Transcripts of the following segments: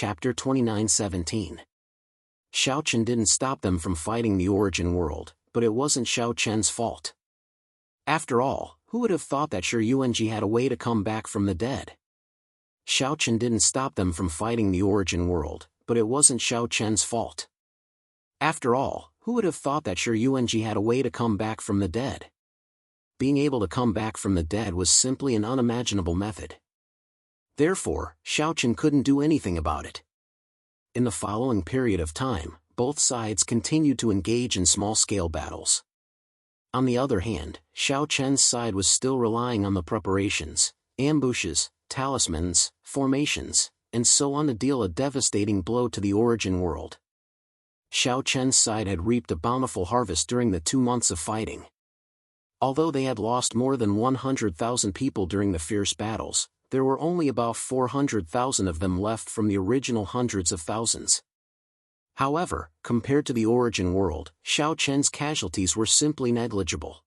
Chapter 29:17. Xiao Chen didn't stop them from fighting the origin world, but it wasn't Xiao Chen's fault. After all, who would have thought that Shi Yuanji had a way to come back from the dead? Xiao Chen didn't stop them from fighting the origin world, but it wasn't Xiao Chen's fault. After all, who would have thought that Shi Yuanji had a way to come back from the dead? Being able to come back from the dead was simply an unimaginable method. Therefore, Xiao Chen couldn't do anything about it. In the following period of time, both sides continued to engage in small-scale battles. On the other hand, Xiao Chen's side was still relying on the preparations, ambushes, talismans, formations, and so on to deal a devastating blow to the origin world. Xiao Chen's side had reaped a bountiful harvest during the 2 months of fighting. Although they had lost more than 100,000 people during the fierce battles, there were only about 400,000 of them left from the original hundreds of thousands. However, compared to the origin world, Xiao Chen's casualties were simply negligible.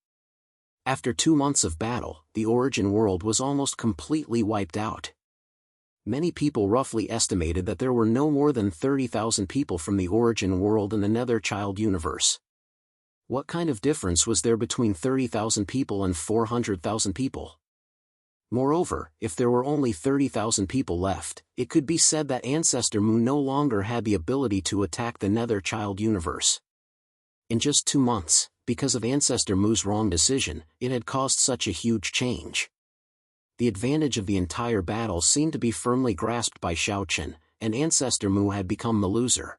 After 2 months of battle, the origin world was almost completely wiped out. Many people roughly estimated that there were no more than 30,000 people from the origin world in the Netherchild universe. What kind of difference was there between 30,000 people and 400,000 people? Moreover, if there were only 30,000 people left, it could be said that Ancestor Mu no longer had the ability to attack the Netherchild universe. In just 2 months, because of Ancestor Mu's wrong decision, it had caused such a huge change. The advantage of the entire battle seemed to be firmly grasped by Xiao Chen, and Ancestor Mu had become the loser.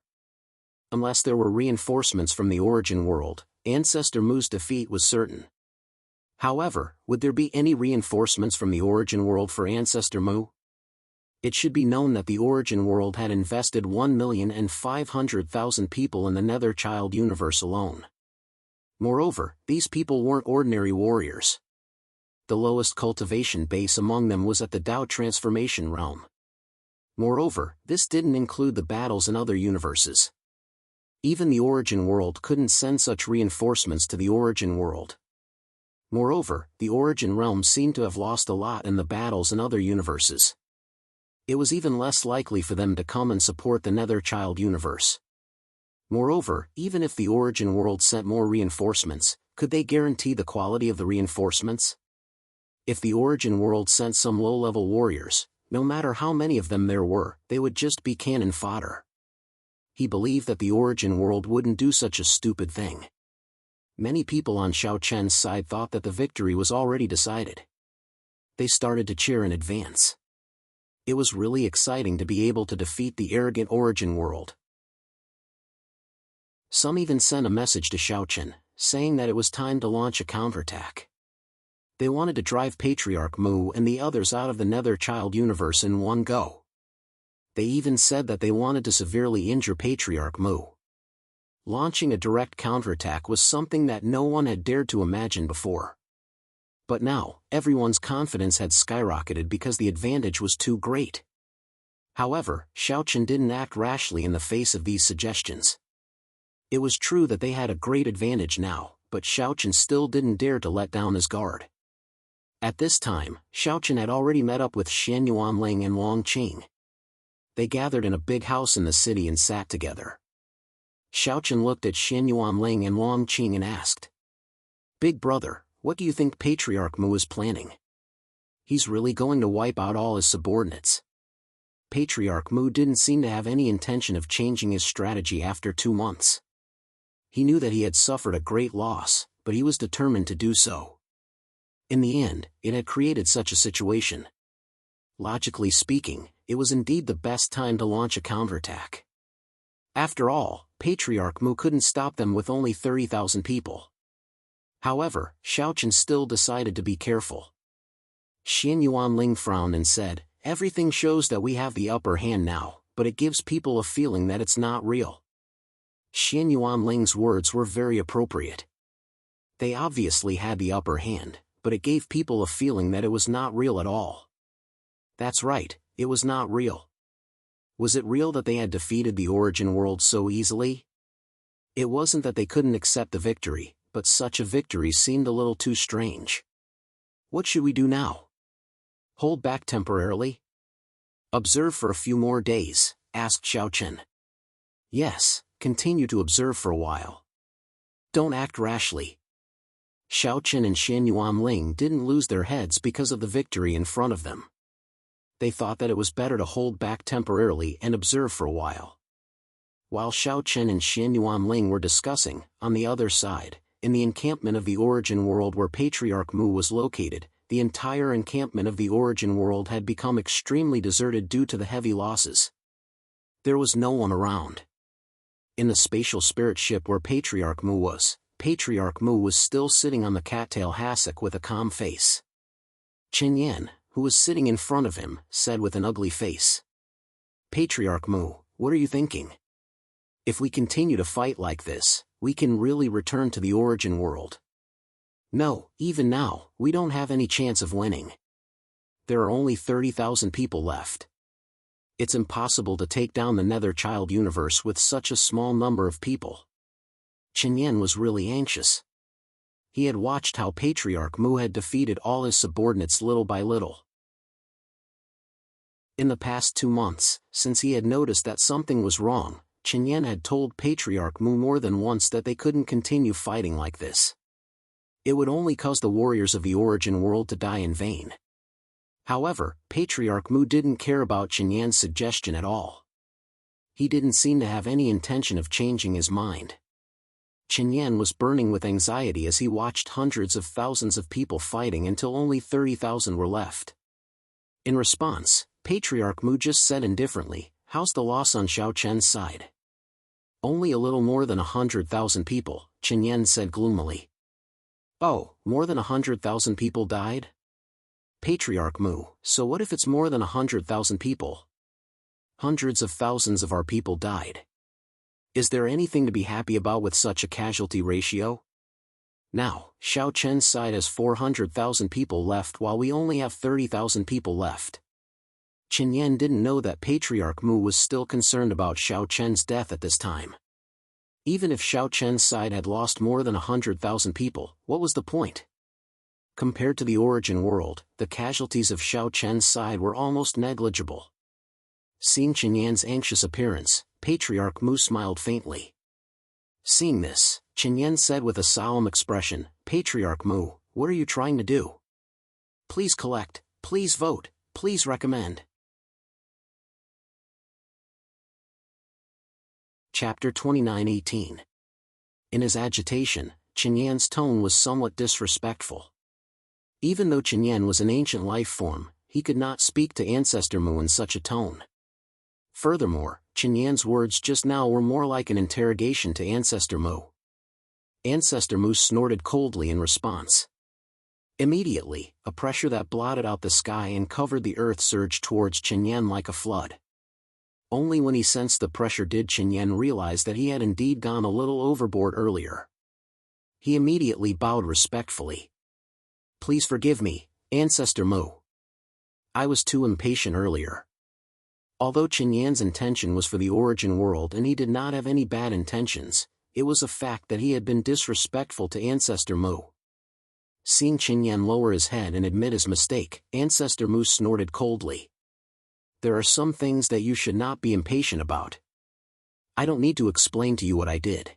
Unless there were reinforcements from the origin world, Ancestor Mu's defeat was certain. However, would there be any reinforcements from the origin world for Ancestor Mu? It should be known that the origin world had invested 1,500,000 people in the Netherchild universe alone. Moreover, these people weren't ordinary warriors. The lowest cultivation base among them was at the Dao transformation realm. Moreover, this didn't include the battles in other universes. Even the origin world couldn't send such reinforcements to the origin world. Moreover, the origin realm seemed to have lost a lot in the battles in other universes. It was even less likely for them to come and support the Netherchild universe. Moreover, even if the origin world sent more reinforcements, could they guarantee the quality of the reinforcements? If the origin world sent some low-level warriors, no matter how many of them there were, they would just be cannon fodder. He believed that the origin world wouldn't do such a stupid thing. Many people on Xiao Chen's side thought that the victory was already decided. They started to cheer in advance. It was really exciting to be able to defeat the arrogant origin world. Some even sent a message to Xiao Chen, saying that it was time to launch a counterattack. They wanted to drive Patriarch Mu and the others out of the Netherchild universe in one go. They even said that they wanted to severely injure Patriarch Mu. Launching a direct counterattack was something that no one had dared to imagine before. But now, everyone's confidence had skyrocketed because the advantage was too great. However, Xiao Chen didn't act rashly in the face of these suggestions. It was true that they had a great advantage now, but Xiao Chen still didn't dare to let down his guard. At this time, Xiao Chen had already met up with Xian Yuanling and Wang Qing. They gathered in a big house in the city and sat together. Xiao Chen looked at Xian Yuanling and Wang Qing and asked, "Big brother, what do you think Patriarch Mu is planning? He's really going to wipe out all his subordinates." Patriarch Mu didn't seem to have any intention of changing his strategy after 2 months. He knew that he had suffered a great loss, but he was determined to do so. In the end, it had created such a situation. Logically speaking, it was indeed the best time to launch a counterattack. After all, Patriarch Mu couldn't stop them with only 30,000 people. However, Xiao Chen still decided to be careful. Xian Yuanling frowned and said, "Everything shows that we have the upper hand now, but it gives people a feeling that it's not real." Xian Yuanling's words were very appropriate. They obviously had the upper hand, but it gave people a feeling that it was not real at all. That's right, it was not real. Was it real that they had defeated the origin world so easily? It wasn't that they couldn't accept the victory, but such a victory seemed a little too strange. What should we do now? Hold back temporarily? Observe for a few more days, asked Xiao Chen. Yes, continue to observe for a while. Don't act rashly. Xiao Chen and Shan Yuanling didn't lose their heads because of the victory in front of them. They thought that it was better to hold back temporarily and observe for a while. While Xiao Chen and Shan Yuanling were discussing, on the other side, in the encampment of the Origin World where Patriarch Mu was located, the entire encampment of the Origin World had become extremely deserted due to the heavy losses. There was no one around. In the spatial spirit ship where Patriarch Mu was still sitting on the cattail hassock with a calm face. Chen Yan, who was sitting in front of him, said with an ugly face. Patriarch Mu, what are you thinking? If we continue to fight like this, we can really return to the Origin World. No, even now, we don't have any chance of winning. There are only 30,000 people left. It's impossible to take down the Nether Child universe with such a small number of people. Chen Yan was really anxious. He had watched how Patriarch Mu had defeated all his subordinates little by little. In the past 2 months, since he had noticed that something was wrong, Chen Yan had told Patriarch Mu more than once that they couldn't continue fighting like this. It would only cause the warriors of the Origin World to die in vain. However, Patriarch Mu didn't care about Chen Yan's suggestion at all. He didn't seem to have any intention of changing his mind. Chen Yan was burning with anxiety as he watched hundreds of thousands of people fighting until only 30,000 were left. In response, Patriarch Mu just said indifferently, "How's the loss on Xiao Chen's side?" "Only a little more than 100,000 people," Chen Yan said gloomily. "Oh, more than 100,000 people died?" Patriarch Mu, so what if it's more than 100,000 people? Hundreds of thousands of our people died. Is there anything to be happy about with such a casualty ratio? Now, Xiao Chen's side has 400,000 people left while we only have 30,000 people left. Chen Yan didn't know that Patriarch Mu was still concerned about Xiao Chen's death at this time. Even if Xiao Chen's side had lost more than 100,000 people, what was the point? Compared to the Origin World, the casualties of Xiao Chen's side were almost negligible. Seeing Chen Yan's anxious appearance, Patriarch Mu smiled faintly. Seeing this, Chen Yan said with a solemn expression, "Patriarch Mu, what are you trying to do? Please collect, please vote, please recommend." Chapter 29:18. In his agitation, Chen Yan's tone was somewhat disrespectful. Even though Chen Yan was an ancient life form, he could not speak to Ancestor Mu in such a tone. Furthermore, Chen Yan's words just now were more like an interrogation to Ancestor Mu. Ancestor Mu snorted coldly in response. Immediately, a pressure that blotted out the sky and covered the earth surged towards Chen Yan like a flood. Only when he sensed the pressure did Chen Yan realize that he had indeed gone a little overboard earlier. He immediately bowed respectfully. "Please forgive me, Ancestor Mu. I was too impatient earlier." Although Chen Yan's intention was for the Origin World and he did not have any bad intentions, it was a fact that he had been disrespectful to Ancestor Mu. Seeing Chen Yan lower his head and admit his mistake, Ancestor Mu snorted coldly. "There are some things that you should not be impatient about. I don't need to explain to you what I did."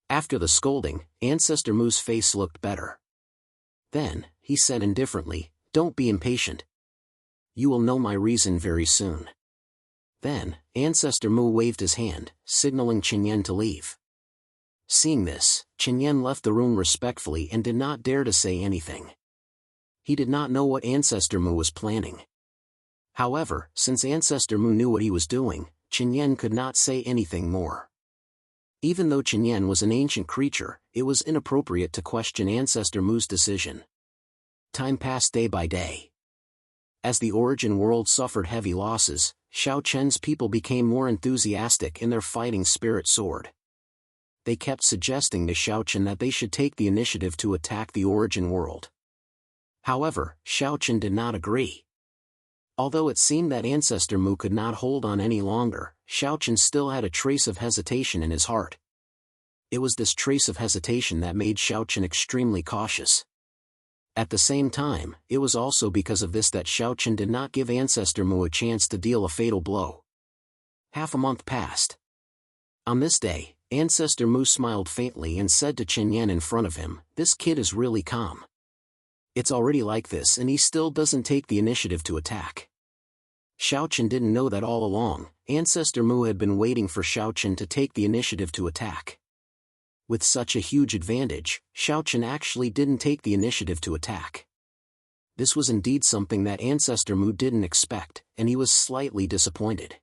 After the scolding, Ancestor Mu's face looked better. Then, he said indifferently, "Don't be impatient. You will know my reason very soon." Then, Ancestor Mu waved his hand, signaling Chen Yan to leave. Seeing this, Chen Yan left the room respectfully and did not dare to say anything. He did not know what Ancestor Mu was planning. However, since Ancestor Mu knew what he was doing, Chen Yan could not say anything more. Even though Chen Yan was an ancient creature, it was inappropriate to question Ancestor Mu's decision. Time passed day by day. As the Origin World suffered heavy losses, Xiao Chen's people became more enthusiastic and their fighting spirit soared. They kept suggesting to Xiao Chen that they should take the initiative to attack the Origin World. However, Xiao Chen did not agree. Although it seemed that Ancestor Mu could not hold on any longer, Xiao Chen still had a trace of hesitation in his heart. It was this trace of hesitation that made Xiao Chen extremely cautious. At the same time, it was also because of this that Xiao Chen did not give Ancestor Mu a chance to deal a fatal blow. Half a month passed. On this day, Ancestor Mu smiled faintly and said to Chen Yan in front of him, "This kid is really calm. It's already like this and he still doesn't take the initiative to attack." Xiao Chen didn't know that all along. Ancestor Mu had been waiting for Xiao Chen to take the initiative to attack. With such a huge advantage, Xiao Chen actually didn't take the initiative to attack. This was indeed something that Ancestor Mu didn't expect, and he was slightly disappointed.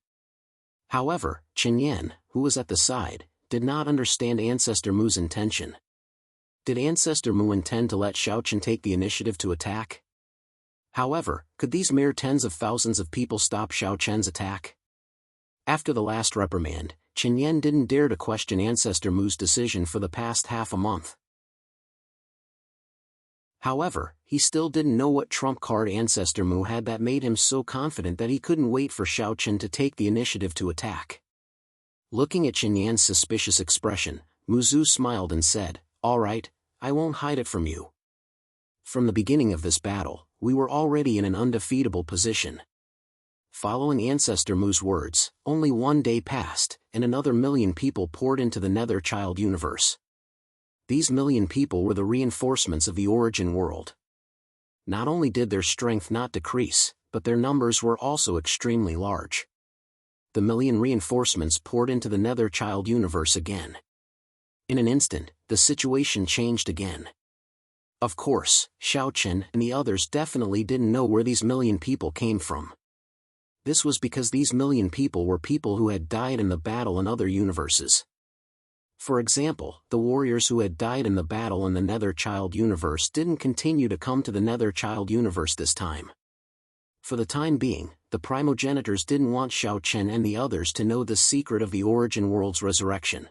However, Chen Yan, who was at the side, did not understand Ancestor Mu's intention. Did Ancestor Mu intend to let Xiao Chen take the initiative to attack? However, could these mere tens of thousands of people stop Xiao Chen's attack? After the last reprimand, Chen Yan didn't dare to question Ancestor Mu's decision for the past half a month. However, he still didn't know what trump card Ancestor Mu had that made him so confident that he couldn't wait for Xiao Chen to take the initiative to attack. Looking at Chen Yan's suspicious expression, Mu Zu smiled and said, "All right, I won't hide it from you. From the beginning of this battle, we were already in an undefeatable position." Following Ancestor Mu's words, only one day passed, and another million people poured into the Nether Child universe. These million people were the reinforcements of the origin world. Not only did their strength not decrease, but their numbers were also extremely large. The million reinforcements poured into the Nether Child universe again. In an instant, the situation changed again. Of course, Xiao Chen and the others definitely didn't know where these million people came from. This was because these million people were people who had died in the battle in other universes. For example, the warriors who had died in the battle in the Nether Child universe didn't continue to come to the Nether Child universe this time. For the time being, the primogenitors didn't want Xiao Chen and the others to know the secret of the origin world's resurrection.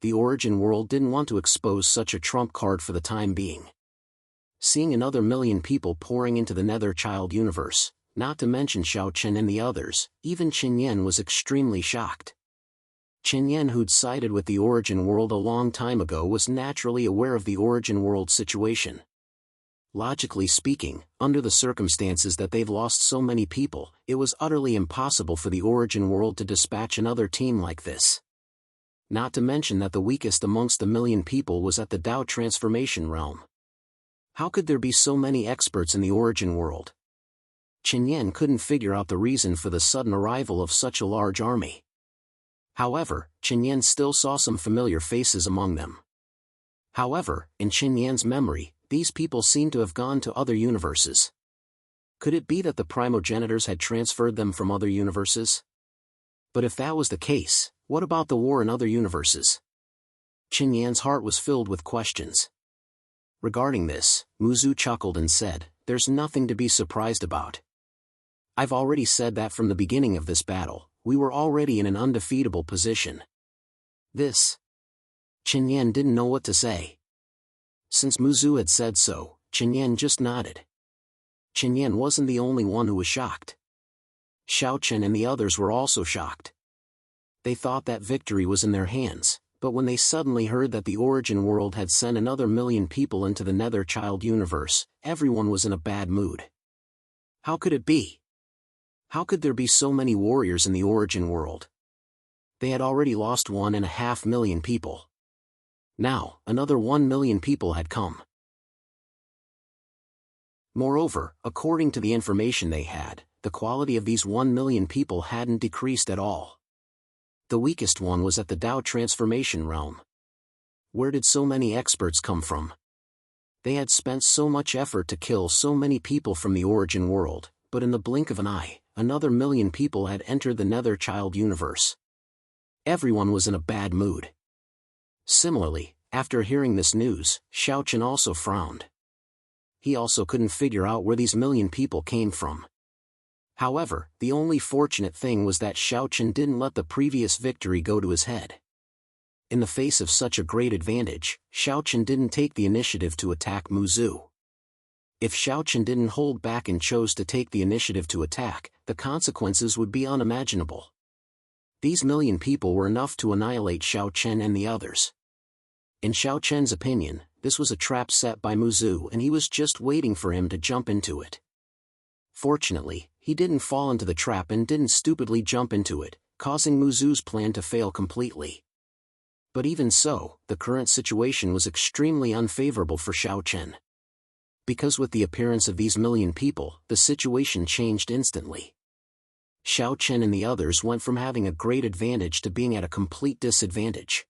The origin world didn't want to expose such a trump card for the time being. Seeing another million people pouring into the Nether Child universe, not to mention Xiao Chen and the others, even Chen Yan was extremely shocked. Chen Yan, who'd sided with the origin world a long time ago, was naturally aware of the origin world situation. Logically speaking, under the circumstances that they've lost so many people, it was utterly impossible for the origin world to dispatch another team like this. Not to mention that the weakest amongst the million people was at the Dao transformation realm. How could there be so many experts in the origin world? Chen Yan couldn't figure out the reason for the sudden arrival of such a large army. However, Chen Yan still saw some familiar faces among them. However, in Chen Yan's memory, these people seemed to have gone to other universes. Could it be that the primogenitors had transferred them from other universes? But if that was the case, what about the war in other universes? Chen Yan's heart was filled with questions. Regarding this, Mu Zu chuckled and said, "There's nothing to be surprised about. I've already said that from the beginning of this battle, we were already in an undefeatable position." This. Chen Yan didn't know what to say. Since Mu Zu had said so, Chen Yan just nodded. Chen Yan wasn't the only one who was shocked. Xiao Chen and the others were also shocked. They thought that victory was in their hands, but when they suddenly heard that the origin world had sent another million people into the Nether Child universe, everyone was in a bad mood. How could it be? How could there be so many warriors in the origin world? They had already lost 1.5 million people. Now, another 1 million people had come. Moreover, according to the information they had, the quality of these 1 million people hadn't decreased at all. The weakest one was at the Dao transformation realm. Where did so many experts come from? They had spent so much effort to kill so many people from the origin world, but in the blink of an eye, another million people had entered the Nether Child universe. Everyone was in a bad mood. Similarly, after hearing this news, Xiao Chen also frowned. He also couldn't figure out where these million people came from. However, the only fortunate thing was that Xiao Chen didn't let the previous victory go to his head. In the face of such a great advantage, Xiao Chen didn't take the initiative to attack Mu Zu. If Xiao Chen didn't hold back and chose to take the initiative to attack, the consequences would be unimaginable. These million people were enough to annihilate Xiao Chen and the others. In Xiao Chen's opinion, this was a trap set by Mu Zu and he was just waiting for him to jump into it. Fortunately, he didn't fall into the trap and didn't stupidly jump into it. causing Muzu's plan to fail completely. But even so, the current situation was extremely unfavorable for Xiao Chen. Because with the appearance of these million people, the situation changed instantly. Xiao Chen and the others went from having a great advantage to being at a complete disadvantage.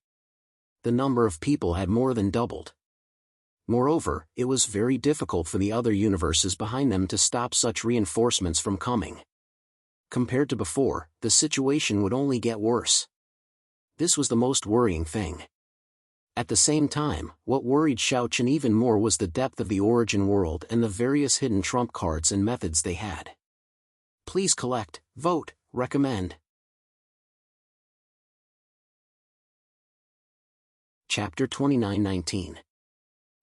The number of people had more than doubled. Moreover, it was very difficult for the other universes behind them to stop such reinforcements from coming. Compared to before, the situation would only get worse. This was the most worrying thing. At the same time, what worried Xiao Chen even more was the depth of the origin world and the various hidden trump cards and methods they had. Please collect, vote, recommend. Chapter 29-19.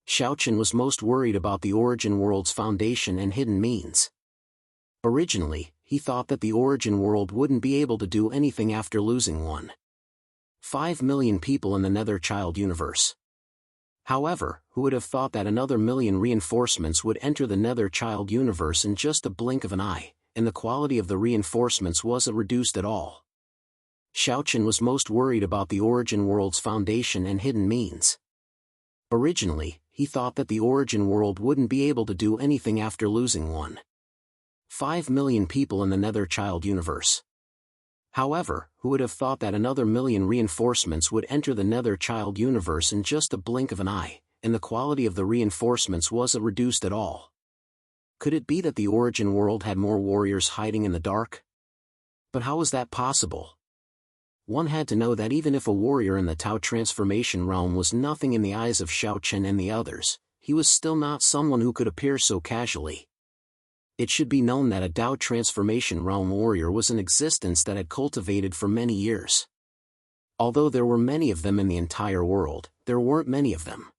Xiao Chen was most worried about the origin world's foundation and hidden means. Originally, he thought that the origin world wouldn't be able to do anything after losing 1.5 million people in the Nether Child universe. However, who would have thought that another million reinforcements would enter the Nether Child universe in just a blink of an eye, and the quality of the reinforcements wasn't reduced at all. Xiao Chen was most worried about the origin world's foundation and hidden means. Originally, he thought that the origin world wouldn't be able to do anything after losing 1.5 million people in the Nether Child universe. However, who would have thought that another million reinforcements would enter the Nether Child universe in just a blink of an eye, and the quality of the reinforcements wasn't reduced at all. Could it be that the origin world had more warriors hiding in the dark? But how was that possible? One had to know that even if a warrior in the Tao transformation realm was nothing in the eyes of Xiao Chen and the others, he was still not someone who could appear so casually. It should be known that a Tao transformation realm warrior was an existence that had cultivated for many years. Although there were many of them in the entire world, there weren't many of them.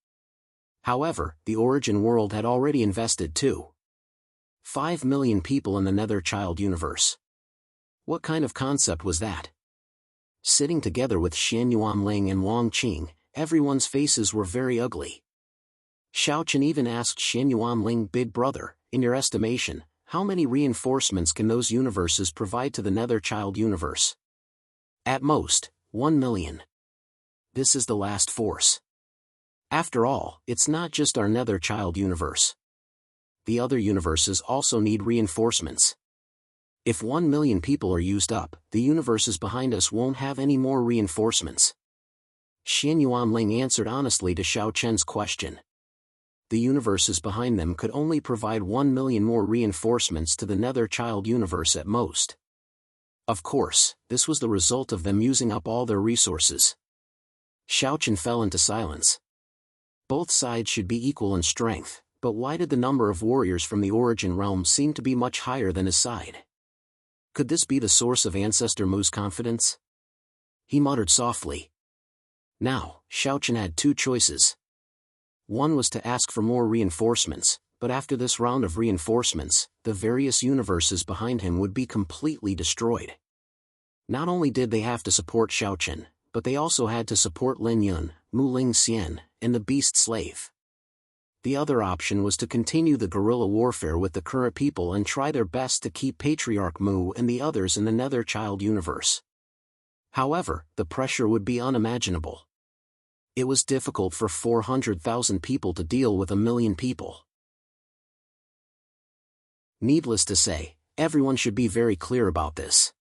However, the origin world had already invested 2.5 million people in the Nether Child universe. What kind of concept was that? Sitting together with Xian Yuanling and Wang Qing, everyone's faces were very ugly. Xiao Chen even asked Xian Yuanling, "Big brother, in your estimation, how many reinforcements can those universes provide to the Nether Child universe?" "At most, 1 million. This is the last force. After all, it's not just our Nether Child universe. The other universes also need reinforcements. If 1 million people are used up, the universes behind us won't have any more reinforcements." Xian Yuanling answered honestly to Xiao Chen's question. The universes behind them could only provide 1 million more reinforcements to the Nether Child universe at most. Of course, this was the result of them using up all their resources. Xiao Chen fell into silence. Both sides should be equal in strength, but why did the number of warriors from the origin realm seem to be much higher than his side? Could this be the source of Ancestor Mu's confidence? He muttered softly. Now, Xiao Chen had two choices. One was to ask for more reinforcements, but after this round of reinforcements, the various universes behind him would be completely destroyed. Not only did they have to support Xiao Chen, but they also had to support Lin Yun, Mu Ling Xian, and the Beast Slave. The other option was to continue the guerrilla warfare with the current people and try their best to keep Patriarch Mu and the others in the Nether Child universe. However, the pressure would be unimaginable. It was difficult for 400,000 people to deal with 1 million people. Needless to say, everyone should be very clear about this.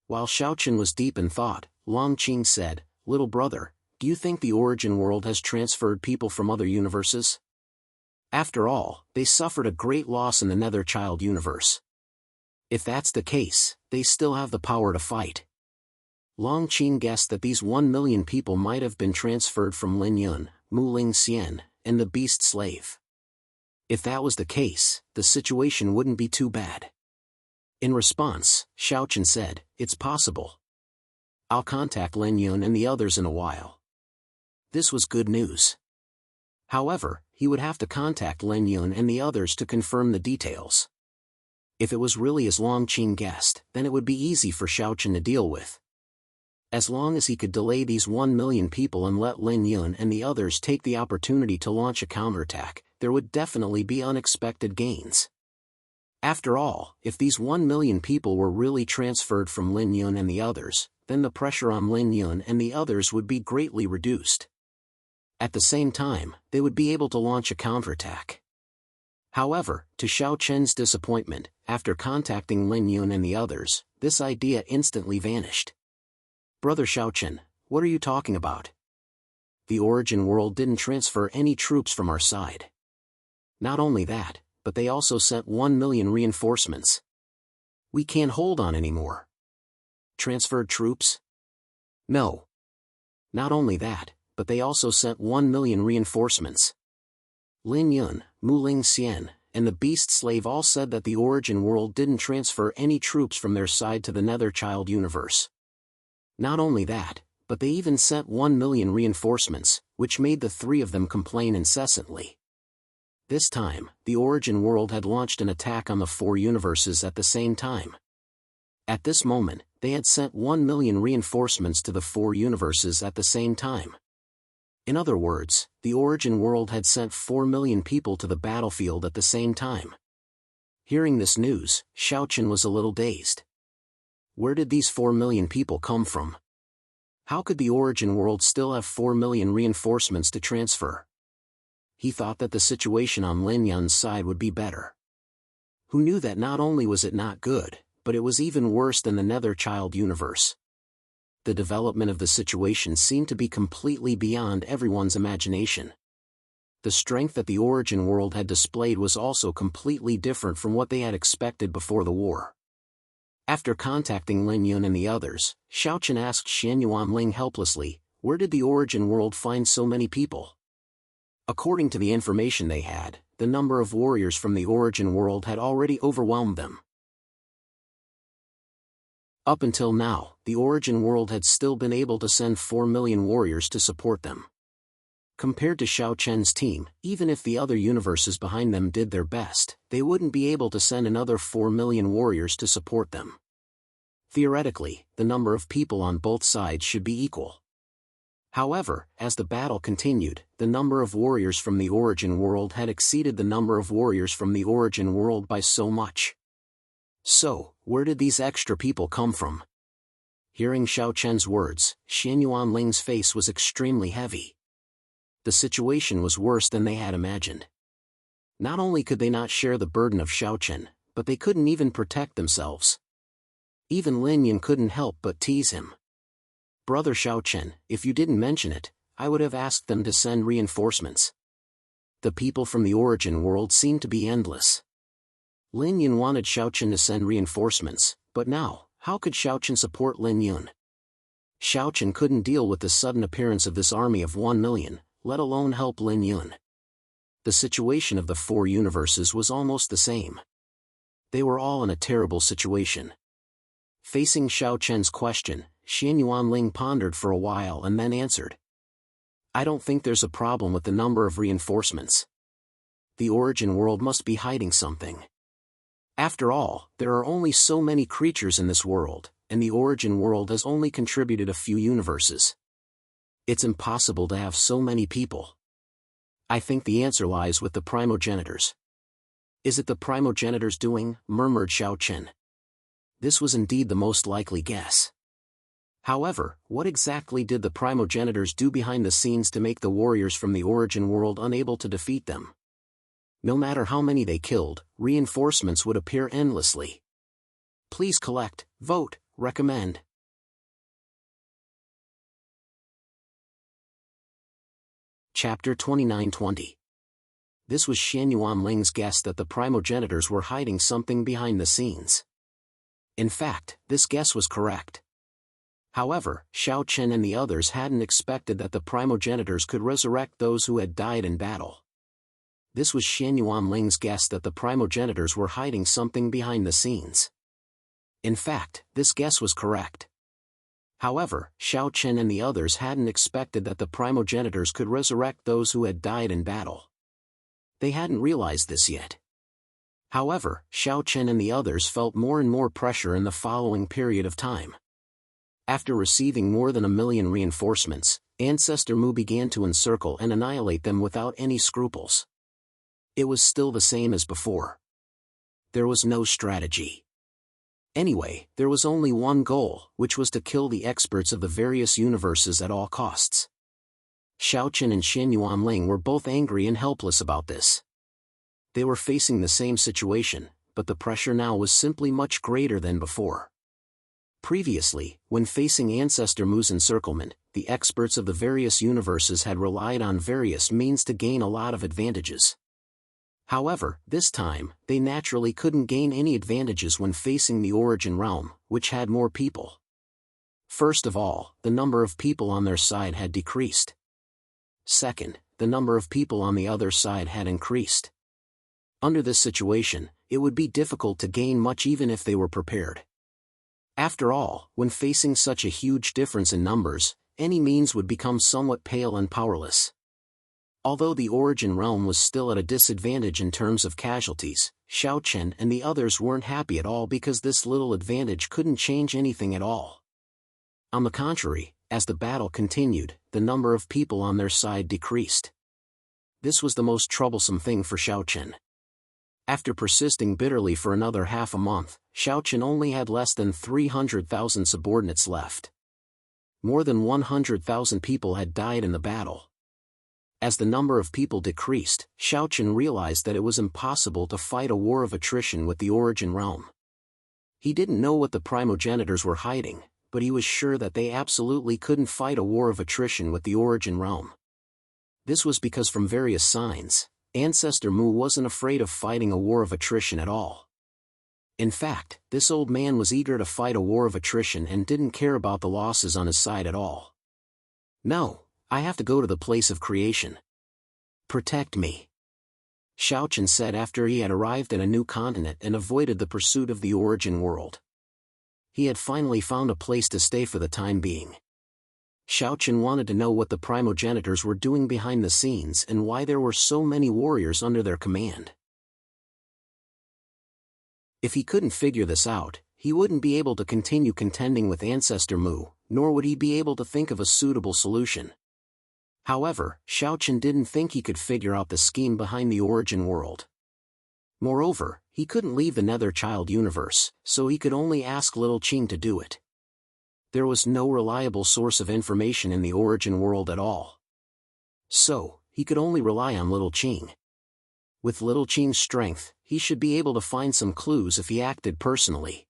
While Xiao Chen was deep in thought, Long Qing said, "Little brother, do you think the origin world has transferred people from other universes? After all, they suffered a great loss in the Nether Child universe. If that's the case, they still have the power to fight." Long Qing guessed that these 1 million people might have been transferred from Lin Yun, Mu Ling Xian, and the Beast Slave. If that was the case, the situation wouldn't be too bad. In response, Xiao Chen said, "It's possible. I'll contact Lin Yun and the others in a while." This was good news. However, he would have to contact Lin Yun and the others to confirm the details. If it was really as Long Qing guessed, then it would be easy for Xiao Chen to deal with. As long as he could delay these 1 million people and let Lin Yun and the others take the opportunity to launch a counterattack, there would definitely be unexpected gains. After all, if these 1 million people were really transferred from Lin Yun and the others, then the pressure on Lin Yun and the others would be greatly reduced. At the same time, they would be able to launch a counterattack. However, to Xiao Chen's disappointment, after contacting Lin Yun and the others, this idea instantly vanished. "Brother Xiao Chen, what are you talking about? The origin world didn't transfer any troops from our side. Not only that, but they also sent 1 million reinforcements. We can't hold on anymore." "Transferred troops? No. Not only that, but they also sent 1 million reinforcements." Lin Yun, Mu Ling Xian, and the beast slave all said that the origin world didn't transfer any troops from their side to the Nether Child universe. Not only that, but they even sent 1 million reinforcements, which made the three of them complain incessantly. This time, the origin world had launched an attack on the 4 universes at the same time. At this moment, they had sent 1 million reinforcements to the 4 universes at the same time. In other words, the origin world had sent 4 million people to the battlefield at the same time. Hearing this news, Xiao Chen was a little dazed. Where did these 4 million people come from? How could the origin world still have 4 million reinforcements to transfer? He thought that the situation on Lin Yun's side would be better. Who knew that not only was it not good, but it was even worse than the Nether Child universe? The development of the situation seemed to be completely beyond everyone's imagination. The strength that the origin world had displayed was also completely different from what they had expected before the war. After contacting Lin Yun and the others, Xiao Chen asked Xian Yuanling helplessly, "Where did the origin world find so many people?" According to the information they had, the number of warriors from the origin world had already overwhelmed them. Up until now, the origin world had still been able to send 4 million warriors to support them. Compared to Xiao Chen's team, even if the other universes behind them did their best, they wouldn't be able to send another 4 million warriors to support them. Theoretically, the number of people on both sides should be equal. However, as the battle continued, the number of warriors from the origin world had exceeded the number of warriors from the origin world by so much. So, where did these extra people come from? Hearing Xiao Chen's words, Xian Yuanling's face was extremely heavy. The situation was worse than they had imagined. Not only could they not share the burden of Xiao Chen, but they couldn't even protect themselves. Even Lin Yun couldn't help but tease him. "Brother Xiao Chen, if you didn't mention it, I would have asked them to send reinforcements." The people from the origin world seemed to be endless. Lin Yun wanted Xiao Chen to send reinforcements, but now, how could Xiao Chen support Lin Yun? Xiao Chen couldn't deal with the sudden appearance of this army of 1 million, let alone help Lin Yun. The situation of the 4 universes was almost the same. They were all in a terrible situation. Facing Xiao Chen's question, Xian Yuanling pondered for a while and then answered. "I don't think there's a problem with the number of reinforcements. The origin world must be hiding something. After all, there are only so many creatures in this world, and the origin world has only contributed a few universes. It's impossible to have so many people. I think the answer lies with the primogenitors." "Is it the primogenitors' doing?" murmured Xiao Chen. This was indeed the most likely guess. However, what exactly did the primogenitors do behind the scenes to make the warriors from the origin world unable to defeat them? No matter how many they killed, reinforcements would appear endlessly. Please collect, vote, recommend. Chapter 29-20. This was Xian Yuanling's guess that the primogenitors were hiding something behind the scenes. In fact, this guess was correct. However, Xiao Chen and the others hadn't expected that the primogenitors could resurrect those who had died in battle. This was Xian Yuanling's guess that the primogenitors were hiding something behind the scenes. In fact, this guess was correct. However, Xiao Chen and the others hadn't expected that the primogenitors could resurrect those who had died in battle. They hadn't realized this yet. However, Xiao Chen and the others felt more and more pressure in the following period of time. After receiving more than 1 million reinforcements, Ancestor Mu began to encircle and annihilate them without any scruples. It was still the same as before. there was no strategy. Anyway, there was only one goal, which was to kill the experts of the various universes at all costs. Xiaochen and Xin Yuanling were both angry and helpless about this. They were facing the same situation, but the pressure now was simply much greater than before. Previously, when facing Ancestor Mu's encirclement, the experts of the various universes had relied on various means to gain a lot of advantages. However, this time, they naturally couldn't gain any advantages when facing the Origin Realm, which had more people. First of all, the number of people on their side had decreased. Second, the number of people on the other side had increased. Under this situation, it would be difficult to gain much even if they were prepared. After all, when facing such a huge difference in numbers, any means would become somewhat pale and powerless. Although the Origin Realm was still at a disadvantage in terms of casualties, Xiaochen and the others weren't happy at all because this little advantage couldn't change anything at all. On the contrary, as the battle continued, the number of people on their side decreased. This was the most troublesome thing for Xiaochen. After persisting bitterly for another half a month, Xiaochen only had less than 300,000 subordinates left. More than 100,000 people had died in the battle. As the number of people decreased, Xiaochen realized that it was impossible to fight a war of attrition with the Origin Realm. He didn't know what the primogenitors were hiding, but he was sure that they absolutely couldn't fight a war of attrition with the Origin Realm. This was because from various signs, Ancestor Mu wasn't afraid of fighting a war of attrition at all. In fact, this old man was eager to fight a war of attrition and didn't care about the losses on his side at all. "No, I have to go to the place of creation. Protect me," Xiaochen said after he had arrived at a new continent and avoided the pursuit of the Origin world. He had finally found a place to stay for the time being. Xiaochen wanted to know what the primogenitors were doing behind the scenes and why there were so many warriors under their command. If he couldn't figure this out, he wouldn't be able to continue contending with Ancestor Mu, nor would he be able to think of a suitable solution. However, Xiaochen didn't think he could figure out the scheme behind the Origin world. Moreover, he couldn't leave the Nether Child universe, so he could only ask Little Qing to do it. There was no reliable source of information in the Origin world at all. So, he could only rely on Little Qing. With Little Qing's strength, he should be able to find some clues if he acted personally.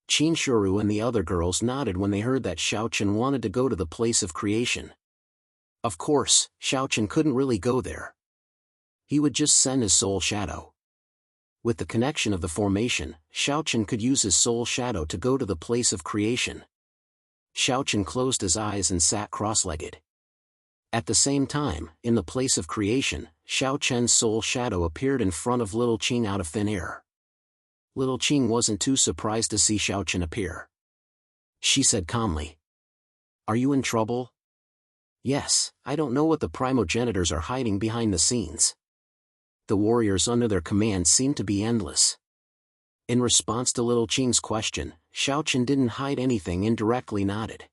Qin Shuru and the other girls nodded when they heard that Xiaochen wanted to go to the place of creation. Of course, Xiaochen couldn't really go there. He would just send his soul shadow. With the connection of the formation, Xiaochen could use his soul shadow to go to the place of creation. Xiaochen closed his eyes and sat cross-legged. At the same time, in the place of creation, Xiaochen's soul shadow appeared in front of Little Qing out of thin air. Little Qing wasn't too surprised to see Xiaochen appear. She said calmly, "Are you in trouble?" "Yes, I don't know what the primogenitors are hiding behind the scenes. The warriors under their command seem to be endless." In response to Little Qing's question, Xiaochen didn't hide anything and directly nodded.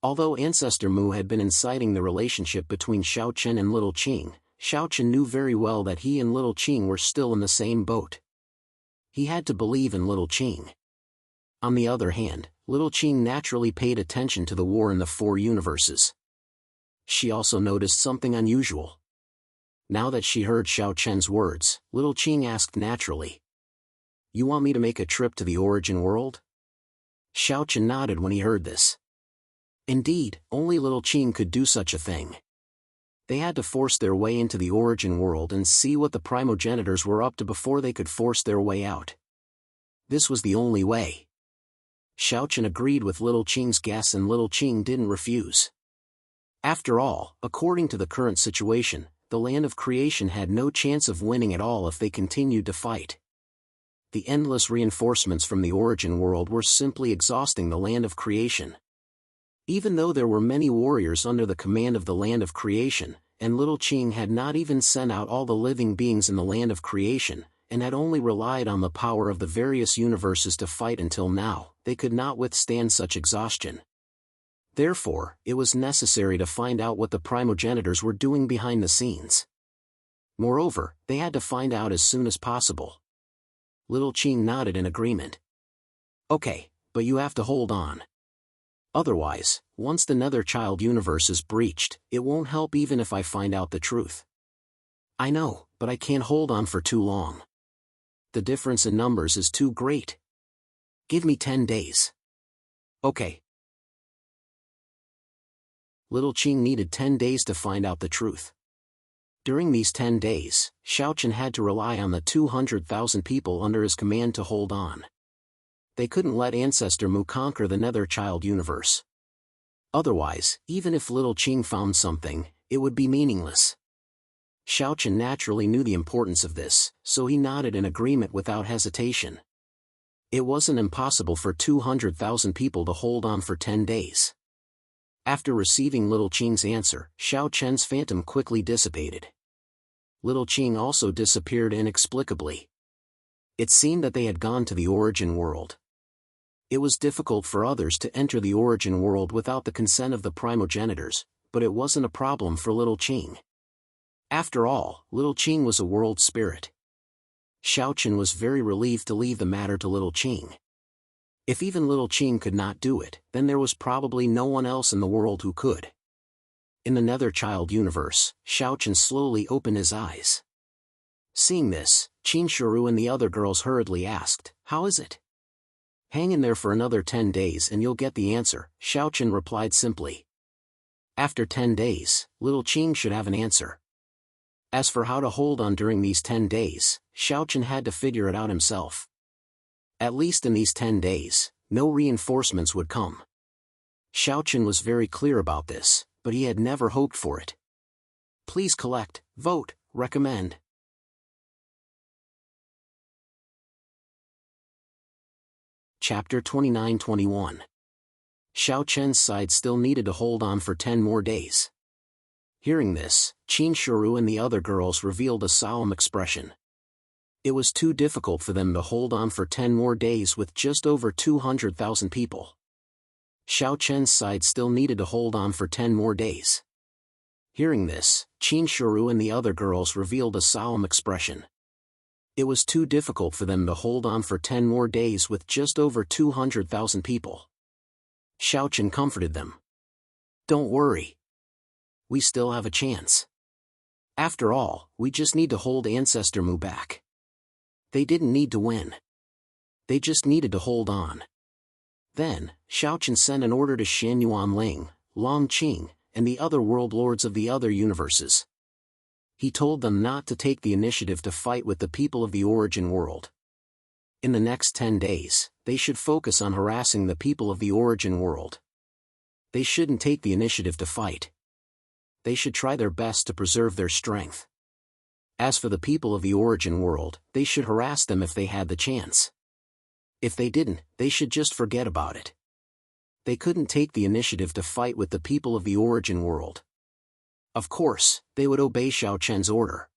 Although Ancestor Mu had been inciting the relationship between Xiaochen and Little Qing, Xiaochen knew very well that he and Little Qing were still in the same boat. He had to believe in Little Qing. On the other hand, Little Qing naturally paid attention to the war in the four universes. She also noticed something unusual. Now that she heard Xiaochen's words, Little Qing asked naturally, "You want me to make a trip to the Origin world?" Xiaochen nodded when he heard this. Indeed, only Little Qing could do such a thing. They had to force their way into the Origin world and see what the primogenitors were up to before they could force their way out. This was the only way. Xiaochen agreed with Little Qing's guess and Little Qing didn't refuse. After all, according to the current situation, the land of creation had no chance of winning at all if they continued to fight. The endless reinforcements from the Origin world were simply exhausting the land of creation. Even though there were many warriors under the command of the land of creation, and Little Qing had not even sent out all the living beings in the land of creation, and had only relied on the power of the various universes to fight until now, they could not withstand such exhaustion. Therefore, it was necessary to find out what the primogenitors were doing behind the scenes. Moreover, they had to find out as soon as possible. Little Qing nodded in agreement. Okay, but you have to hold on. Otherwise, once the Nether Child universe is breached, it won't help even if I find out the truth. I know, but I can't hold on for too long. The difference in numbers is too great. Give me 10 days. Okay. Little Qing needed 10 days to find out the truth. During these 10 days, Xiaochen had to rely on the 200,000 people under his command to hold on. They couldn't let Ancestor Mu conquer the Nether Child universe. Otherwise, even if Little Qing found something, it would be meaningless. Xiaochen naturally knew the importance of this, so he nodded in agreement without hesitation. It wasn't impossible for 200,000 people to hold on for 10 days. After receiving Little Qing's answer, Xiaochen's phantom quickly dissipated. Little Qing also disappeared inexplicably. It seemed that they had gone to the origin world. It was difficult for others to enter the origin world without the consent of the primogenitors, but it wasn't a problem for Little Qing. After all, Little Qing was a world spirit. Xiaochen was very relieved to leave the matter to Little Qing. If even Little Qing could not do it, then there was probably no one else in the world who could. In the Nether Child universe, Xiaochen slowly opened his eyes. Seeing this, Qinshuru and the other girls hurriedly asked, "How is it?" "Hang in there for another 10 days and you'll get the answer," Xiaochen replied simply. After 10 days, Little Qing should have an answer. As for how to hold on during these 10 days, Xiaochen had to figure it out himself. At least in these 10 days, no reinforcements would come. Xiaochen was very clear about this, but he had never hoped for it. Please collect, vote, recommend. Chapter 29-21. Xiaochen's side still needed to hold on for 10 more days. Hearing this, Qinshuru and the other girls revealed a solemn expression. It was too difficult for them to hold on for 10 more days with just over 200,000 people. Xiaochen's side still needed to hold on for 10 more days. Hearing this, Qinshuru and the other girls revealed a solemn expression. It was too difficult for them to hold on for 10 more days with just over 200,000 people. Xiaochen comforted them. Don't worry. We still have a chance. After all, we just need to hold Ancestor Mu back. They didn't need to win. They just needed to hold on. Then, Xiaochen sent an order to Shan Yuanling, Long Qing, and the other world lords of the other universes. He told them not to take the initiative to fight with the people of the origin world. In the next 10 days, they should focus on harassing the people of the origin world. They shouldn't take the initiative to fight. They should try their best to preserve their strength. As for the people of the origin world, they should harass them if they had the chance. If they didn't, they should just forget about it. They couldn't take the initiative to fight with the people of the origin world. Of course, they would obey Xiaochen's order.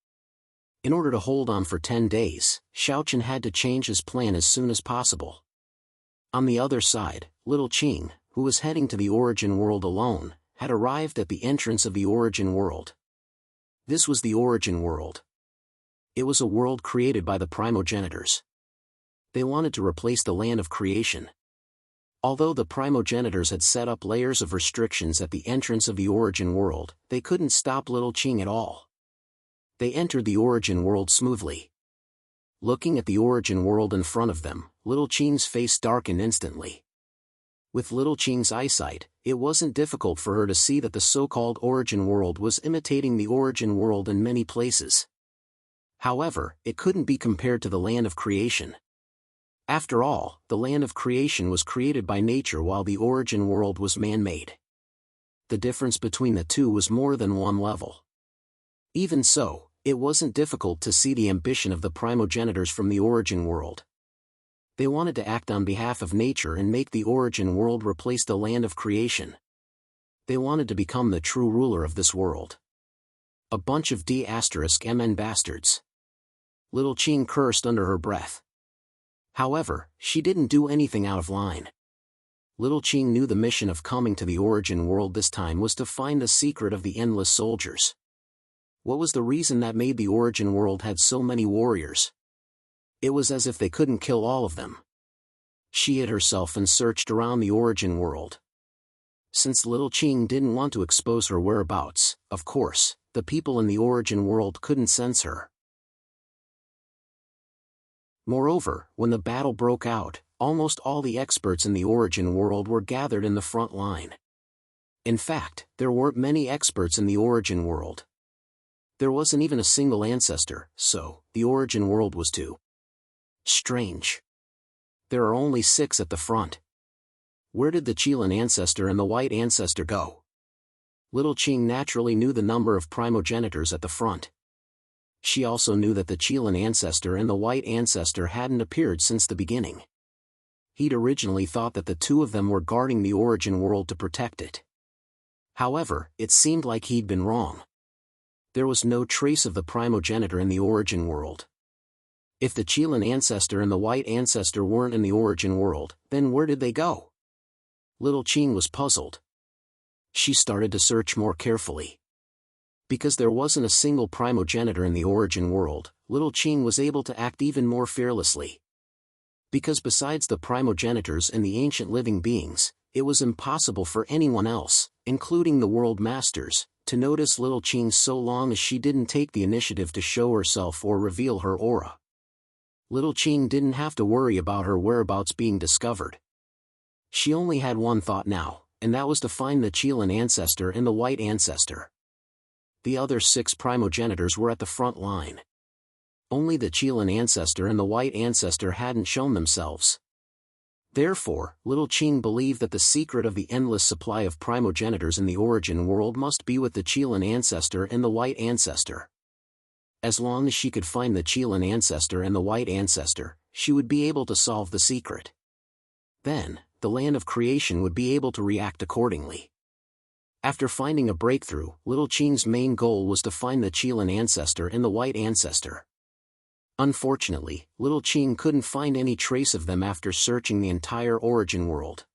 In order to hold on for 10 days, Xiaochen had to change his plan as soon as possible. On the other side, Little Qing, who was heading to the origin world alone, had arrived at the entrance of the origin world. This was the origin world. It was a world created by the primogenitors. They wanted to replace the land of creation. Although the primogenitors had set up layers of restrictions at the entrance of the origin world, they couldn't stop Little Qing at all. They entered the origin world smoothly. Looking at the origin world in front of them, Little Qing's face darkened instantly. With Little Qing's eyesight, it wasn't difficult for her to see that the so-called origin world was imitating the origin world in many places. However, it couldn't be compared to the land of creation. After all, the land of creation was created by nature while the origin world was man-made. The difference between the two was more than one level. Even so, it wasn't difficult to see the ambition of the primogenitors from the origin world. They wanted to act on behalf of nature and make the origin world replace the land of creation. They wanted to become the true ruler of this world. A bunch of D*MN bastards. Little Qing cursed under her breath. However, she didn't do anything out of line. Little Qing knew the mission of coming to the origin world this time was to find the secret of the endless soldiers. What was the reason that made the origin world had so many warriors? It was as if they couldn't kill all of them. She hid herself and searched around the origin world. Since Little Qing didn't want to expose her whereabouts, of course, the people in the origin world couldn't sense her. Moreover, when the battle broke out, almost all the experts in the origin world were gathered in the front line. In fact, there weren't many experts in the origin world. There wasn't even a single ancestor, so the origin world was too strange. There are only 6 at the front. Where did the Qilin ancestor and the white ancestor go? Little Qing naturally knew the number of primogenitors at the front. She also knew that the Qilin ancestor and the white ancestor hadn't appeared since the beginning. He'd originally thought that the 2 of them were guarding the origin world to protect it. However, it seemed like he'd been wrong. There was no trace of the primogenitor in the origin world. If the Qilin ancestor and the white ancestor weren't in the origin world, then where did they go? Little Qing was puzzled. She started to search more carefully. Because there wasn't a single primogenitor in the origin world, Little Qing was able to act even more fearlessly. Because besides the primogenitors and the ancient living beings, it was impossible for anyone else, including the world masters, to notice Little Qing so long as she didn't take the initiative to show herself or reveal her aura. Little Qing didn't have to worry about her whereabouts being discovered. She only had one thought now, and that was to find the Qilin ancestor and the white ancestor. The other 6 primogenitors were at the front line. Only the Qilin ancestor and the white ancestor hadn't shown themselves. Therefore, Little Qing believed that the secret of the endless supply of primogenitors in the origin world must be with the Qilin ancestor and the white ancestor. As long as she could find the Qilin ancestor and the white ancestor, she would be able to solve the secret. Then, the land of creation would be able to react accordingly. After finding a breakthrough, Little Qing's main goal was to find the Qilin ancestor and the white ancestor. Unfortunately, Little Qing couldn't find any trace of them after searching the entire origin world.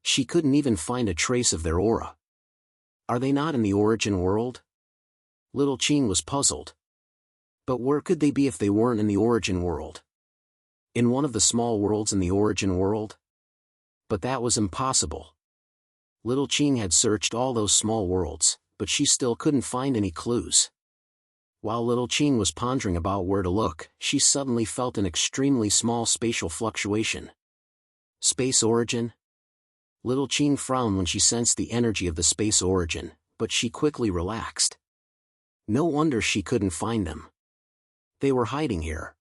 She couldn't even find a trace of their aura. Are they not in the origin world? Little Qing was puzzled. But where could they be if they weren't in the origin world? In one of the small worlds in the origin world? But that was impossible. Little Qing had searched all those small worlds, but she still couldn't find any clues. While Little Qing was pondering about where to look, she suddenly felt an extremely small spatial fluctuation. Space origin? Little Qing frowned when she sensed the energy of the space origin, but she quickly relaxed. No wonder she couldn't find them. They were hiding here.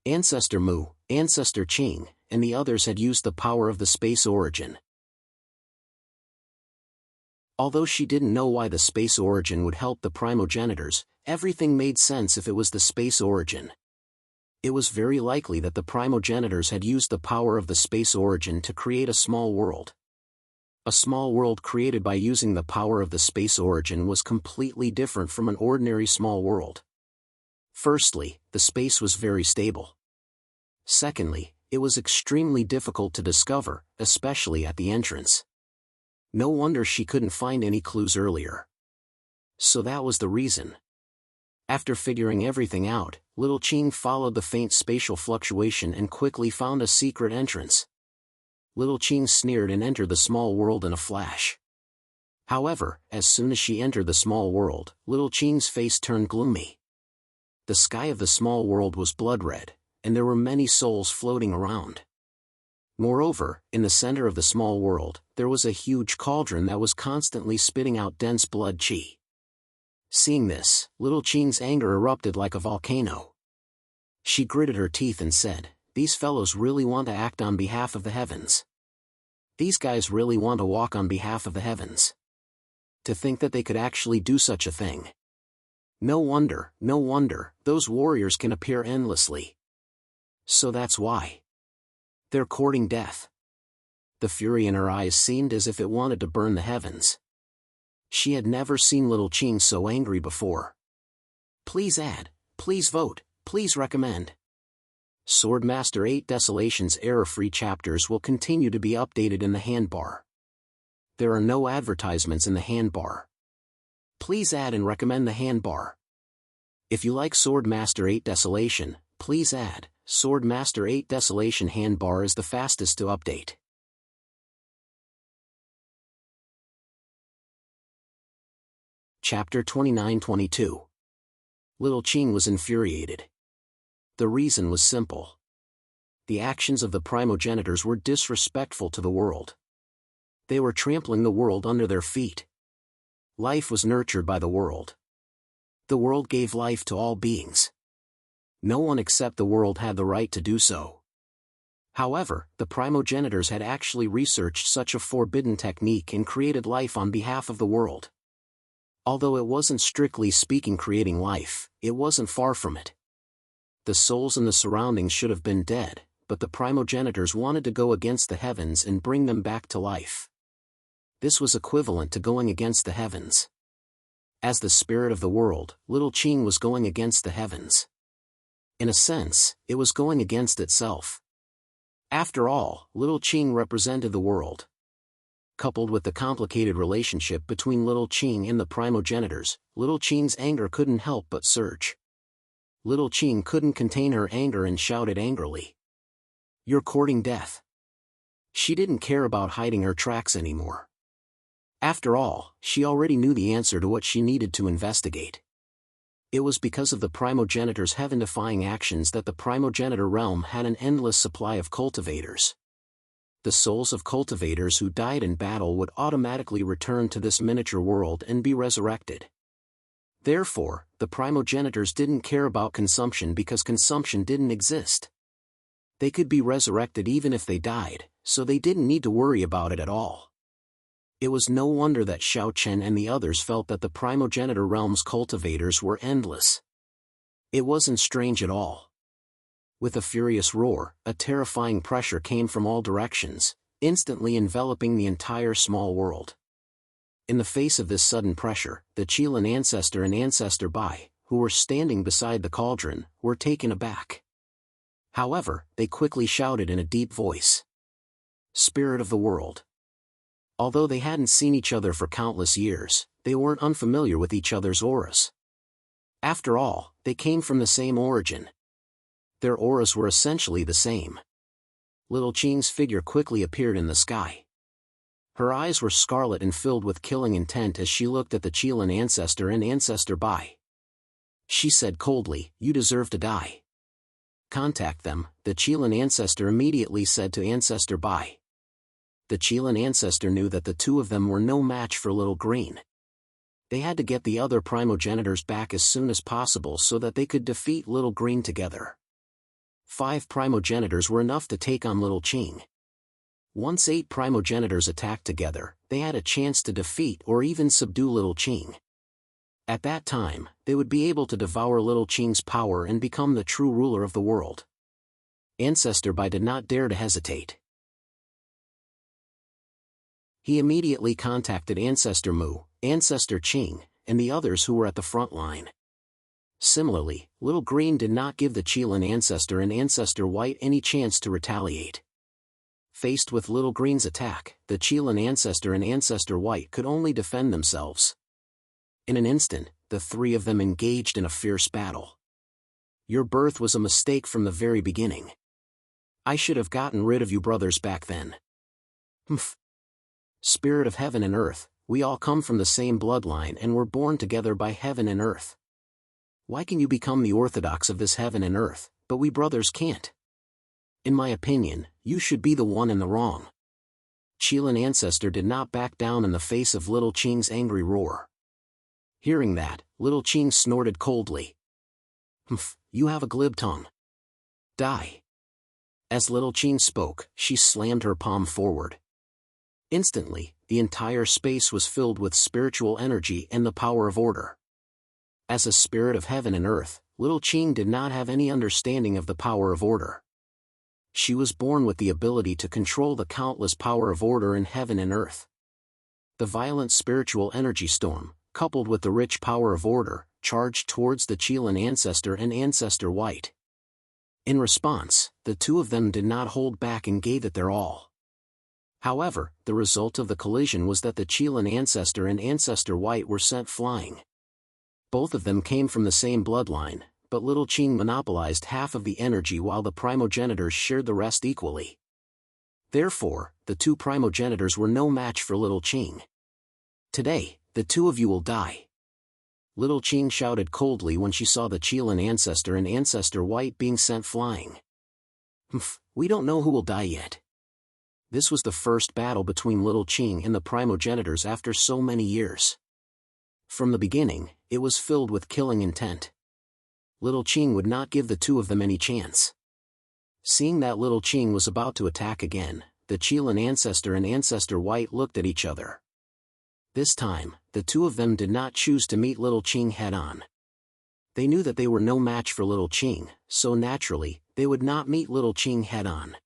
Ancestor Mu, Ancestor Qing, and the others had used the power of the space origin. Although she didn't know why the space origin would help the primogenitors, everything made sense if it was the space origin. It was very likely that the primogenitors had used the power of the space origin to create a small world. A small world created by using the power of the space origin was completely different from an ordinary small world. Firstly, the space was very stable. Secondly, it was extremely difficult to discover, especially at the entrance. No wonder she couldn't find any clues earlier. So that was the reason. After figuring everything out, Little Qing followed the faint spatial fluctuation and quickly found a secret entrance. Little Qing sneered and entered the small world in a flash. However, as soon as she entered the small world, Little Qing's face turned gloomy. The sky of the small world was blood-red, and there were many souls floating around. Moreover, in the center of the small world, there was a huge cauldron that was constantly spitting out dense blood qi. Seeing this, Little Qing's anger erupted like a volcano. She gritted her teeth and said, "These fellows really want to act on behalf of the heavens. These guys really want to walk on behalf of the heavens. To think that they could actually do such a thing. No wonder, those warriors can appear endlessly. So that's why. They're courting death." The fury in her eyes seemed as if it wanted to burn the heavens. She had never seen Little Qing so angry before. Please add, please vote, please recommend. Swordmaster 8 Desolation's error-free chapters will continue to be updated in the handbar. There are no advertisements in the handbar. Please add and recommend the handbar. If you like Swordmaster 8 Desolation, please add, Sword Master 8 Desolation handbar is the fastest to update. Chapter 29-22. Little Qing was infuriated. The reason was simple. The actions of the primogenitors were disrespectful to the world. They were trampling the world under their feet. Life was nurtured by the world. The world gave life to all beings. No one except the world had the right to do so. However, the primogenitors had actually researched such a forbidden technique and created life on behalf of the world. Although it wasn't strictly speaking creating life, it wasn't far from it. The souls in the surroundings should have been dead, but the primogenitors wanted to go against the heavens and bring them back to life. This was equivalent to going against the heavens. As the spirit of the world, Little Qing was going against the heavens. In a sense, it was going against itself. After all, Little Qing represented the world. Coupled with the complicated relationship between Little Qing and the primogenitors, Little Qing's anger couldn't help but surge. Little Qing couldn't contain her anger and shouted angrily. "You're courting death." She didn't care about hiding her tracks anymore. After all, she already knew the answer to what she needed to investigate. It was because of the primogenitors' heaven-defying actions that the primogenitor realm had an endless supply of cultivators. The souls of cultivators who died in battle would automatically return to this miniature world and be resurrected. Therefore, the primogenitors didn't care about consumption because consumption didn't exist. They could be resurrected even if they died, so they didn't need to worry about it at all. It was no wonder that Xiao Chen and the others felt that the primogenitor realm's cultivators were endless. It wasn't strange at all. With a furious roar, a terrifying pressure came from all directions, instantly enveloping the entire small world. In the face of this sudden pressure, the Qilin ancestor and Ancestor Bai, who were standing beside the cauldron, were taken aback. However, they quickly shouted in a deep voice. "Spirit of the world." Although they hadn't seen each other for countless years, they weren't unfamiliar with each other's auras. After all, they came from the same origin. Their auras were essentially the same. Little Qing's figure quickly appeared in the sky. Her eyes were scarlet and filled with killing intent as she looked at the Qilin ancestor and Ancestor Bai. She said coldly, "You deserve to die." "Contact them," the Qilin ancestor immediately said to Ancestor Bai. The Qilin ancestor knew that the two of them were no match for Little Green. They had to get the other primogenitors back as soon as possible so that they could defeat Little Green together. 5 primogenitors were enough to take on Little Qing. Once 8 primogenitors attacked together, they had a chance to defeat or even subdue Little Qing. At that time, they would be able to devour Little Qing's power and become the true ruler of the world. Ancestor Bai did not dare to hesitate. He immediately contacted Ancestor Mu, Ancestor Qing, and the others who were at the front line. Similarly, Little Green did not give the Qilin ancestor and Ancestor White any chance to retaliate. Faced with Little Green's attack, the Qilin ancestor and Ancestor White could only defend themselves. In an instant, the 3 of them engaged in a fierce battle. "Your birth was a mistake from the very beginning. I should have gotten rid of you brothers back then. Humph. Spirit of heaven and earth, we all come from the same bloodline and were born together by heaven and earth. Why can you become the orthodox of this heaven and earth, but we brothers can't? In my opinion, you should be the one in the wrong." Qilin ancestor did not back down in the face of Little Qing's angry roar. Hearing that, Little Qing snorted coldly. "Humph, you have a glib tongue. Die." As Little Qing spoke, she slammed her palm forward. Instantly, the entire space was filled with spiritual energy and the power of order. As a spirit of heaven and earth, Little Qing did not have any understanding of the power of order. She was born with the ability to control the countless power of order in heaven and earth. The violent spiritual energy storm, coupled with the rich power of order, charged towards the Qilin ancestor and Ancestor White. In response, the two of them did not hold back and gave it their all. However, the result of the collision was that the Qilin ancestor and Ancestor White were sent flying. Both of them came from the same bloodline, but Little Qing monopolized half of the energy while the primogenitors shared the rest equally. Therefore, the two primogenitors were no match for Little Qing. "Today, the two of you will die," Little Qing shouted coldly when she saw the Qilin ancestor and Ancestor White being sent flying. We don't know who will die yet." This was the first battle between Little Qing and the primogenitors after so many years. From the beginning, it was filled with killing intent. Little Qing would not give the two of them any chance. Seeing that Little Qing was about to attack again, the Qilin ancestor and Ancestor White looked at each other. This time, the two of them did not choose to meet Little Qing head-on. They knew that they were no match for Little Qing, so naturally, they would not meet Little Qing head-on.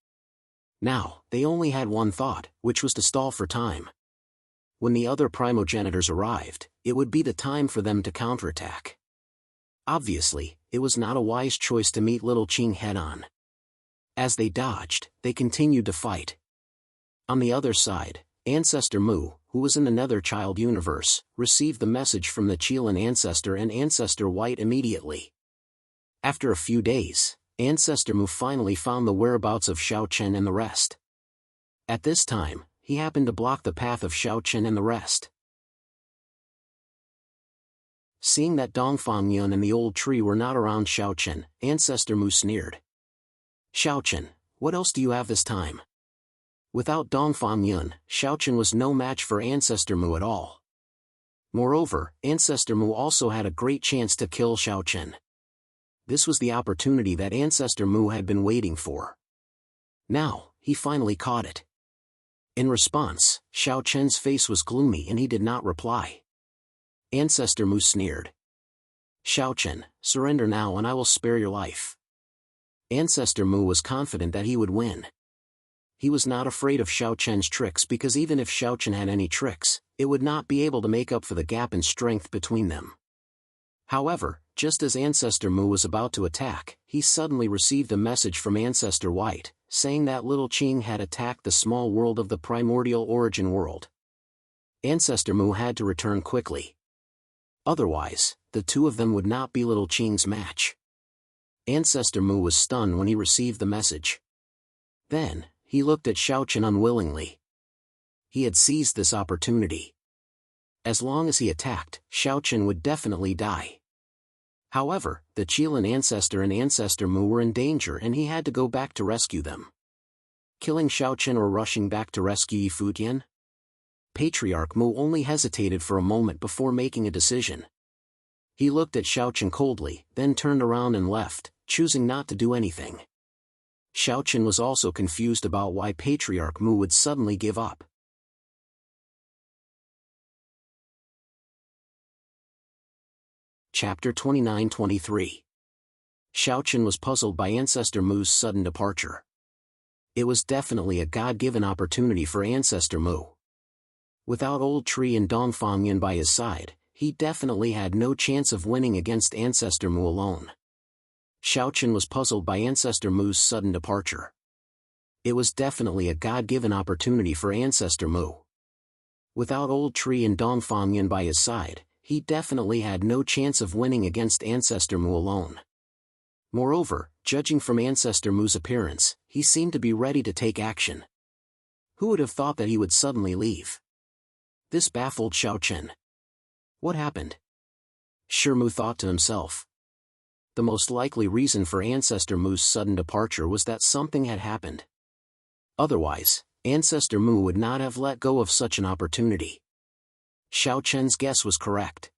Now, they only had one thought, which was to stall for time. When the other primogenitors arrived, it would be the time for them to counterattack. Obviously, it was not a wise choice to meet Little Qing head-on. As they dodged, they continued to fight. On the other side, Ancestor Mu, who was in the Nether Child universe, received the message from the Qilin ancestor and Ancestor White immediately. After a few days, Ancestor Mu finally found the whereabouts of Xiao Chen and the rest. At this time, he happened to block the path of Xiao Chen and the rest. Seeing that Dongfang Yun and the old tree were not around Xiao Chen, Ancestor Mu sneered. "Xiao Chen, what else do you have this time?" Without Dongfang Yun, Xiao Chen was no match for Ancestor Mu at all. Moreover, Ancestor Mu also had a great chance to kill Xiao Chen. This was the opportunity that Ancestor Mu had been waiting for. Now, he finally caught it. In response, Xiao Chen's face was gloomy and he did not reply. Ancestor Mu sneered. "Xiao Chen, surrender now and I will spare your life." Ancestor Mu was confident that he would win. He was not afraid of Xiao Chen's tricks because even if Xiao Chen had any tricks, it would not be able to make up for the gap in strength between them. However, just as Ancestor Mu was about to attack, he suddenly received a message from Ancestor White, saying that Little Qing had attacked the small world of the primordial origin world. Ancestor Mu had to return quickly. Otherwise, the two of them would not be Little Qing's match. Ancestor Mu was stunned when he received the message. Then, he looked at Xiao Chen unwillingly. He had seized this opportunity. As long as he attacked, Xiao Chen would definitely die. However, the Qilin ancestor and Ancestor Mu were in danger and he had to go back to rescue them. Killing Xiao Chen or rushing back to rescue Yi Futian? Patriarch Mu only hesitated for a moment before making a decision. He looked at Xiao Chen coldly, then turned around and left, choosing not to do anything. Xiao Chen was also confused about why Patriarch Mu would suddenly give up. Chapter 29-23. Xiao Chen was puzzled by Ancestor Mu's sudden departure. It was definitely a God-given opportunity for Ancestor Mu. Without Old Tree and Dongfang Yun by his side, he definitely had no chance of winning against Ancestor Mu alone. Xiao Chen was puzzled by Ancestor Mu's sudden departure. It was definitely a God-given opportunity for Ancestor Mu. Without Old Tree and Dongfang Yun by his side, he definitely had no chance of winning against Ancestor Mu alone. Moreover, judging from Ancestor Mu's appearance, he seemed to be ready to take action. Who would have thought that he would suddenly leave? This baffled Xiao Chen. What happened? Sure, Mu thought to himself. The most likely reason for Ancestor Mu's sudden departure was that something had happened. Otherwise, Ancestor Mu would not have let go of such an opportunity. Xiao Chen's guess was correct.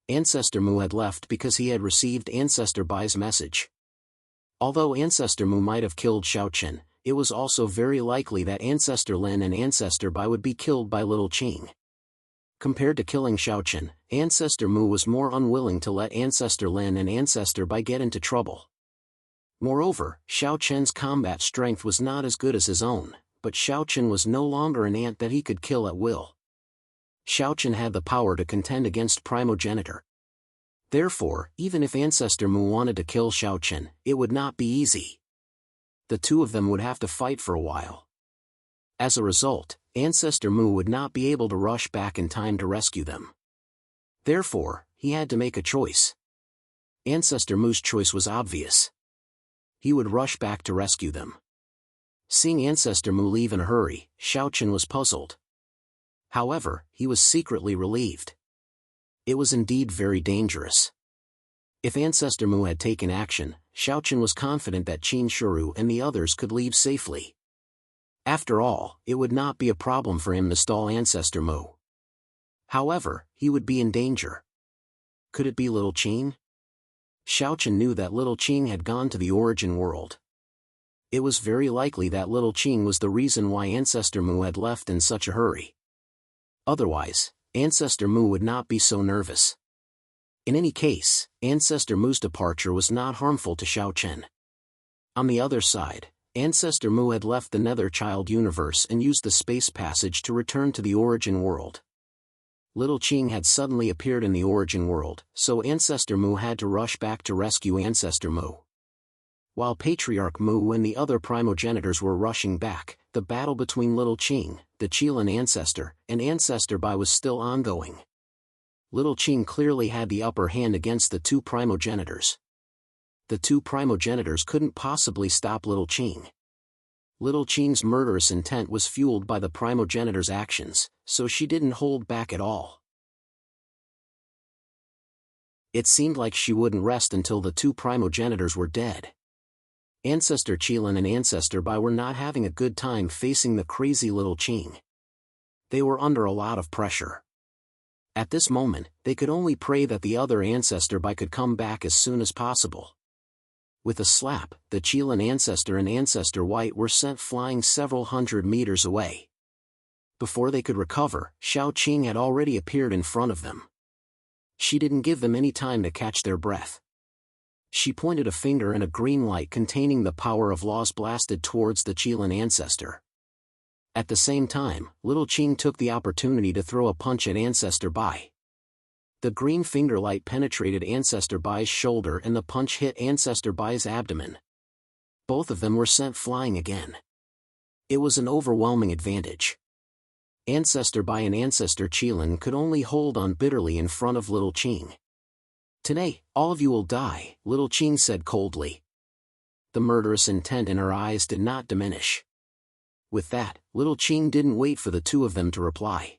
Ancestor Mu had left because he had received Ancestor Bai's message. Although Ancestor Mu might have killed Xiao Chen, it was also very likely that Ancestor Lin and Ancestor Bai would be killed by Little Qing. Compared to killing Xiao Chen, Ancestor Mu was more unwilling to let Ancestor Lin and Ancestor Bai get into trouble. Moreover, Xiao Chen's combat strength was not as good as his own, but Xiao Chen was no longer an ant that he could kill at will. Xiao Chen had the power to contend against primogenitor. Therefore, even if Ancestor Mu wanted to kill Xiao Chen, it would not be easy. The two of them would have to fight for a while. As a result, Ancestor Mu would not be able to rush back in time to rescue them. Therefore, he had to make a choice. Ancestor Mu's choice was obvious. He would rush back to rescue them. Seeing Ancestor Mu leave in a hurry, Xiaochen was puzzled. However, he was secretly relieved. It was indeed very dangerous. If Ancestor Mu had taken action, Xiaochen was confident that Qin Shuru and the others could leave safely. After all, it would not be a problem for him to stall Ancestor Mu. However, he would be in danger. Could it be little Qin? Xiaochen knew that little Qin had gone to the origin world. It was very likely that little Qin was the reason why Ancestor Mu had left in such a hurry. Otherwise, Ancestor Mu would not be so nervous. In any case, Ancestor Mu's departure was not harmful to Xiaochen. On the other side, Ancestor Mu had left the Nether Child universe and used the space passage to return to the origin world. Little Qin had suddenly appeared in the origin world, so Ancestor Mu had to rush back to rescue Ancestor Mu. While Patriarch Mu and the other primogenitors were rushing back, the battle between Little Qin, the Qilin ancestor, and Ancestor Bai was still ongoing. Little Qin clearly had the upper hand against the two primogenitors. The two primogenitors couldn't possibly stop Little Qin. Little Qin's murderous intent was fueled by the primogenitor's actions, so she didn't hold back at all. It seemed like she wouldn't rest until the two primogenitors were dead. Ancestor Qilin and Ancestor Bai were not having a good time facing the crazy Little Qin. They were under a lot of pressure. At this moment, they could only pray that the other Ancestor Bai could come back as soon as possible. With a slap, the Qilin ancestor and Ancestor White were sent flying several hundred meters away. Before they could recover, Xiaoqing had already appeared in front of them. She didn't give them any time to catch their breath. She pointed a finger and a green light containing the power of laws blasted towards the Qilin ancestor. At the same time, Little Qin took the opportunity to throw a punch at Ancestor Bai. The green finger light penetrated Ancestor Bai's shoulder and the punch hit Ancestor Bai's abdomen. Both of them were sent flying again. It was an overwhelming advantage. Ancestor Bai and Ancestor Qilin could only hold on bitterly in front of Little Qin. "Today, all of you will die," Little Qin said coldly. The murderous intent in her eyes did not diminish. With that, Little Qin didn't wait for the two of them to reply.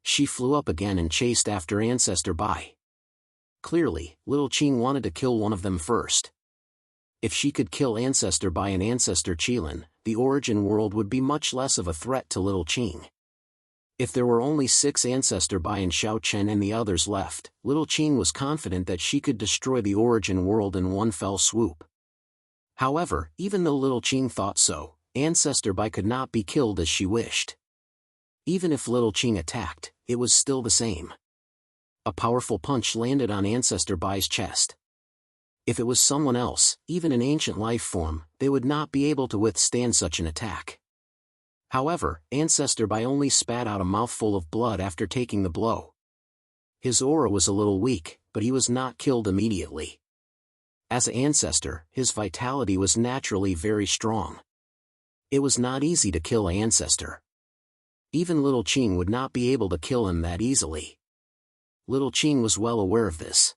She flew up again and chased after Ancestor Bai. Clearly, Little Qin wanted to kill one of them first. If she could kill Ancestor Bai and Ancestor Qilin, the origin world would be much less of a threat to Little Qin. If there were only 6 Ancestor Bai and Xiaochen and the others left, Little Qin was confident that she could destroy the origin world in one fell swoop. However, even though Little Qin thought so, Ancestor Bai could not be killed as she wished. Even if Little Qin attacked, it was still the same. A powerful punch landed on Ancestor Bai's chest. If it was someone else, even an ancient life form, they would not be able to withstand such an attack. However, Ancestor Bai only spat out a mouthful of blood after taking the blow. His aura was a little weak, but he was not killed immediately. As an ancestor, his vitality was naturally very strong. It was not easy to kill an ancestor. Even Little Qin would not be able to kill him that easily. Little Qin was well aware of this.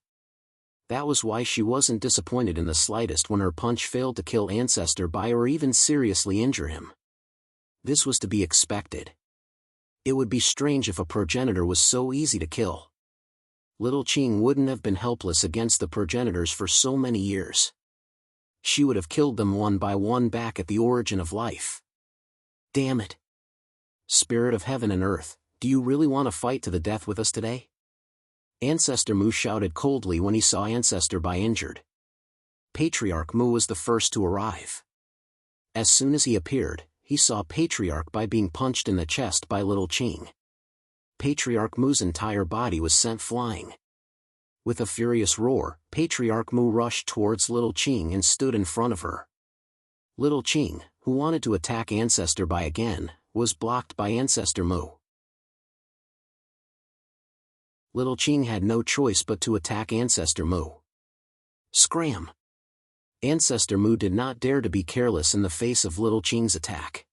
That was why she wasn't disappointed in the slightest when her punch failed to kill Ancestor Bai or even seriously injure him. This was to be expected. It would be strange if a progenitor was so easy to kill. Little Qin wouldn't have been helpless against the progenitors for so many years. She would have killed them one by one back at the origin of life. Damn it! Spirit of heaven and earth, do you really want to fight to the death with us today? Ancestor Mu shouted coldly when he saw Ancestor Bai injured. Patriarch Mu was the first to arrive. As soon as he appeared, he saw Patriarch Bai being punched in the chest by Little Qin. Patriarch Mu's entire body was sent flying. With a furious roar, Patriarch Mu rushed towards Little Qin and stood in front of her. Little Qin, who wanted to attack Ancestor Bai again, was blocked by Ancestor Mu. Little Qin had no choice but to attack Ancestor Mu. Scram! Ancestor Mu did not dare to be careless in the face of Little Qin's attack.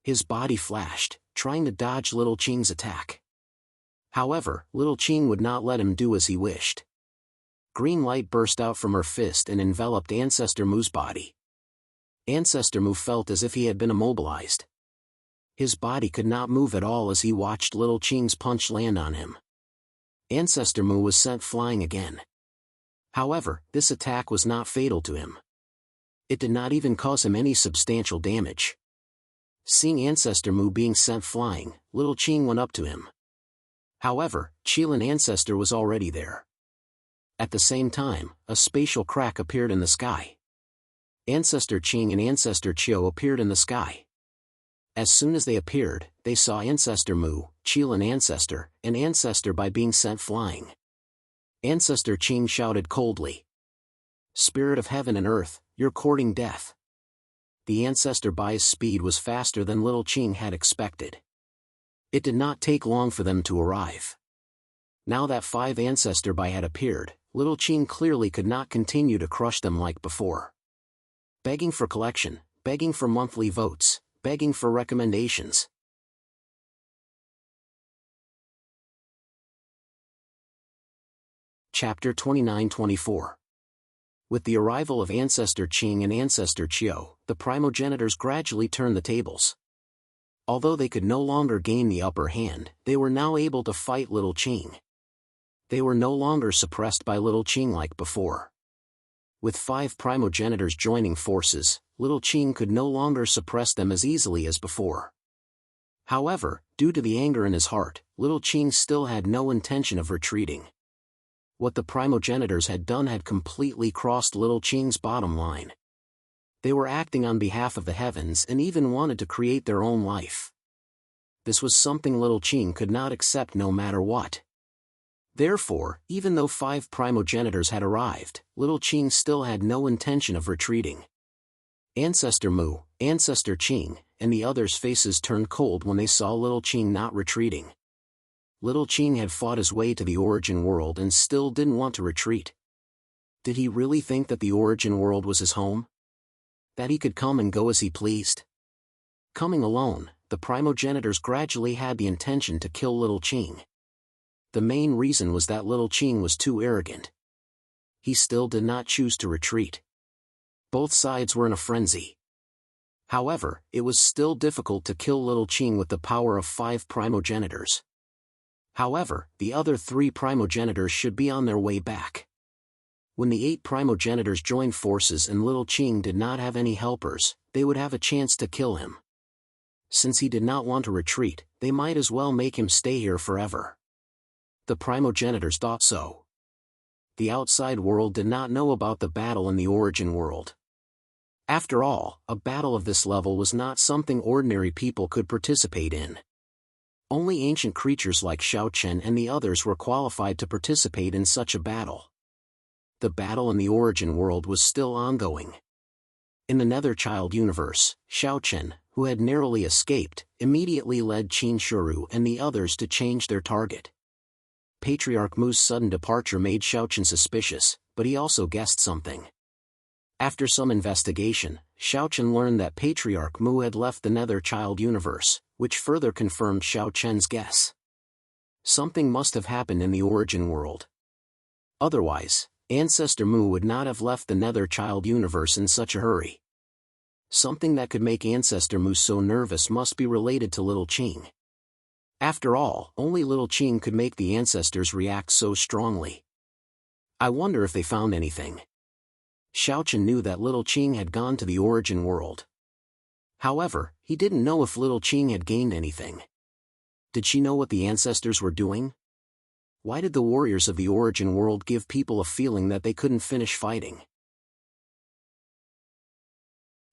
His body flashed, trying to dodge Little Qin's attack. However, Little Qin would not let him do as he wished. Green light burst out from her fist and enveloped Ancestor Mu's body. Ancestor Mu felt as if he had been immobilized. His body could not move at all as he watched Little Qing's punch land on him. Ancestor Mu was sent flying again. However, this attack was not fatal to him. It did not even cause him any substantial damage. Seeing Ancestor Mu being sent flying, Little Qing went up to him. However, Qilin Ancestor was already there. At the same time, a spatial crack appeared in the sky. Ancestor Qing and Ancestor Qiu appeared in the sky. As soon as they appeared, they saw Ancestor Mu, Qilin Ancestor, and Ancestor by being sent flying. Ancestor Qing shouted coldly, "Spirit of heaven and earth, you're courting death." The Ancestor Bai's speed was faster than Little Qing had expected. It did not take long for them to arrive. Now that 5 Ancestor Bai had appeared, Little Qing clearly could not continue to crush them like before. Begging for collection, begging for monthly votes, begging for recommendations. Chapter 29-24. With the arrival of Ancestor Qing and Ancestor Qiu, the primogenitors gradually turned the tables. Although they could no longer gain the upper hand, they were now able to fight Little Qing. They were no longer suppressed by Little Qing like before. With 5 primogenitors joining forces, Little Qing could no longer suppress them as easily as before. However, due to the anger in his heart, Little Qing still had no intention of retreating. What the primogenitors had done had completely crossed Little Qing's bottom line. They were acting on behalf of the heavens and even wanted to create their own life. This was something Little Qing could not accept no matter what. Therefore, even though 5 primogenitors had arrived, Little Qing still had no intention of retreating. Ancestor Mu, Ancestor Qing, and the others' faces turned cold when they saw Little Qing not retreating. Little Qing had fought his way to the origin world and still didn't want to retreat. Did he really think that the origin world was his home? That he could come and go as he pleased? Coming alone, the primogenitors gradually had the intention to kill Little Qing. The main reason was that Little Qing was too arrogant. He still did not choose to retreat. Both sides were in a frenzy. However, it was still difficult to kill Little Qing with the power of 5 primogenitors. However, the other 3 primogenitors should be on their way back. When the 8 primogenitors joined forces and Little Qing did not have any helpers, they would have a chance to kill him. Since he did not want to retreat, they might as well make him stay here forever. The primogenitors thought so. The outside world did not know about the battle in the origin world. After all, a battle of this level was not something ordinary people could participate in. Only ancient creatures like Xiao Chen and the others were qualified to participate in such a battle. The battle in the origin world was still ongoing. In the Nether Child universe, Xiao Chen, who had narrowly escaped, immediately led Qin Shuru and the others to change their target. Patriarch Mu's sudden departure made Xiao Chen suspicious, but he also guessed something. After some investigation, Xiao Chen learned that Patriarch Mu had left the Nether Child universe, which further confirmed Xiao Chen's guess. Something must have happened in the origin world. Otherwise, Ancestor Mu would not have left the Nether Child universe in such a hurry. Something that could make Ancestor Mu so nervous must be related to Little Qing. After all, only Little Qing could make the ancestors react so strongly. I wonder if they found anything. Xiao Chen knew that Little Qing had gone to the origin world. However, he didn't know if Little Qing had gained anything. Did she know what the ancestors were doing? Why did the warriors of the origin world give people a feeling that they couldn't finish fighting?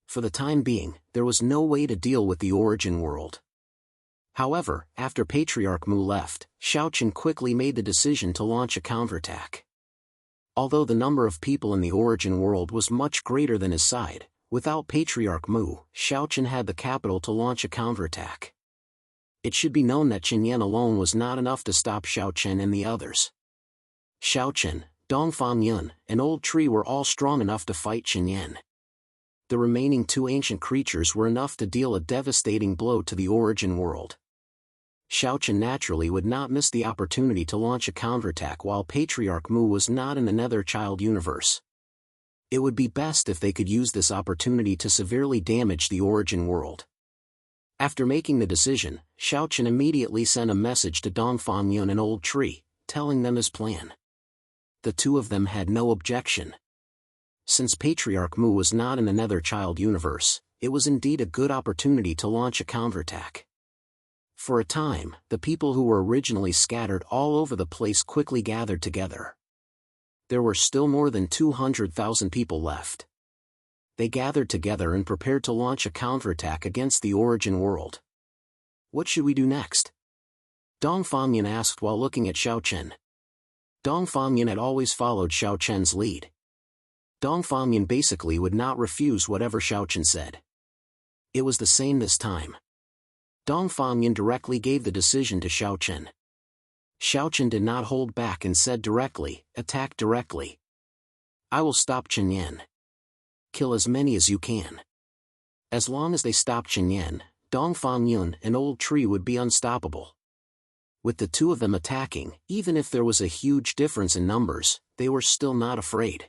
For the time being, there was no way to deal with the origin world. However, after Patriarch Mu left, Xiao Chen quickly made the decision to launch a counterattack. Although the number of people in the origin world was much greater than his side, without Patriarch Mu, Xiao Chen had the capital to launch a counterattack. It should be known that Qin Yan alone was not enough to stop Xiao Chen and the others. Xiao Chen, Dongfang Yun, and Old Tree were all strong enough to fight Qin Yan. The remaining 2 ancient creatures were enough to deal a devastating blow to the origin world. Xiaochen naturally would not miss the opportunity to launch a counterattack while Patriarch Mu was not in the Nether Child universe. It would be best if they could use this opportunity to severely damage the origin world. After making the decision, Xiaochen immediately sent a message to Dongfang Yun and Old Tree, telling them his plan. The two of them had no objection. Since Patriarch Mu was not in the Nether Child universe, it was indeed a good opportunity to launch a counterattack. For a time, the people who were originally scattered all over the place quickly gathered together. There were still more than 200,000 people left. They gathered together and prepared to launch a counterattack against the origin world. What should we do next? Dongfang Yun asked while looking at Xiaochen. Dongfang Yun had always followed Xiaochen's lead. Dongfang Yun basically would not refuse whatever Xiaochen said. It was the same this time. Dongfang Yun directly gave the decision to Xiaochen. Xiaochen did not hold back and said directly, "Attack directly. I will stop Chenyan. Kill as many as you can." As long as they stopped Chenyan, Dongfang Yun and Old Tree would be unstoppable. With the two of them attacking, even if there was a huge difference in numbers, they were still not afraid.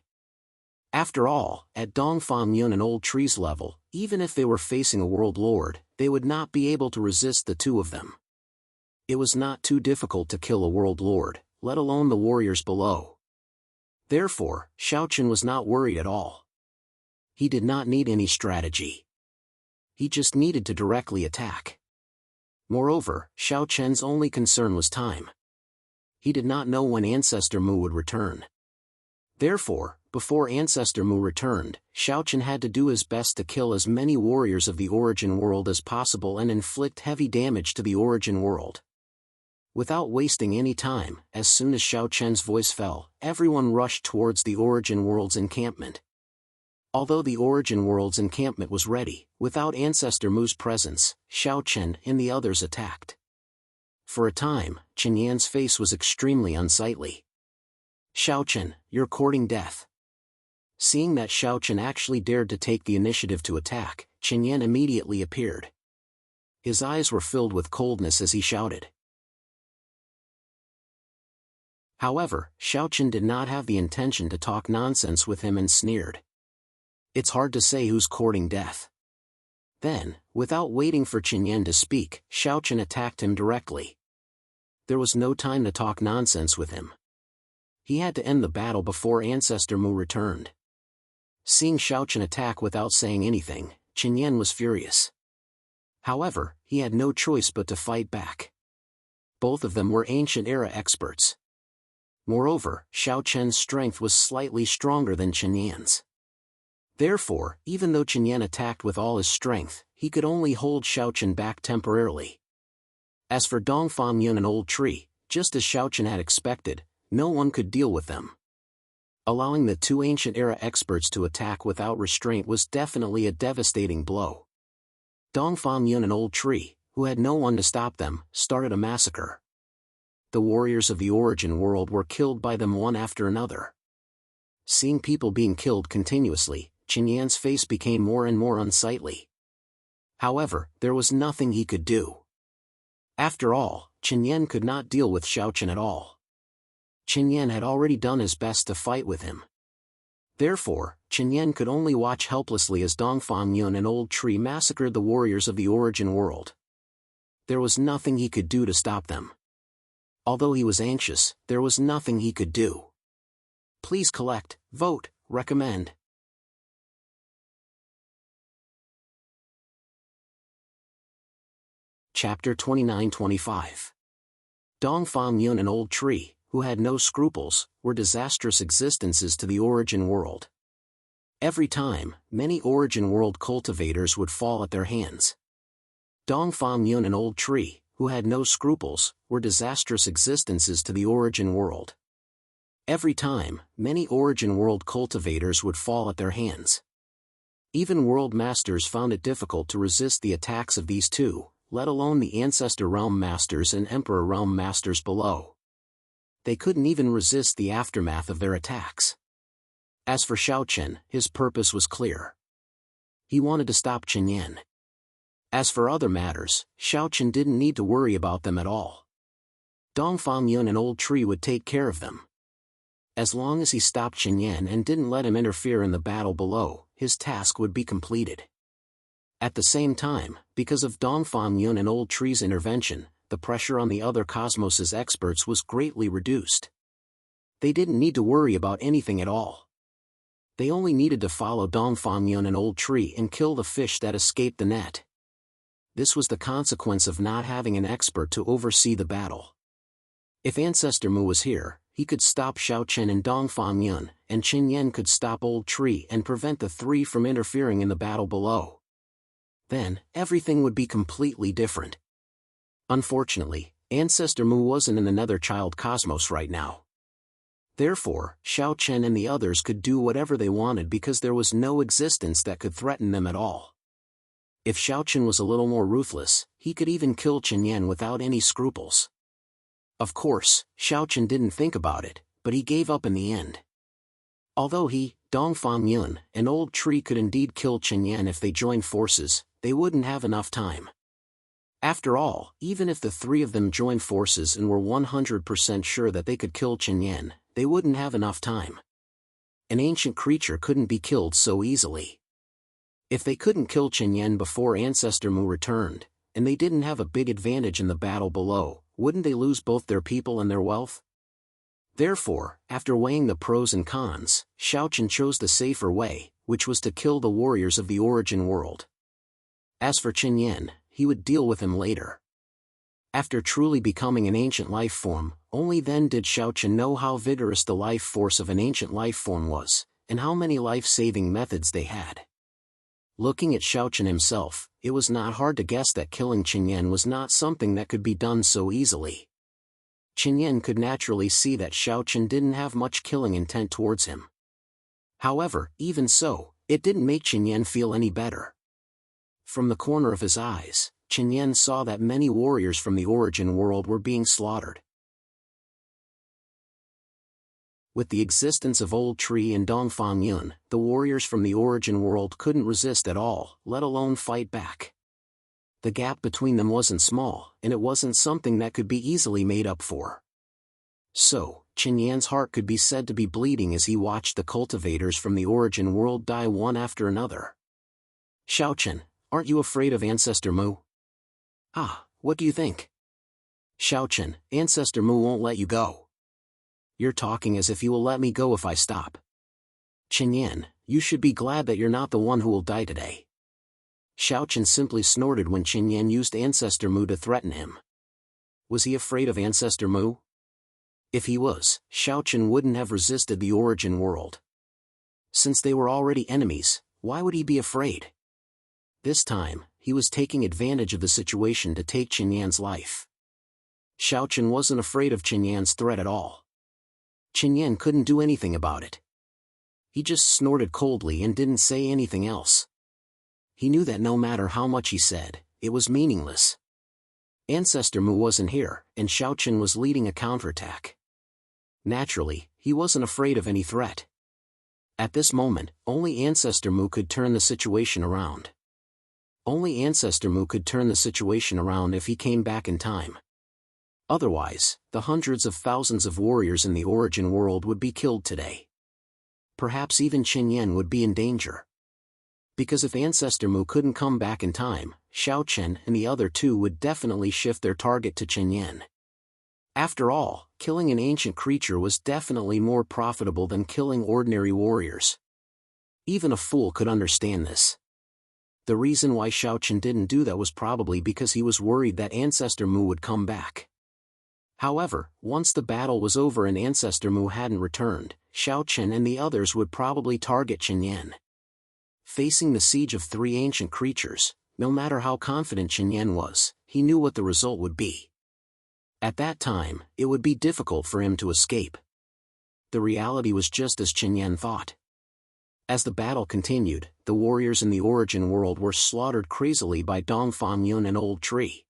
After all, at Dongfang Yun and Old Tree's level, even if they were facing a world lord, they would not be able to resist the two of them. It was not too difficult to kill a world lord, let alone the warriors below. Therefore, Xiaochen was not worried at all. He did not need any strategy. He just needed to directly attack. Moreover, Xiaochen's only concern was time. He did not know when Ancestor Mu would return. Therefore, before Ancestor Mu returned, Xiaochen had to do his best to kill as many warriors of the origin world as possible and inflict heavy damage to the origin world. Without wasting any time, as soon as Xiaochen's voice fell, everyone rushed towards the origin world's encampment. Although the origin world's encampment was ready, without Ancestor Mu's presence, Xiaochen and the others attacked. For a time, Chenyan's face was extremely unsightly. "Xiaochen, you're courting death." Seeing that Xiaochen actually dared to take the initiative to attack, Chenyan immediately appeared. His eyes were filled with coldness as he shouted. However, Xiaochen did not have the intention to talk nonsense with him and sneered. "It's hard to say who's courting death." Then, without waiting for Chenyan to speak, Xiaochen attacked him directly. There was no time to talk nonsense with him. He had to end the battle before Ancestor Mu returned. Seeing Xiaochen attack without saying anything, Chenyan was furious. However, he had no choice but to fight back. Both of them were ancient era experts. Moreover, Xiaochen's strength was slightly stronger than Chenyan's. Therefore, even though Chenyan attacked with all his strength, he could only hold Xiaochen back temporarily. As for Dongfang Yun and Old Tree, just as Xiaochen had expected, no one could deal with them. Allowing the two ancient era experts to attack without restraint was definitely a devastating blow. Dongfang Yun and Old Tree, who had no one to stop them, started a massacre. The warriors of the origin world were killed by them one after another. Seeing people being killed continuously, Chenyan's face became more and more unsightly. However, there was nothing he could do. After all, Chenyan could not deal with Xiaochen at all. Chenyan had already done his best to fight with him. Therefore, Chenyan could only watch helplessly as Dongfang Yun and Old Tree massacred the warriors of the origin world. There was nothing he could do to stop them. Although he was anxious, there was nothing he could do. Please collect, vote, recommend. Chapter 29-25. Dongfang Yun and Old Tree, who had no scruples, were disastrous existences to the origin world. Every time, many origin world cultivators would fall at their hands. Dongfang Yun and Old Tree, who had no scruples, were disastrous existences to the origin world. Every time, many origin world cultivators would fall at their hands. Even world masters found it difficult to resist the attacks of these two, let alone the Ancestor Realm Masters and Emperor Realm Masters below. They couldn't even resist the aftermath of their attacks. As for Xiaochen, his purpose was clear. He wanted to stop Chenyan. As for other matters, Xiaochen didn't need to worry about them at all. Dongfang Yun and Old Tree would take care of them. As long as he stopped Qin Yan and didn't let him interfere in the battle below, his task would be completed. At the same time, because of Dongfang Yun and Old Tree's intervention, the pressure on the other Cosmos' experts was greatly reduced. They didn't need to worry about anything at all. They only needed to follow Dongfang Yun and Old Tree and kill the fish that escaped the net. This was the consequence of not having an expert to oversee the battle. If Ancestor Mu was here, he could stop Xiaochen and Dongfang Yun, and Qin Yan could stop Old Tree and prevent the three from interfering in the battle below. Then, everything would be completely different. Unfortunately, Ancestor Mu wasn't in the Nether Child Cosmos right now. Therefore, Xiaochen and the others could do whatever they wanted because there was no existence that could threaten them at all. If Xiaochen was a little more ruthless, he could even kill Qin Yan without any scruples. Of course, Xiaochen didn't think about it, but he gave up in the end. Although he, Dongfang Yun, and Old Tree could indeed kill Qin Yan if they joined forces, they wouldn't have enough time. After all, even if the three of them joined forces and were 100% sure that they could kill Qin Yan, they wouldn't have enough time. An ancient creature couldn't be killed so easily. If they couldn't kill Qin Yan before Ancestor Mu returned, and they didn't have a big advantage in the battle below, wouldn't they lose both their people and their wealth? Therefore, after weighing the pros and cons, Xiaochen chose the safer way, which was to kill the warriors of the origin world. As for Qin Yan, he would deal with him later. After truly becoming an ancient life form, only then did Xiaochen know how vigorous the life force of an ancient life form was, and how many life-saving methods they had. Looking at Xiaochen himself, it was not hard to guess that killing Qin Yan was not something that could be done so easily. Qin Yan could naturally see that Xiaochen didn't have much killing intent towards him. However, even so, it didn't make Qin Yan feel any better. From the corner of his eyes, Qin Yan saw that many warriors from the origin world were being slaughtered. With the existence of Old Tree and Dongfang Yun, the warriors from the origin world couldn't resist at all, let alone fight back. The gap between them wasn't small, and it wasn't something that could be easily made up for. So, Qin Yan's heart could be said to be bleeding as he watched the cultivators from the origin world die one after another. Xiaochen, aren't you afraid of Ancestor Mu? Ah, what do you think? Xiaochen, Ancestor Mu won't let you go. You're talking as if he will let me go if I stop. Qin Yan, you should be glad that you're not the one who will die today. Xiaochen simply snorted when Qin Yan used Ancestor Mu to threaten him. Was he afraid of Ancestor Mu? If he was, Xiaochen wouldn't have resisted the origin world. Since they were already enemies, why would he be afraid? This time, he was taking advantage of the situation to take Qin Yan's life. Xiaochen wasn't afraid of Qin Yan's threat at all. Qin Yan couldn't do anything about it. He just snorted coldly and didn't say anything else. He knew that no matter how much he said, it was meaningless. Ancestor Mu wasn't here, and Xiaochen was leading a counterattack. Naturally, he wasn't afraid of any threat. At this moment, only Ancestor Mu could turn the situation around. Only Ancestor Mu could turn the situation around if he came back in time. Otherwise, the hundreds of thousands of warriors in the origin world would be killed today. Perhaps even Qin Yan would be in danger. Because if Ancestor Mu couldn't come back in time, Xiaochen and the other two would definitely shift their target to Qin Yan. After all, killing an ancient creature was definitely more profitable than killing ordinary warriors. Even a fool could understand this. The reason why Xiaochen didn't do that was probably because he was worried that Ancestor Mu would come back. However, once the battle was over and Ancestor Mu hadn't returned, Xiaochen and the others would probably target Qin Yan. Facing the siege of three ancient creatures, no matter how confident Qin Yan was, he knew what the result would be. At that time, it would be difficult for him to escape. The reality was just as Qin Yan thought. As the battle continued, the warriors in the origin world were slaughtered crazily by Dongfang Yun and Old Tree.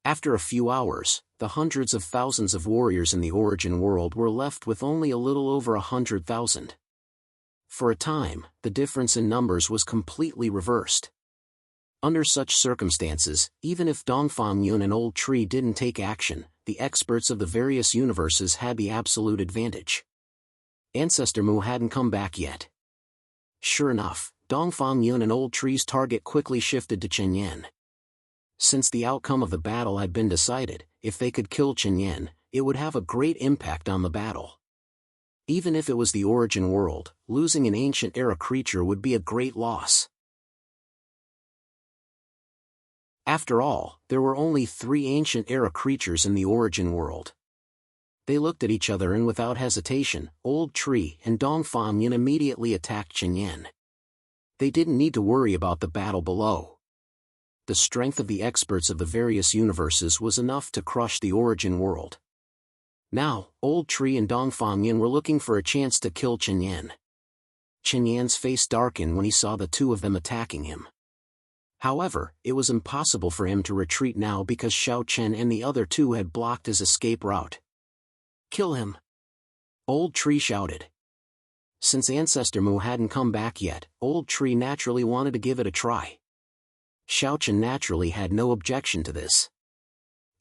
After a few hours, the hundreds of thousands of warriors in the origin world were left with only a little over 100,000. For a time, the difference in numbers was completely reversed. Under such circumstances, even if Dongfang Yun and Old Tree didn't take action, the experts of the various universes had the absolute advantage. Ancestor Mu hadn't come back yet. Sure enough, Dongfang Yun and Old Tree's target quickly shifted to Chen Yan. Since the outcome of the battle had been decided, if they could kill Chen Yan, it would have a great impact on the battle. Even if it was the origin world, losing an ancient era creature would be a great loss. After all, there were only 3 ancient era creatures in the origin world. They looked at each other and without hesitation, Old Tree and Dongfang Yun immediately attacked Chen Yan. They didn't need to worry about the battle below. The strength of the experts of the various universes was enough to crush the origin world. Now, Old Tree and Dongfang Yun were looking for a chance to kill Chen Yan. Chen Yan's face darkened when he saw the two of them attacking him. However, it was impossible for him to retreat now because Xiao Chen and the other two had blocked his escape route. "Kill him!" Old Tree shouted. Since Ancestor Mu hadn't come back yet, Old Tree naturally wanted to give it a try. Xiao Chen naturally had no objection to this.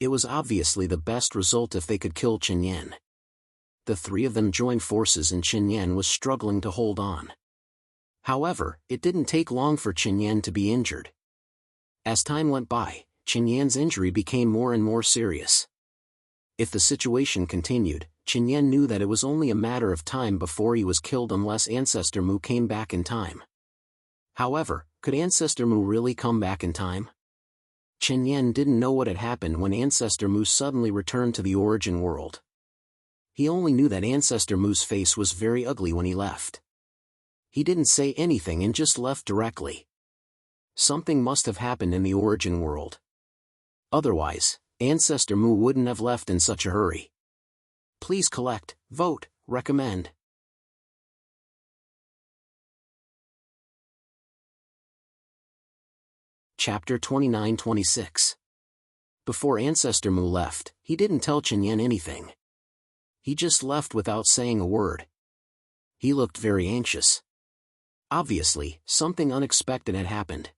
It was obviously the best result if they could kill Chen Yan. The 3 of them joined forces and Chen Yan was struggling to hold on. However, it didn't take long for Chen Yan to be injured. As time went by, Chen Yan's injury became more and more serious. If the situation continued, Chen Yan knew that it was only a matter of time before he was killed unless Ancestor Mu came back in time. However, could Ancestor Mu really come back in time? Chen Yan didn't know what had happened when Ancestor Mu suddenly returned to the origin world. He only knew that Ancestor Mu's face was very ugly when he left. He didn't say anything and just left directly. Something must have happened in the origin world. Otherwise, Ancestor Mu wouldn't have left in such a hurry. Please collect, vote, recommend. Chapter 29-26. Before Ancestor Mu left, he didn't tell Chen Yan anything. He just left without saying a word. He looked very anxious. Obviously, something unexpected had happened.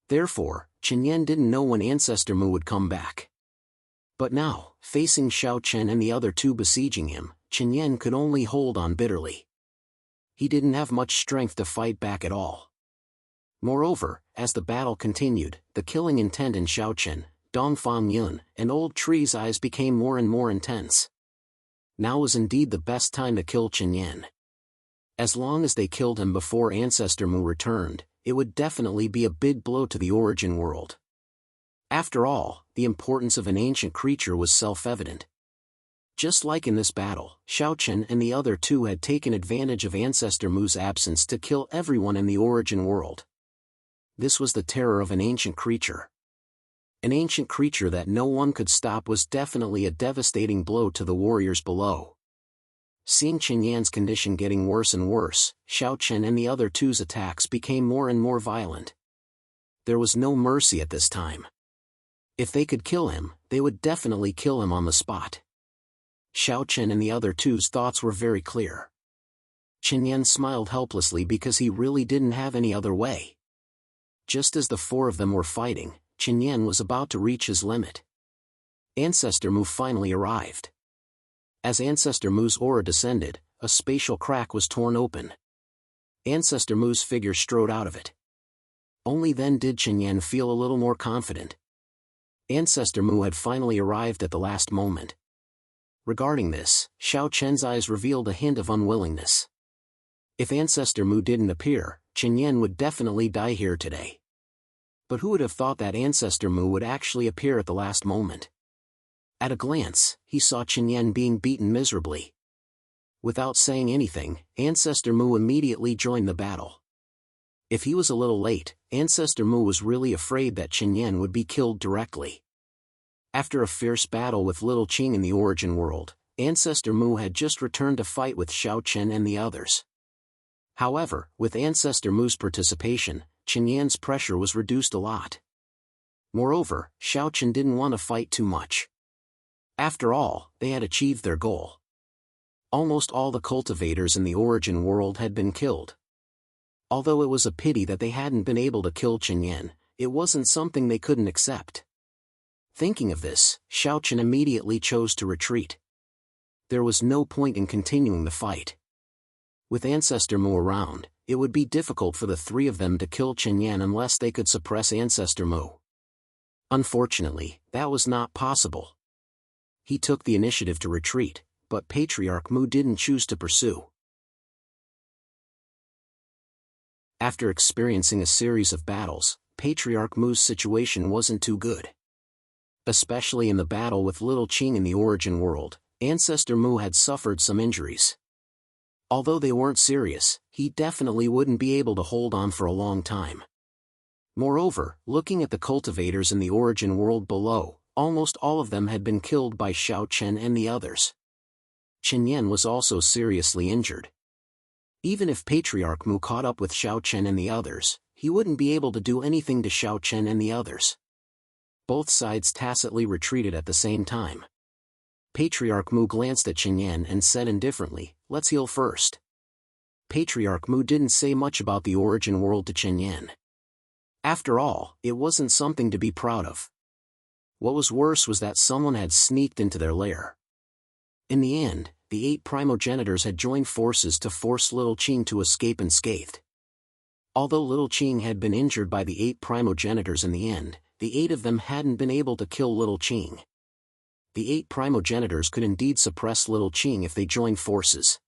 Therefore, Chen Yan didn't know when Ancestor Mu would come back. But now, facing Xiao Chen and the other two besieging him, Chen Yan could only hold on bitterly. He didn't have much strength to fight back at all. Moreover, as the battle continued, the killing intent in Xiao Chen, Dongfang Yun, and Old Tree's eyes became more and more intense. Now was indeed the best time to kill Chen Yan. As long as they killed him before Ancestor Mu returned, it would definitely be a big blow to the origin world. After all, the importance of an ancient creature was self-evident. Just like in this battle, Xiao Chen and the other two had taken advantage of Ancestor Mu's absence to kill everyone in the origin world. This was the terror of an ancient creature. An ancient creature that no one could stop was definitely a devastating blow to the warriors below. Seeing Chen Yan's condition getting worse and worse, Xiao Chen and the other two's attacks became more and more violent. There was no mercy at this time. If they could kill him, they would definitely kill him on the spot. Xiao Chen and the other two's thoughts were very clear. Chen Yan smiled helplessly because he really didn't have any other way. Just as the 4 of them were fighting, Chen Yan was about to reach his limit. Ancestor Mu finally arrived. As Ancestor Mu's aura descended, a spatial crack was torn open. Ancestor Mu's figure strode out of it. Only then did Chen Yan feel a little more confident. Ancestor Mu had finally arrived at the last moment. Regarding this, Xiao Chen's eyes revealed a hint of unwillingness. If Ancestor Mu didn't appear, Chen Yan would definitely die here today. But who would have thought that Ancestor Mu would actually appear at the last moment? At a glance, he saw Chen Yan being beaten miserably. Without saying anything, Ancestor Mu immediately joined the battle. If he was a little late, Ancestor Mu was really afraid that Chen Yan would be killed directly. After a fierce battle with Little Qing in the origin world, Ancestor Mu had just returned to fight with Xiao Chen and the others. However, with Ancestor Mu's participation, Chen Yan's pressure was reduced a lot. Moreover, Xiao Chen didn't want to fight too much. After all, they had achieved their goal. Almost all the cultivators in the origin world had been killed. Although it was a pity that they hadn't been able to kill Chen Yan, it wasn't something they couldn't accept. Thinking of this, Xiao Chen immediately chose to retreat. There was no point in continuing the fight. With Ancestor Mu around, it would be difficult for the three of them to kill Chen Yan unless they could suppress Ancestor Mu. Unfortunately, that was not possible. He took the initiative to retreat, but Patriarch Mu didn't choose to pursue. After experiencing a series of battles, Patriarch Mu's situation wasn't too good. Especially in the battle with Little Qing in the Origin World, Ancestor Mu had suffered some injuries. Although they weren't serious, he definitely wouldn't be able to hold on for a long time. Moreover, looking at the cultivators in the Origin World below, almost all of them had been killed by Xiao Chen and the others. Chen Yan was also seriously injured. Even if Patriarch Mu caught up with Xiao Chen and the others, he wouldn't be able to do anything to Xiao Chen and the others. Both sides tacitly retreated at the same time. Patriarch Mu glanced at Chen Yan and said indifferently, "Let's heal first." Patriarch Mu didn't say much about the Origin World to Chen Yan. After all, it wasn't something to be proud of. What was worse was that someone had sneaked into their lair. In the end, the 8 primogenitors had joined forces to force Little Qing to escape unscathed. Although Little Qing had been injured by the 8 primogenitors in the end, the 8 of them hadn't been able to kill Little Qing. The 8 primogenitors could indeed suppress Little Qing if they joined forces.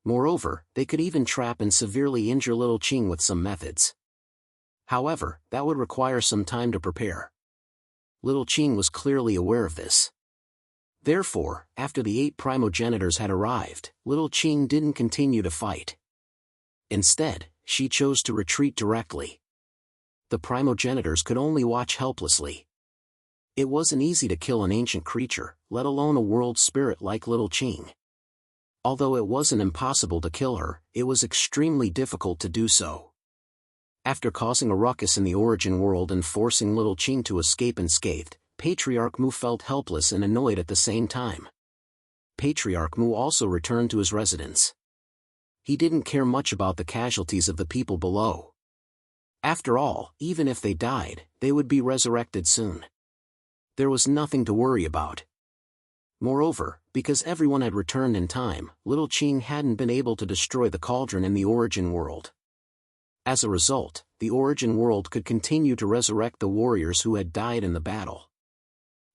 Moreover, they could even trap and severely injure Little Qing with some methods. However, that would require some time to prepare. Little Qing was clearly aware of this. Therefore, after the 8 primogenitors had arrived, Little Qing didn't continue to fight. Instead, she chose to retreat directly. The primogenitors could only watch helplessly. It wasn't easy to kill an ancient creature, let alone a world spirit like Little Qing. Although it wasn't impossible to kill her, it was extremely difficult to do so. After causing a ruckus in the Origin World and forcing Little Qing to escape unscathed, Patriarch Mu felt helpless and annoyed at the same time. Patriarch Mu also returned to his residence. He didn't care much about the casualties of the people below. After all, even if they died, they would be resurrected soon. There was nothing to worry about. Moreover, because everyone had returned in time, Little Qing hadn't been able to destroy the cauldron in the Origin World. As a result, the Origin World could continue to resurrect the warriors who had died in the battle.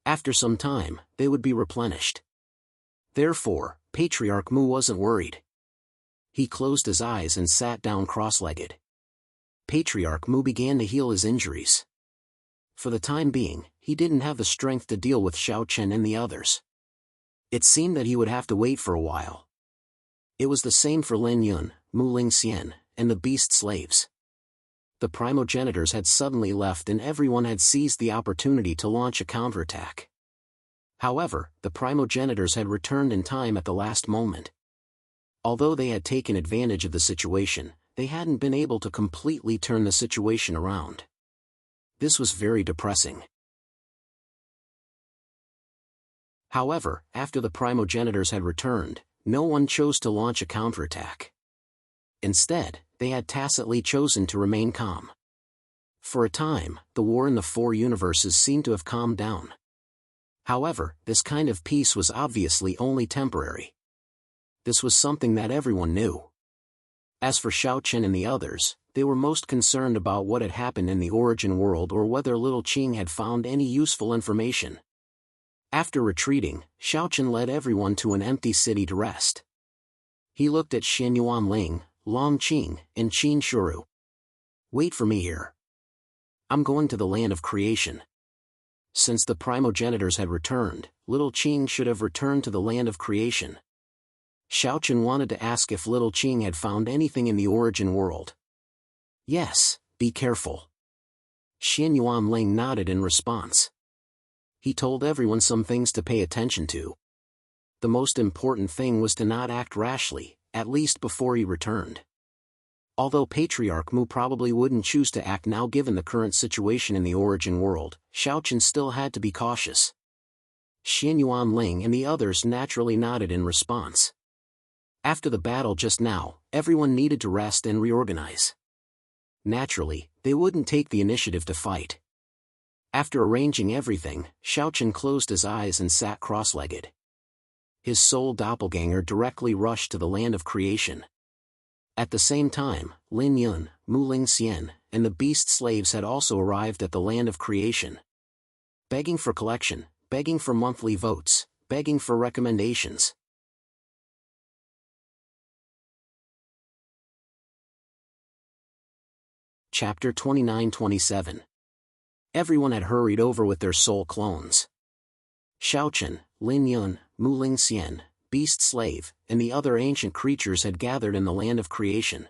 After some time, they would be replenished. Therefore, Patriarch Mu wasn't worried. He closed his eyes and sat down cross-legged. Patriarch Mu began to heal his injuries. For the time being, he didn't have the strength to deal with Xiao Chen and the others. It seemed that he would have to wait for a while. It was the same for Lin Yun, Mu Ling Xian, and the beast slaves. The primogenitors had suddenly left and everyone had seized the opportunity to launch a counterattack. However, the primogenitors had returned in time at the last moment. Although they had taken advantage of the situation, they hadn't been able to completely turn the situation around. This was very depressing. However, after the primogenitors had returned, no one chose to launch a counterattack. Instead, they had tacitly chosen to remain calm. For a time, the war in the 4 universes seemed to have calmed down. However, this kind of peace was obviously only temporary. This was something that everyone knew. As for Xiao Chen and the others, they were most concerned about what had happened in the Origin World or whether Little Qing had found any useful information. After retreating, Xiao Chen led everyone to an empty city to rest. He looked at Xianyuan Ling, Long Qing, and Qin Shuru. "Wait for me here. I'm going to the land of creation." Since the primogenitors had returned, Little Qing should have returned to the land of creation. Xiao Chen wanted to ask if Little Qing had found anything in the Origin World. "Yes, be careful." Xianyuan Ling nodded in response. He told everyone some things to pay attention to. The most important thing was to not act rashly, at least before he returned. Although Patriarch Mu probably wouldn't choose to act now given the current situation in the Origin World, Xiao Chen still had to be cautious. Xianyuan Ling and the others naturally nodded in response. After the battle just now, everyone needed to rest and reorganize. Naturally, they wouldn't take the initiative to fight. After arranging everything, Xiaochen closed his eyes and sat cross-legged. His soul doppelganger directly rushed to the land of creation. At the same time, Lin Yun, Muling Xian, and the beast slaves had also arrived at the land of creation. Begging for collection, begging for monthly votes, begging for recommendations. Chapter 29-27. Everyone had hurried over with their soul clones. Xiaochen, Lin Yun, Muling Xian, beast slave, and the other ancient creatures had gathered in the land of creation.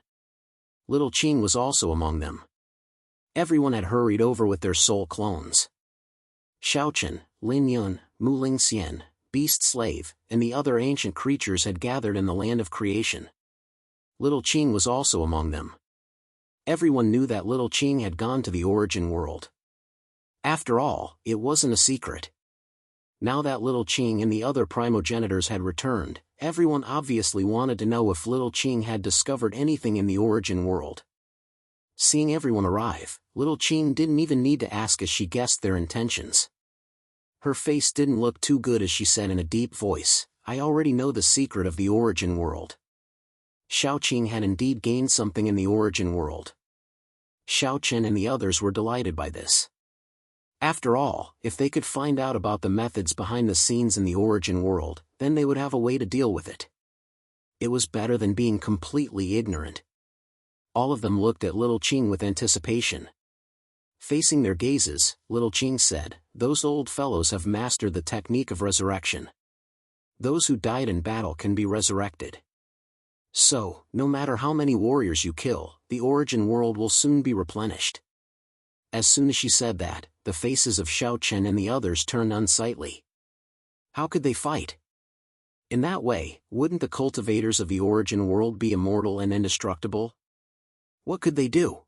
Little Qing was also among them. Everyone had hurried over with their soul clones. Xiaochen, Lin Yun, Muling Xian, beast slave, and the other ancient creatures had gathered in the land of creation. Little Qing was also among them. Everyone knew that Little Qing had gone to the origin world. After all, it wasn't a secret. Now that Little Qing and the other primogenitors had returned, everyone obviously wanted to know if Little Qing had discovered anything in the origin world. Seeing everyone arrive, Little Qing didn't even need to ask as she guessed their intentions. Her face didn't look too good as she said in a deep voice, "I already know the secret of the origin world." Xiaoqing had indeed gained something in the origin world. Xiaochen and the others were delighted by this. After all, if they could find out about the methods behind the scenes in the origin world, then they would have a way to deal with it. It was better than being completely ignorant. All of them looked at Little Qing with anticipation. Facing their gazes, Little Qing said, "Those old fellows have mastered the technique of resurrection. Those who died in battle can be resurrected. So, no matter how many warriors you kill, the origin world will soon be replenished." As soon as she said that, the faces of Xiaochen and the others turned unsightly. How could they fight? In that way, wouldn't the cultivators of the origin world be immortal and indestructible? What could they do?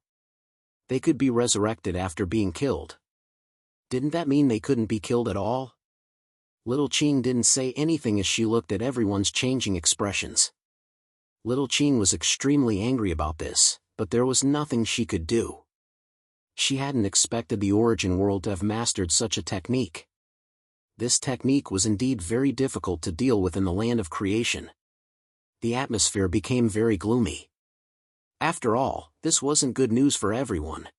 They could be resurrected after being killed. Didn't that mean they couldn't be killed at all? Little Qing didn't say anything as she looked at everyone's changing expressions. Little Qing was extremely angry about this, but there was nothing she could do. She hadn't expected the origin world to have mastered such a technique. This technique was indeed very difficult to deal with in the land of creation. The atmosphere became very gloomy. After all, this wasn't good news for everyone.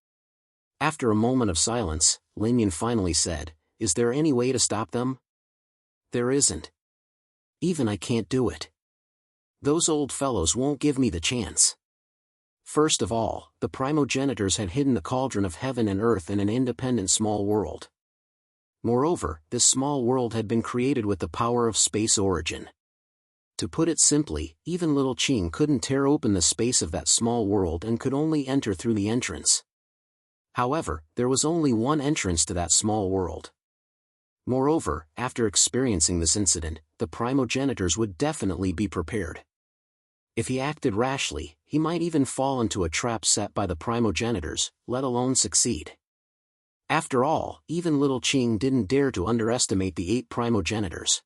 After a moment of silence, Lin Yun finally said, "Is there any way to stop them?" "There isn't. Even I can't do it. Those old fellows won't give me the chance." First of all, the primogenitors had hidden the cauldron of heaven and earth in an independent small world. Moreover, this small world had been created with the power of space origin. To put it simply, even Little Qing couldn't tear open the space of that small world and could only enter through the entrance. However, there was only one entrance to that small world. Moreover, after experiencing this incident, the primogenitors would definitely be prepared. If he acted rashly, he might even fall into a trap set by the primogenitors, let alone succeed. After all, even Little Qing didn't dare to underestimate the 8 primogenitors.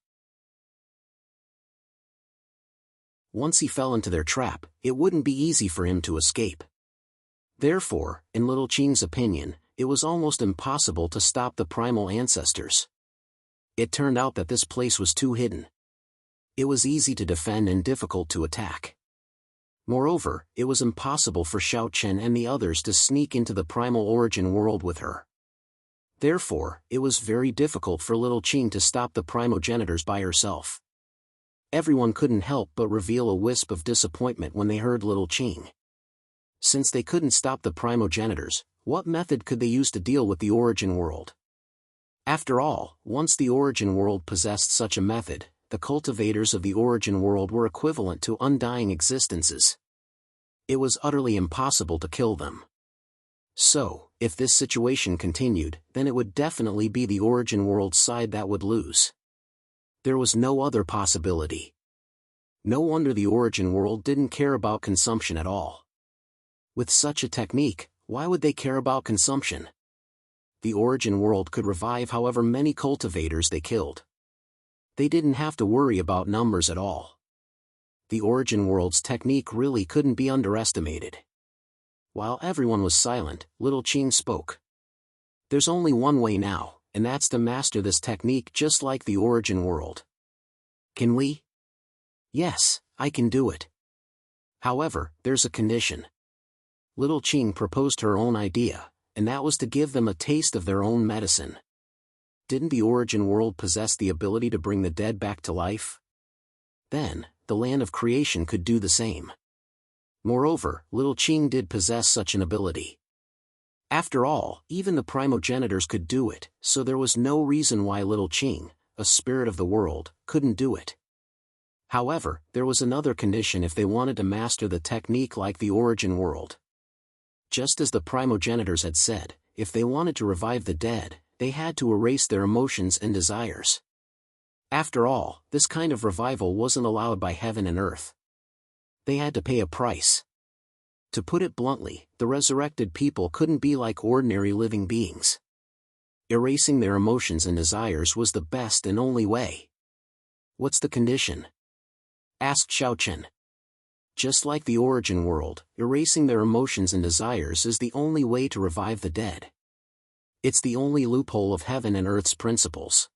Once he fell into their trap, it wouldn't be easy for him to escape. Therefore, in Little Qing's opinion, it was almost impossible to stop the primal ancestors. It turned out that this place was too hidden. It was easy to defend and difficult to attack. Moreover, it was impossible for Xiaochen and the others to sneak into the primal origin world with her. Therefore, it was very difficult for Little Qing to stop the primogenitors by herself. Everyone couldn't help but reveal a wisp of disappointment when they heard Little Qing. Since they couldn't stop the primogenitors, what method could they use to deal with the origin world? After all, once the origin world possessed such a method, the cultivators of the origin world were equivalent to undying existences. It was utterly impossible to kill them. So, if this situation continued, then it would definitely be the origin world's side that would lose. There was no other possibility. No wonder the origin world didn't care about consumption at all. With such a technique, why would they care about consumption? The origin world could revive however many cultivators they killed. They didn't have to worry about numbers at all. The origin world's technique really couldn't be underestimated. While everyone was silent, Little Qing spoke. There's only one way now, and that's to master this technique just like the origin world. Can we? Yes, I can do it. However, there's a condition. Little Qing proposed her own idea, and that was to give them a taste of their own medicine. Didn't the origin world possess the ability to bring the dead back to life? Then, the land of creation could do the same. Moreover, Little Qing did possess such an ability. After all, even the primogenitors could do it, so there was no reason why Little Qing, a spirit of the world, couldn't do it. However, there was another condition if they wanted to master the technique like the origin world. Just as the primogenitors had said, if they wanted to revive the dead, they had to erase their emotions and desires. After all, this kind of revival wasn't allowed by heaven and earth. They had to pay a price. To put it bluntly, the resurrected people couldn't be like ordinary living beings. Erasing their emotions and desires was the best and only way. What's the condition? Asked Xiaochen. Just like the origin world, erasing their emotions and desires is the only way to revive the dead. It's the only loophole of heaven and earth's principles.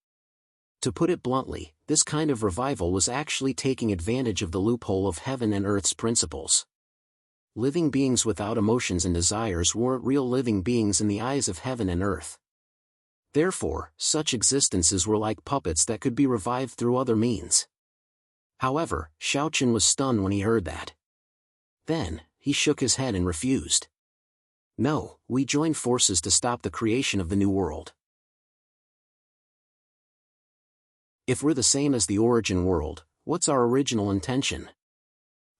To put it bluntly, this kind of revival was actually taking advantage of the loophole of heaven and earth's principles. Living beings without emotions and desires weren't real living beings in the eyes of heaven and earth. Therefore, such existences were like puppets that could be revived through other means. However, Xiaochen was stunned when he heard that. Then, he shook his head and refused. No, we join forces to stop the creation of the new world. If we're the same as the origin world, what's our original intention?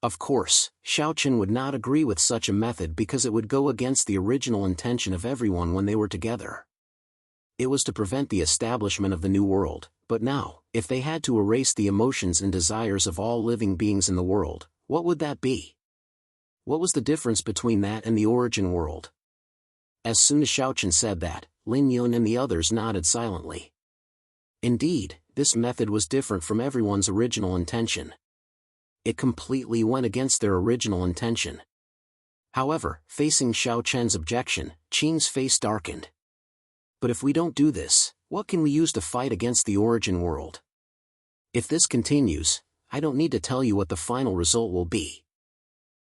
Of course, Xiaochen would not agree with such a method because it would go against the original intention of everyone when they were together. It was to prevent the establishment of the new world, but now, if they had to erase the emotions and desires of all living beings in the world, what would that be? What was the difference between that and the origin world? As soon as Xiaochen said that, Lin Yun and the others nodded silently. Indeed, this method was different from everyone's original intention. It completely went against their original intention. However, facing Xiaochen's objection, Qing's face darkened. But if we don't do this, what can we use to fight against the origin world? If this continues, I don't need to tell you what the final result will be.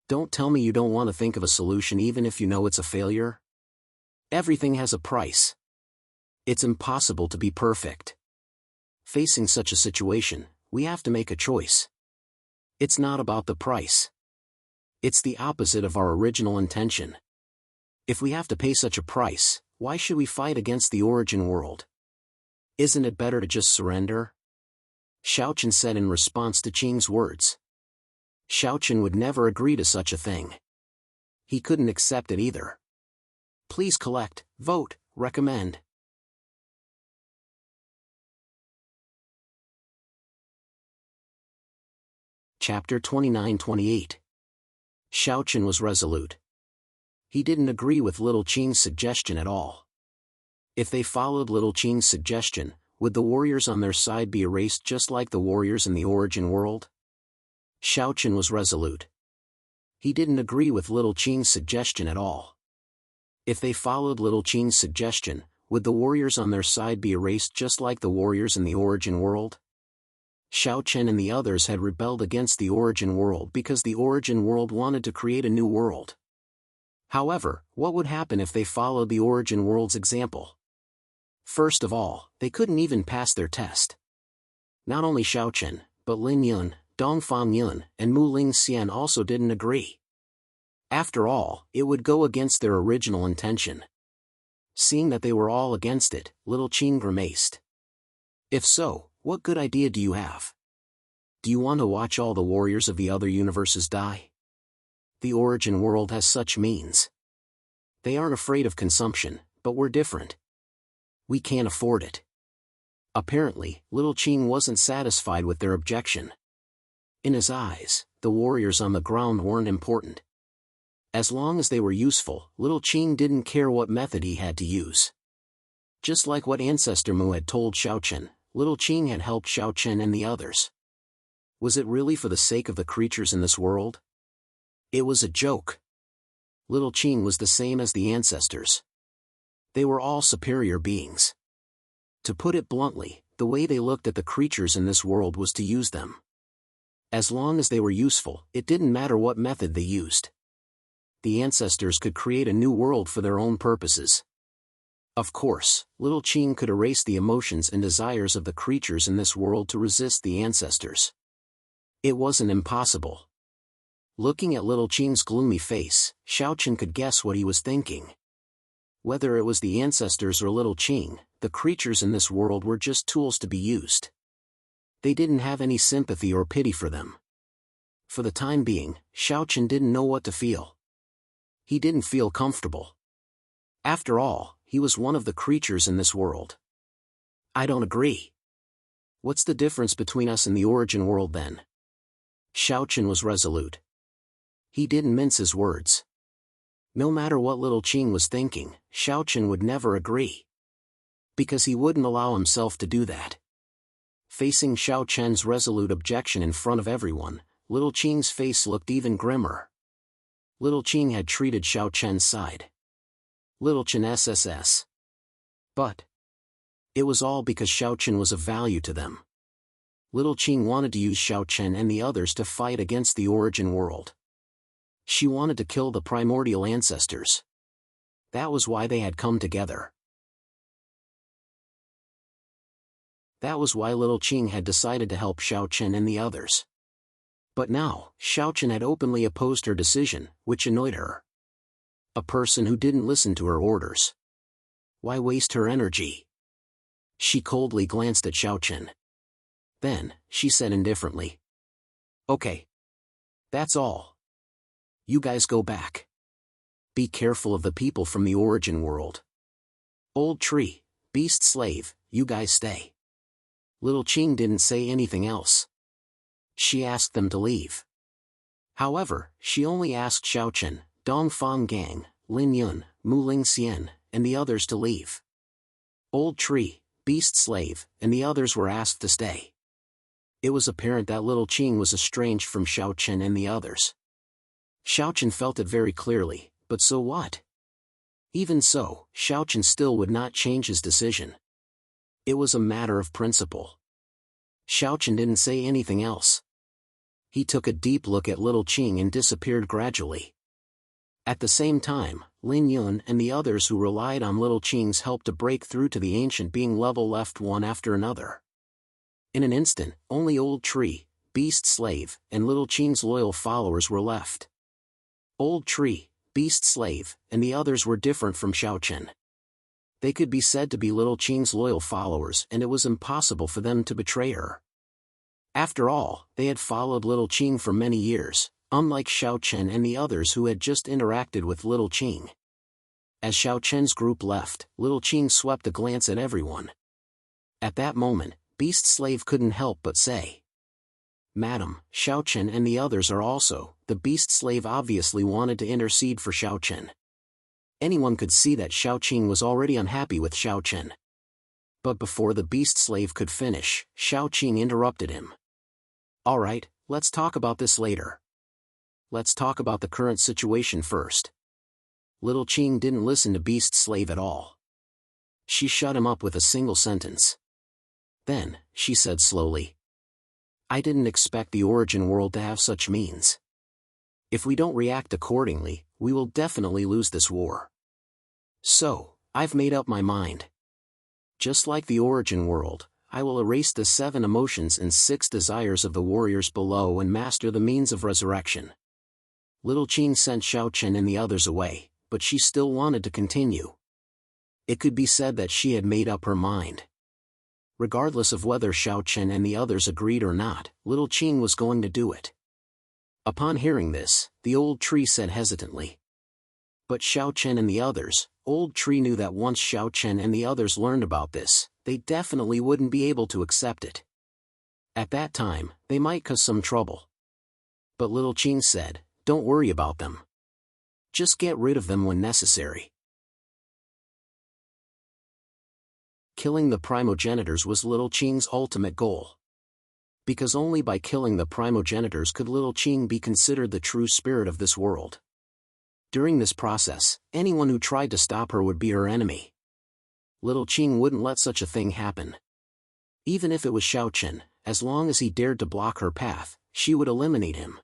Don't tell me you don't want to think of a solution even if you know it's a failure. Everything has a price. It's impossible to be perfect. Facing such a situation, we have to make a choice. It's not about the price. It's the opposite of our original intention. If we have to pay such a price, why should we fight against the origin world? Isn't it better to just surrender? Xiaochen said in response to Qing's words. Xiaochen would never agree to such a thing. He couldn't accept it either. Please collect, vote, recommend. Chapter 29-28. Xiaochen was resolute. He didn't agree with Little Qing's suggestion at all. If they followed Little Qing's suggestion, would the warriors on their side be erased just like the warriors in the origin world? Xiaochen was resolute. He didn't agree with Little Qing's suggestion at all. If they followed Little Qing's suggestion, would the warriors on their side be erased just like the warriors in the origin world? Xiaochen and the others had rebelled against the origin world because the origin world wanted to create a new world. However, what would happen if they followed the origin world's example? First of all, they couldn't even pass their test. Not only Xiaochen, but Lin Yun, Dongfang Yun, and Mu Ling Xian also didn't agree. After all, it would go against their original intention. Seeing that they were all against it, Little Qing grimaced. If so, what good idea do you have? Do you want to watch all the warriors of the other universes die? The origin world has such means. They aren't afraid of consumption, but we're different. We can't afford it. Apparently, Little Qing wasn't satisfied with their objection. In his eyes, the warriors on the ground weren't important. As long as they were useful, Little Qing didn't care what method he had to use. Just like what Ancestor Mu had told Xiaochen, Little Qing had helped Xiaochen and the others. Was it really for the sake of the creatures in this world? It was a joke. Little Qing was the same as the ancestors. They were all superior beings. To put it bluntly, the way they looked at the creatures in this world was to use them. As long as they were useful, it didn't matter what method they used. The ancestors could create a new world for their own purposes. Of course, Little Qing could erase the emotions and desires of the creatures in this world to resist the ancestors. It wasn't impossible. Looking at Little Qing's gloomy face, Xiaochen could guess what he was thinking. Whether it was the ancestors or Little Qing, the creatures in this world were just tools to be used. They didn't have any sympathy or pity for them. For the time being, Xiaochen didn't know what to feel. He didn't feel comfortable. After all, he was one of the creatures in this world. I don't agree. What's the difference between us and the origin world then? Xiaochen was resolute. He didn't mince his words. No matter what Little Qing was thinking, Xiaochen would never agree. Because he wouldn't allow himself to do that. Facing Xiaochen's resolute objection in front of everyone, Little Qing's face looked even grimmer. Little Qing had treated Xiaochen's side. Little Qin SSS. But it was all because Xiaochen was of value to them. Little Qing wanted to use Xiaochen and the others to fight against the origin world. She wanted to kill the primordial ancestors. That was why they had come together. That was why Little Qing had decided to help Xiaochen and the others. But now, Xiaochen had openly opposed her decision, which annoyed her. A person who didn't listen to her orders. Why waste her energy? She coldly glanced at Xiaochen. Then, she said indifferently. Okay. That's all. You guys go back. Be careful of the people from the origin world. Old Tree, Beast Slave, you guys stay. Little Qing didn't say anything else. She asked them to leave. However, she only asked Xiaochen, Dongfang Gang, Lin Yun, Muling Xian, and the others to leave. Old Tree, Beast Slave, and the others were asked to stay. It was apparent that Little Qing was estranged from Xiaochen and the others. Xiaochen felt it very clearly, but so what? Even so, Xiaochen still would not change his decision. It was a matter of principle. Xiaochen didn't say anything else. He took a deep look at Little Qing and disappeared gradually. At the same time, Lin Yun and the others who relied on Little Qing's help to break through to the ancient being level left one after another. In an instant, only Old Tree, Beast Slave, and Little Qing's loyal followers were left. Old Tree, Beast Slave, and the others were different from Xiaochen. They could be said to be Little Qing's loyal followers, and it was impossible for them to betray her. After all, they had followed Little Qing for many years, unlike Xiaochen and the others who had just interacted with Little Qing. As Xiaochen's group left, Little Qing swept a glance at everyone. At that moment, Beast Slave couldn't help but say, "Madam, Xiaochen and the others are also." The Beast Slave obviously wanted to intercede for Xiaochen. Anyone could see that Xiaoqing was already unhappy with Xiaochen. But before the Beast Slave could finish, Xiaoqing interrupted him. "Alright, let's talk about this later. Let's talk about the current situation first." Little Qing didn't listen to Beast Slave at all. She shut him up with a single sentence. Then, she said slowly, "I didn't expect the origin world to have such means. If we don't react accordingly, we will definitely lose this war. So, I've made up my mind. Just like the origin world, I will erase the 7 emotions and 6 desires of the warriors below and master the means of resurrection." Little Qing sent Xiaochen and the others away, but she still wanted to continue. It could be said that she had made up her mind. Regardless of whether Xiaochen and the others agreed or not, Little Qing was going to do it. Upon hearing this, the Old Tree said hesitantly. But Xiaochen and the others, Old Tree knew that once Xiaochen and the others learned about this, they definitely wouldn't be able to accept it. At that time, they might cause some trouble. But Little Qing said, "Don't worry about them. Just get rid of them when necessary." Killing the primogenitors was Little Qing's ultimate goal. Because only by killing the primogenitors could Little Qing be considered the true spirit of this world. During this process, anyone who tried to stop her would be her enemy. Little Qing wouldn't let such a thing happen. Even if it was Xiaochen, as long as he dared to block her path, she would eliminate him.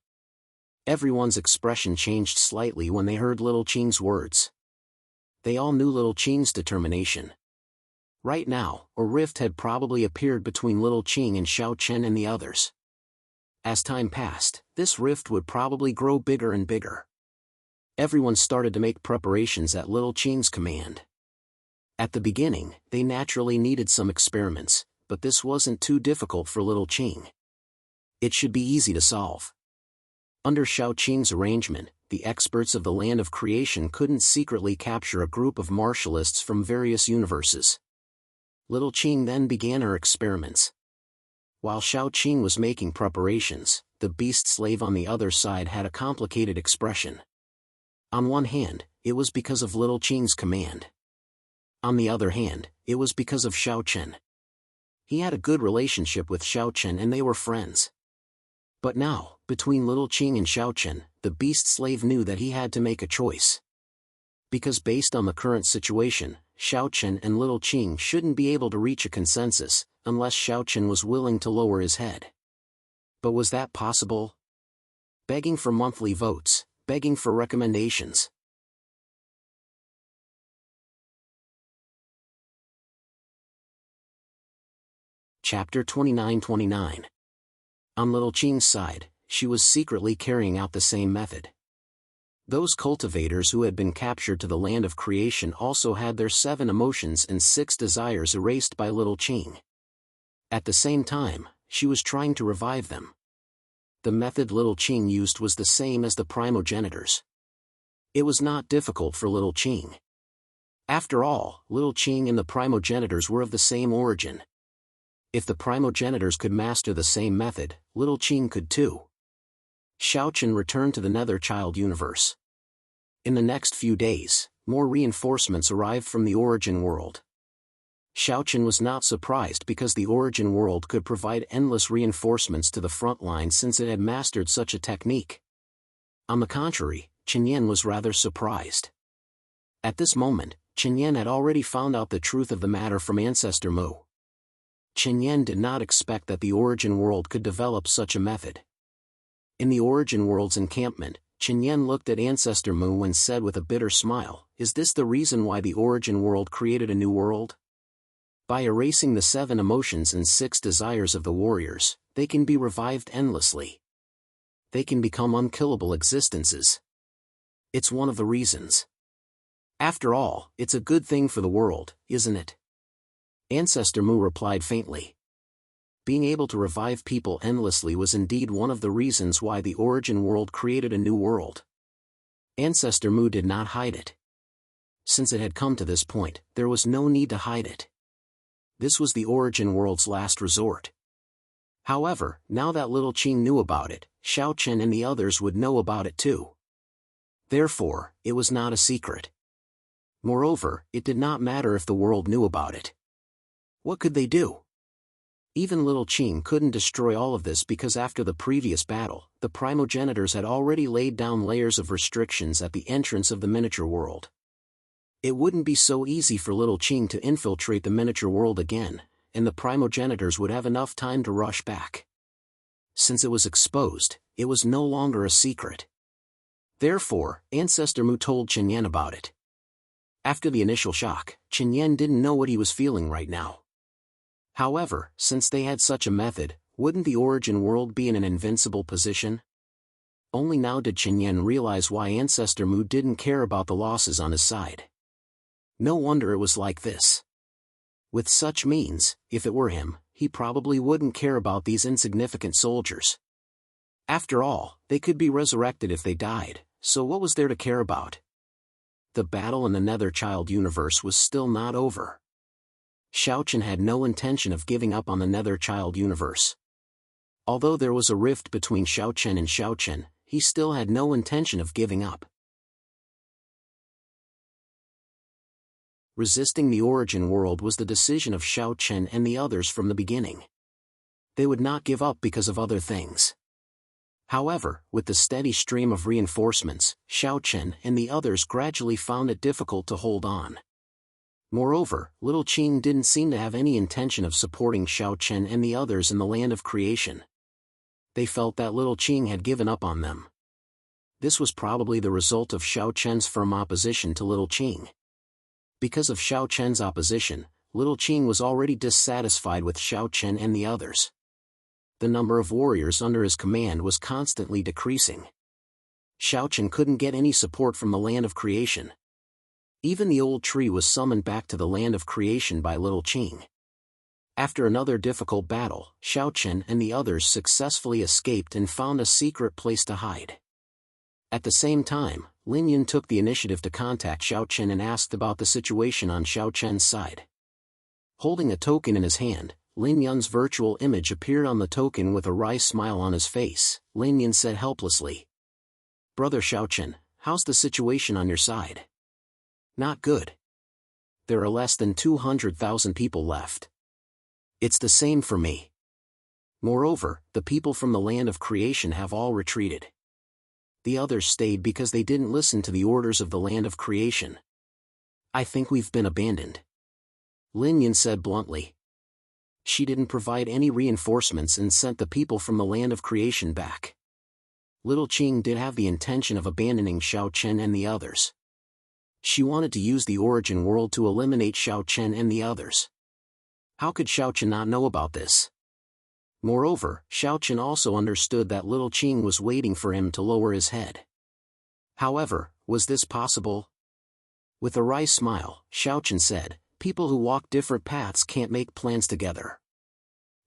Everyone's expression changed slightly when they heard Little Qing's words. They all knew Little Qing's determination. Right now, a rift had probably appeared between Little Qing and Xiaochen and the others. As time passed, this rift would probably grow bigger and bigger. Everyone started to make preparations at Little Qing's command. At the beginning, they naturally needed some experiments, but this wasn't too difficult for Little Qing. It should be easy to solve. Under Xiao Qing's arrangement, the experts of the land of creation couldn't secretly capture a group of martialists from various universes. Little Qing then began her experiments. While Xiao Qing was making preparations, the beast slave on the other side had a complicated expression. On one hand, it was because of Little Qing's command. On the other hand, it was because of Xiaochen. He had a good relationship with Xiaochen and they were friends. But now, between Little Qing and Xiaochen, the beast slave knew that he had to make a choice. Because based on the current situation, Xiaochen and Little Qing shouldn't be able to reach a consensus, unless Xiaochen was willing to lower his head. But was that possible? Begging for monthly votes, begging for recommendations. Chapter 29-29. On Little Qing's side, she was secretly carrying out the same method. Those cultivators who had been captured to the land of creation also had their 7 emotions and 6 desires erased by Little Qing. At the same time, she was trying to revive them. The method Little Qing used was the same as the primogenitors. It was not difficult for Little Qing. After all, Little Qing and the primogenitors were of the same origin. If the primogenitors could master the same method, Little Qing could too. Xiaochen returned to the Nether Child universe. In the next few days, more reinforcements arrived from the origin world. Xiaochen was not surprised because the origin world could provide endless reinforcements to the front line since it had mastered such a technique. On the contrary, Qinyan was rather surprised. At this moment, Qinyan had already found out the truth of the matter from Ancestor Mu. Qinyan did not expect that the origin world could develop such a method. In the origin world's encampment, Qinyan looked at Ancestor Mu and said with a bitter smile, "Is this the reason why the origin world created a new world? By erasing the 7 emotions and 6 desires of the warriors, they can be revived endlessly. They can become unkillable existences. It's one of the reasons. After all, it's a good thing for the world, isn't it?" Ancestor Mu replied faintly. Being able to revive people endlessly was indeed one of the reasons why the origin world created a new world. Ancestor Mu did not hide it. Since it had come to this point, there was no need to hide it. This was the origin world's last resort. However, now that Little Qing knew about it, Xiaochen and the others would know about it too. Therefore, it was not a secret. Moreover, it did not matter if the world knew about it. What could they do? Even Little Qing couldn't destroy all of this because after the previous battle, the primogenitors had already laid down layers of restrictions at the entrance of the miniature world. It wouldn't be so easy for Little Qing to infiltrate the miniature world again, and the primogenitors would have enough time to rush back. Since it was exposed, it was no longer a secret. Therefore, Ancestor Mu told Qinyan about it. After the initial shock, Qinyan didn't know what he was feeling right now. However, since they had such a method, wouldn't the origin world be in an invincible position? Only now did Qinyan realize why Ancestor Mu didn't care about the losses on his side. No wonder it was like this. With such means, if it were him, he probably wouldn't care about these insignificant soldiers. After all, they could be resurrected if they died, so what was there to care about? The battle in the Nether Child universe was still not over. Xiaochen had no intention of giving up on the Nether Child universe. Although there was a rift between Xiaochen and Xiaochen, he still had no intention of giving up. Resisting the origin world was the decision of Xiaochen and the others from the beginning. They would not give up because of other things. However, with the steady stream of reinforcements, Xiao Chen and the others gradually found it difficult to hold on. Moreover, Little Qing didn't seem to have any intention of supporting Xiao Chen and the others in the land of creation. They felt that Little Qing had given up on them. This was probably the result of Xiao Chen's firm opposition to Little Qing. Because of Xiao Chen's opposition, Little Qing was already dissatisfied with Xiao Chen and the others. The number of warriors under his command was constantly decreasing. Xiao Chen couldn't get any support from the land of creation. Even the old tree was summoned back to the land of creation by Little Qing. After another difficult battle, Xiao Chen and the others successfully escaped and found a secret place to hide. At the same time, Lin Yun took the initiative to contact Xiao Chen and asked about the situation on Xiao Chen's side. Holding a token in his hand, Lin Yun's virtual image appeared on the token with a wry smile on his face. Lin Yun said helplessly, "Brother Xiao Chen, how's the situation on your side?" "Not good. There are less than 200,000 people left." "It's the same for me. Moreover, the people from the land of creation have all retreated. The others stayed because they didn't listen to the orders of the land of creation. I think we've been abandoned," Lin Yun said bluntly. She didn't provide any reinforcements and sent the people from the land of creation back. Little Qing did have the intention of abandoning Xiao Chen and the others. She wanted to use the origin world to eliminate Xiao Chen and the others. How could Xiao Chen not know about this? Moreover, Xiao Chen also understood that Little Qing was waiting for him to lower his head. However, was this possible? With a wry smile, Xiao Chen said, "People who walk different paths can't make plans together."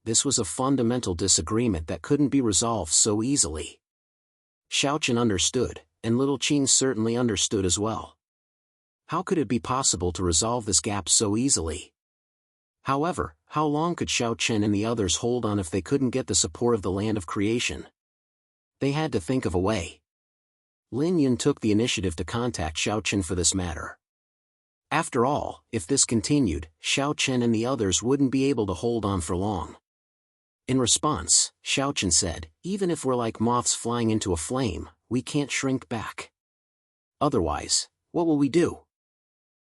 This was a fundamental disagreement that couldn't be resolved so easily. Xiao Chen understood, and Little Qing certainly understood as well. How could it be possible to resolve this gap so easily? However, how long could Xiao Chen and the others hold on if they couldn't get the support of the land of creation? They had to think of a way. Lin Yun took the initiative to contact Xiao Chen for this matter. After all, if this continued, Xiao Chen and the others wouldn't be able to hold on for long. In response, Xiao Chen said, "Even if we're like moths flying into a flame, we can't shrink back. Otherwise, what will we do?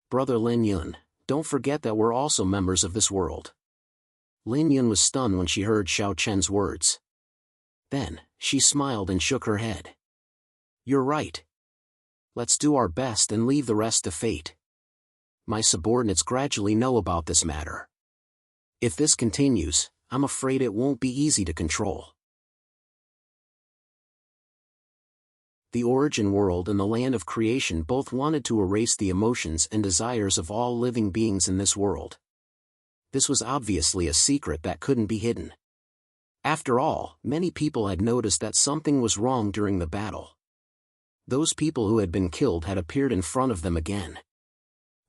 Brother Lin Yun, don't forget that we're also members of this world." Lin Yun was stunned when she heard Xiao Chen's words. Then, she smiled and shook her head. "You're right. Let's do our best and leave the rest to fate. My subordinates gradually know about this matter. If this continues, I'm afraid it won't be easy to control." The origin world and the land of creation both wanted to erase the emotions and desires of all living beings in this world. This was obviously a secret that couldn't be hidden. After all, many people had noticed that something was wrong during the battle. Those people who had been killed had appeared in front of them again.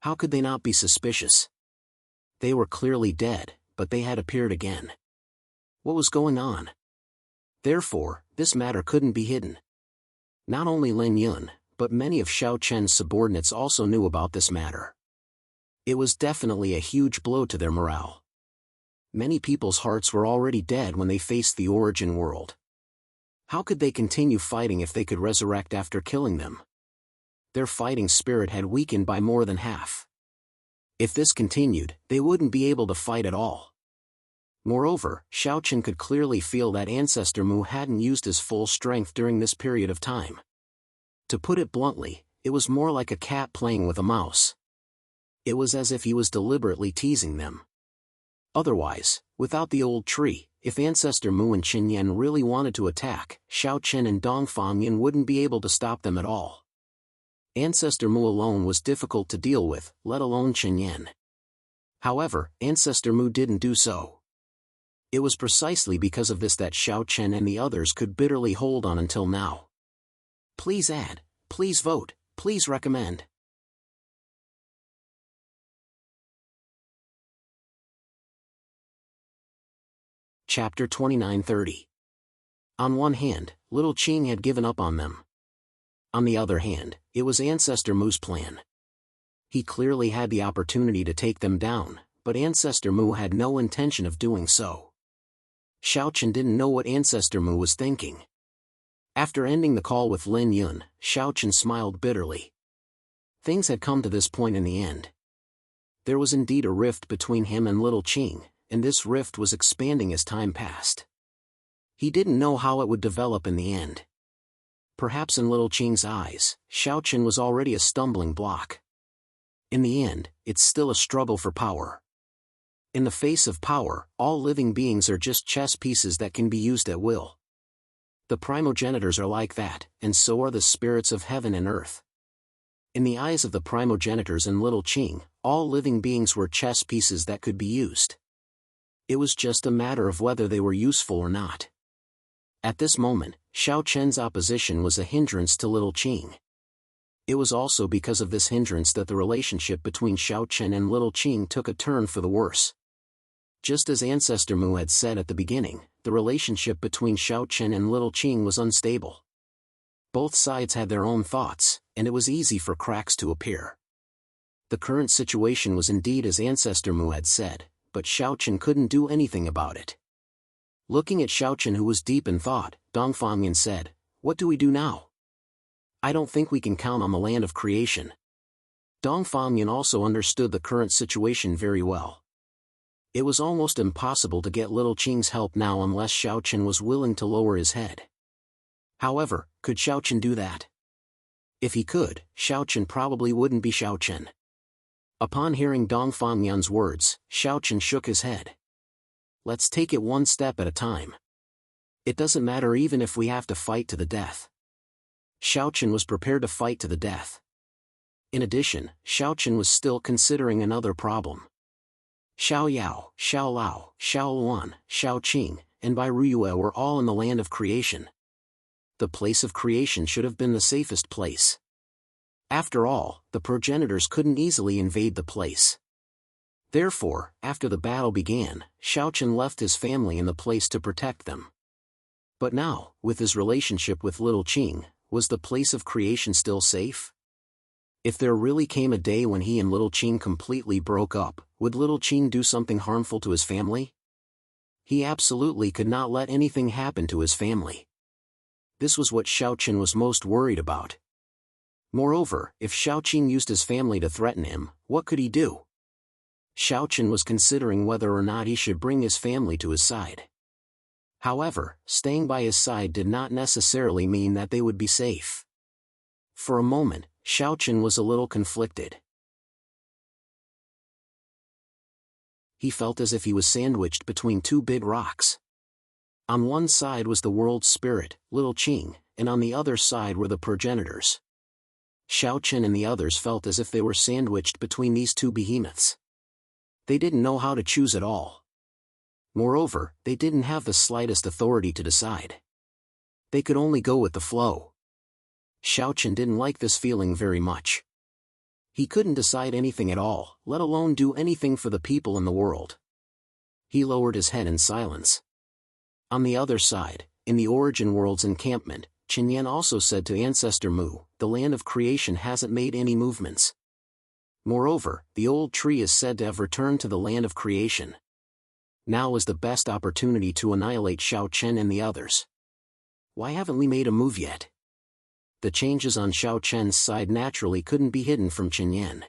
How could they not be suspicious? They were clearly dead, but they had appeared again. What was going on? Therefore, this matter couldn't be hidden. Not only Lin Yun, but many of Xiao Chen's subordinates also knew about this matter. It was definitely a huge blow to their morale. Many people's hearts were already dead when they faced the origin world. How could they continue fighting if they could resurrect after killing them? Their fighting spirit had weakened by more than half. If this continued, they wouldn't be able to fight at all. Moreover, Xiao Chen could clearly feel that Ancestor Mu hadn't used his full strength during this period of time. To put it bluntly, it was more like a cat playing with a mouse. It was as if he was deliberately teasing them. Otherwise, without the old tree, if Ancestor Mu and Qin Yan really wanted to attack, Xiao Chen and Dongfang Yin wouldn't be able to stop them at all. Ancestor Mu alone was difficult to deal with, let alone Qin Yan. However, Ancestor Mu didn't do so. It was precisely because of this that Xiao Chen and the others could bitterly hold on until now. Please add, please vote, please recommend. Chapter 29-30. On one hand, Little Qing had given up on them. On the other hand, it was Ancestor Mu's plan. He clearly had the opportunity to take them down, but Ancestor Mu had no intention of doing so. Xiao Chen didn't know what Ancestor Mu was thinking. After ending the call with Lin Yun, Xiaochen smiled bitterly. Things had come to this point in the end. There was indeed a rift between him and Little Qing, and this rift was expanding as time passed. He didn't know how it would develop in the end. Perhaps in Little Qing's eyes, Xiaochen was already a stumbling block. In the end, it's still a struggle for power. In the face of power, all living beings are just chess pieces that can be used at will. The primogenitors are like that, and so are the spirits of heaven and earth. In the eyes of the primogenitors and Little Qing, all living beings were chess pieces that could be used. It was just a matter of whether they were useful or not. At this moment, Xiaochen's opposition was a hindrance to Little Qing. It was also because of this hindrance that the relationship between Xiaochen and Little Qing took a turn for the worse. Just as Ancestor Mu had said at the beginning, the relationship between Xiaochen and Little Qing was unstable. Both sides had their own thoughts, and it was easy for cracks to appear. The current situation was indeed as Ancestor Mu had said, but Xiaochen couldn't do anything about it. Looking at Xiaochen, who was deep in thought, Dongfangyan said, "What do we do now? I don't think we can count on the land of creation." Dongfangyan also understood the current situation very well. It was almost impossible to get Little Qing's help now unless Xiaochen was willing to lower his head. However, could Xiaochen do that? If he could, Xiaochen probably wouldn't be Xiaochen. Upon hearing Dongfangyan's words, Xiaochen shook his head. "Let's take it one step at a time. It doesn't matter even if we have to fight to the death." Xiaochen was prepared to fight to the death. In addition, Xiaochen was still considering another problem. Xiao Yao, Xiao Lao, Xiao Luan, Xiao Qing, and Bai Ruyue were all in the land of creation. The place of creation should have been the safest place. After all, the progenitors couldn't easily invade the place. Therefore, after the battle began, Xiaochen left his family in the place to protect them. But now, with his relationship with Little Qing, was the place of creation still safe? If there really came a day when he and Little Qing completely broke up, would Little Qing do something harmful to his family? He absolutely could not let anything happen to his family. This was what Xiaochen was most worried about. Moreover, if Xiaoqing used his family to threaten him, what could he do? Xiaochen was considering whether or not he should bring his family to his side. However, staying by his side did not necessarily mean that they would be safe. For a moment, Xiaochen was a little conflicted. He felt as if he was sandwiched between two big rocks. On one side was the world's spirit, Little Qing, and on the other side were the progenitors. Xiaochen and the others felt as if they were sandwiched between these two behemoths. They didn't know how to choose at all. Moreover, they didn't have the slightest authority to decide. They could only go with the flow. Xiaochen didn't like this feeling very much. He couldn't decide anything at all, let alone do anything for the people in the world. He lowered his head in silence. On the other side, in the Origin World's encampment, Qinyan also said to Ancestor Mu, "The land of creation hasn't made any movements. Moreover, the old tree is said to have returned to the land of creation. Now is the best opportunity to annihilate Xiaochen and the others. Why haven't we made a move yet?" The changes on Xiaochen's side naturally couldn't be hidden from Qinyan.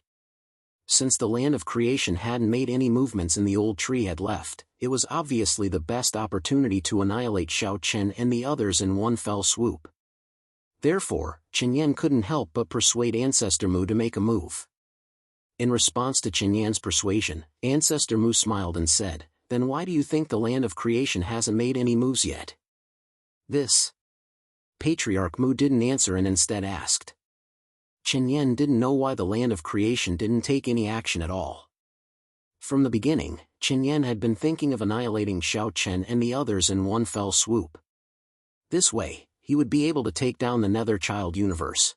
Since the land of creation hadn't made any movements and the old tree had left, it was obviously the best opportunity to annihilate Xiaochen and the others in one fell swoop. Therefore, Qinyan couldn't help but persuade Ancestor Mu to make a move. In response to Qinyan's persuasion, Ancestor Mu smiled and said, "Then why do you think the land of creation hasn't made any moves yet?" This. Patriarch Mu didn't answer and instead asked. Qinyan didn't know why the land of creation didn't take any action at all. From the beginning, Qinyan had been thinking of annihilating Xiaochen and the others in one fell swoop. This way, he would be able to take down the Nether Child universe.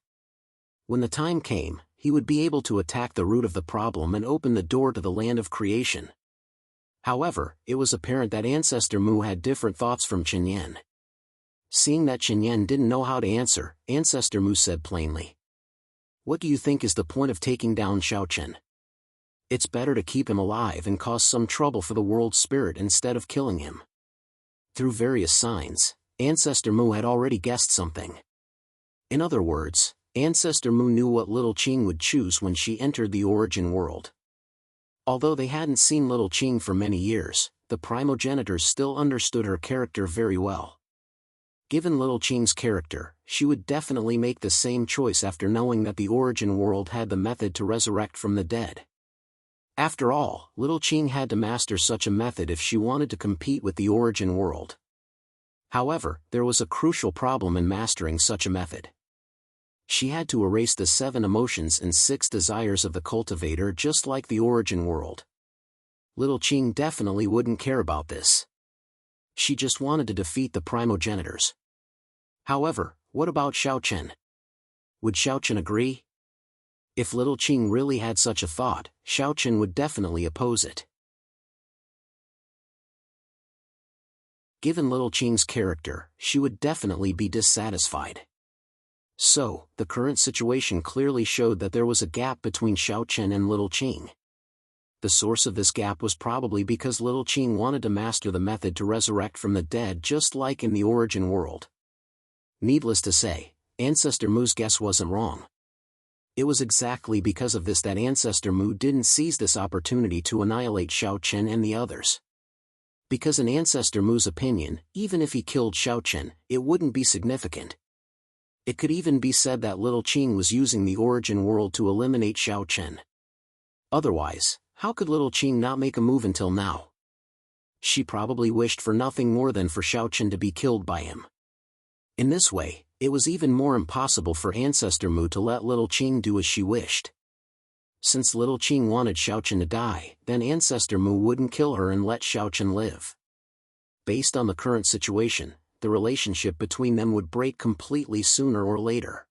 When the time came, he would be able to attack the root of the problem and open the door to the land of creation. However, it was apparent that Ancestor Mu had different thoughts from Qinyan. Seeing that Qinyan didn't know how to answer, Ancestor Mu said plainly, "What do you think is the point of taking down Xiaochen? It's better to keep him alive and cause some trouble for the world spirit instead of killing him." Through various signs, Ancestor Mu had already guessed something. In other words, Ancestor Mu knew what Little Qing would choose when she entered the origin world. Although they hadn't seen Little Qing for many years, the primogenitors still understood her character very well. Given Little Qing's character, she would definitely make the same choice after knowing that the origin world had the method to resurrect from the dead. After all, Little Qing had to master such a method if she wanted to compete with the origin world. However, there was a crucial problem in mastering such a method. She had to erase the 7 emotions and 6 desires of the cultivator just like the origin world. Little Qing definitely wouldn't care about this. She just wanted to defeat the primogenitors. However, what about Xiaochen? Would Xiaochen agree? If Little Qing really had such a thought, Xiaochen would definitely oppose it. Given Little Qing's character, she would definitely be dissatisfied. So, the current situation clearly showed that there was a gap between Xiaochen and Little Qing. The source of this gap was probably because Little Qing wanted to master the method to resurrect from the dead just like in the origin world. Needless to say, Ancestor Mu's guess wasn't wrong. It was exactly because of this that Ancestor Mu didn't seize this opportunity to annihilate Xiaochen and the others. Because in Ancestor Mu's opinion, even if he killed Xiaochen, it wouldn't be significant. It could even be said that Little Qing was using the origin world to eliminate Xiaochen. Otherwise, how could Little Qing not make a move until now? She probably wished for nothing more than for Xiaochen to be killed by him. In this way, it was even more impossible for Ancestor Mu to let Little Qing do as she wished. Since Little Qing wanted Xiaochen to die, then Ancestor Mu wouldn't kill her and let Xiaochen live. Based on the current situation, the relationship between them would break completely sooner or later.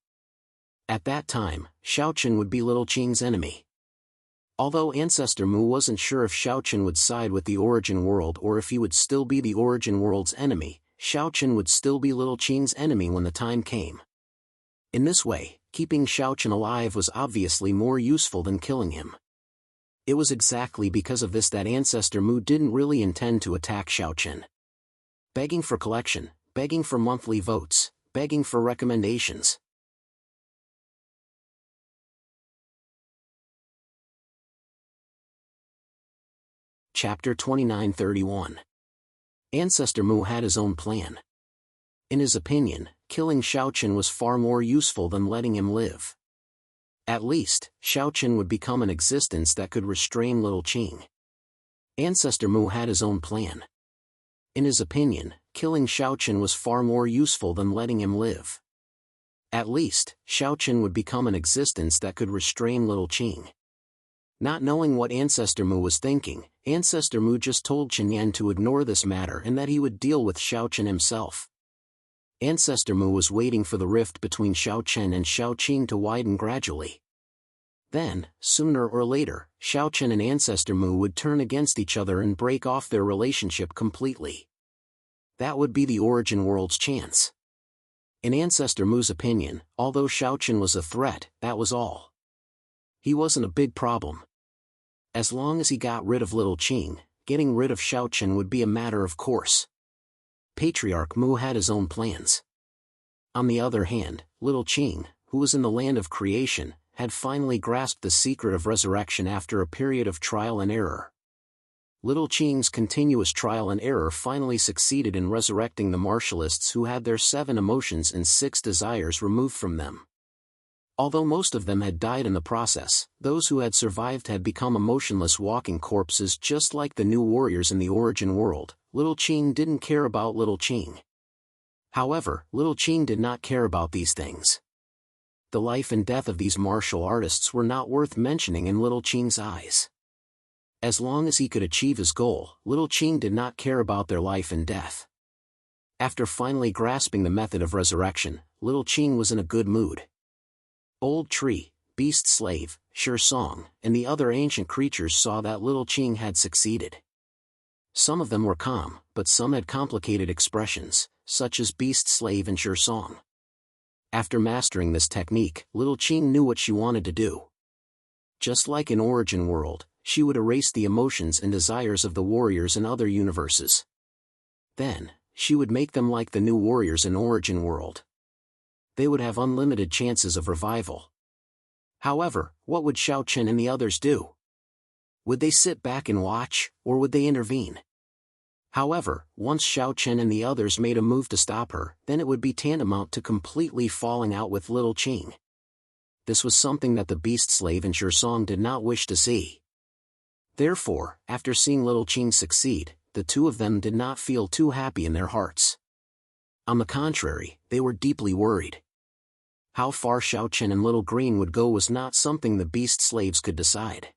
At that time, Xiaochen would be Little Qing's enemy. Although Ancestor Mu wasn't sure if Xiaochen would side with the origin world or if he would still be the origin world's enemy, Xiaochen would still be Little Qing's enemy when the time came. In this way, keeping Xiaochen alive was obviously more useful than killing him. It was exactly because of this that Ancestor Mu didn't really intend to attack Xiaochen. Begging for collection, begging for monthly votes, begging for recommendations. Chapter 29-31. Ancestor Mu had his own plan. In his opinion, killing Xiaochen was far more useful than letting him live. At least, Xiaochen would become an existence that could restrain Little Qing. Ancestor Mu had his own plan. In his opinion, killing Xiaochen was far more useful than letting him live. At least, Xiaochen would become an existence that could restrain Little Qing. Not knowing what Ancestor Mu was thinking, Ancestor Mu just told Chen Yan to ignore this matter and that he would deal with Xiaochen himself. Ancestor Mu was waiting for the rift between Xiaochen and Xiaoqing to widen gradually. Then, sooner or later, Xiaochen and Ancestor Mu would turn against each other and break off their relationship completely. That would be the origin world's chance. In Ancestor Mu's opinion, although Xiaochen was a threat, that was all. He wasn't a big problem. As long as he got rid of Little Qing, getting rid of Xiaochen would be a matter of course. Patriarch Mu had his own plans. On the other hand, Little Qing, who was in the land of creation, had finally grasped the secret of resurrection after a period of trial and error. Little Qing's continuous trial and error finally succeeded in resurrecting the martialists who had their 7 emotions and 6 desires removed from them. Although most of them had died in the process, those who had survived had become emotionless walking corpses just like the new warriors in the origin world. Little Qing didn't care about Little Qing. However, Little Qing did not care about these things. The life and death of these martial artists were not worth mentioning in Little Qing's eyes. As long as he could achieve his goal, Little Qing did not care about their life and death. After finally grasping the method of resurrection, Little Qing was in a good mood. Old Tree, Beast Slave, Sure Song, and the other ancient creatures saw that Little Qing had succeeded. Some of them were calm, but some had complicated expressions, such as Beast Slave and Sure Song. After mastering this technique, Little Qing knew what she wanted to do. Just like in Origin World, she would erase the emotions and desires of the warriors in other universes. Then, she would make them like the new warriors in Origin World. They would have unlimited chances of revival. However, what would Xiao Chen and the others do? Would they sit back and watch, or would they intervene? However, once Xiao Chen and the others made a move to stop her, then it would be tantamount to completely falling out with little Qing. This was something that the beast slave and Song did not wish to see. Therefore, after seeing little Qing succeed, the two of them did not feel too happy in their hearts. On the contrary, they were deeply worried. How far Xiao Chen and Little Green would go was not something the beast slaves could decide.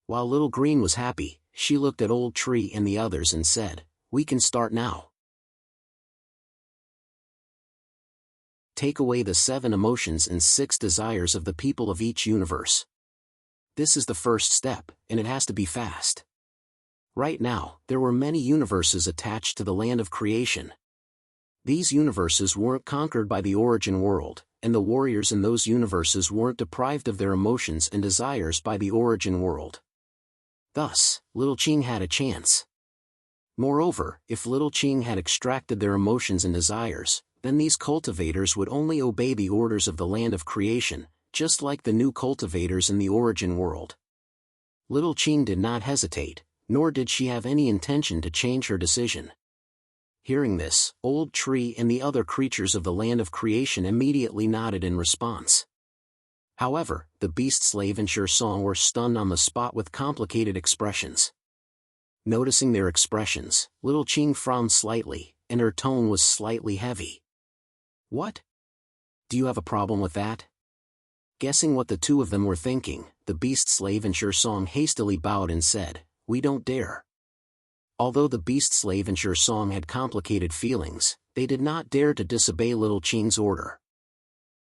While Little Green was happy, she looked at Old Tree and the others and said, "We can start now." Take away the 7 emotions and 6 desires of the people of each universe. This is the first step, and it has to be fast. Right now, there were many universes attached to the land of creation. These universes weren't conquered by the Origin World, and the warriors in those universes weren't deprived of their emotions and desires by the Origin World. Thus, Little Qing had a chance. Moreover, if Little Qing had extracted their emotions and desires, then these cultivators would only obey the orders of the land of creation, just like the new cultivators in the Origin World. Little Qing did not hesitate, nor did she have any intention to change her decision. Hearing this, Old Tree and the other creatures of the land of creation immediately nodded in response. However, the beast slave and Song were stunned on the spot with complicated expressions. Noticing their expressions, Little Qing frowned slightly, and her tone was slightly heavy. "What? Do you have a problem with that?" Guessing what the two of them were thinking, the beast slave and Song hastily bowed and said, "We don't dare." Although the beast slave and Song had complicated feelings, they did not dare to disobey Little Qing's order.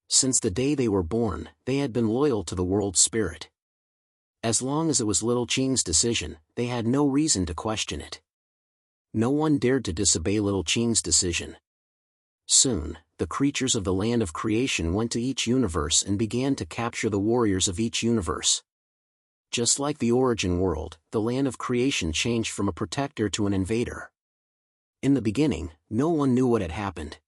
Since the day they were born, they had been loyal to the world spirit. As long as it was Little Qing's decision, they had no reason to question it. No one dared to disobey Little Qing's decision. Soon, the creatures of the land of creation went to each universe and began to capture the warriors of each universe. Just like the Origin World, the land of creation changed from a protector to an invader. In the beginning, no one knew what had happened.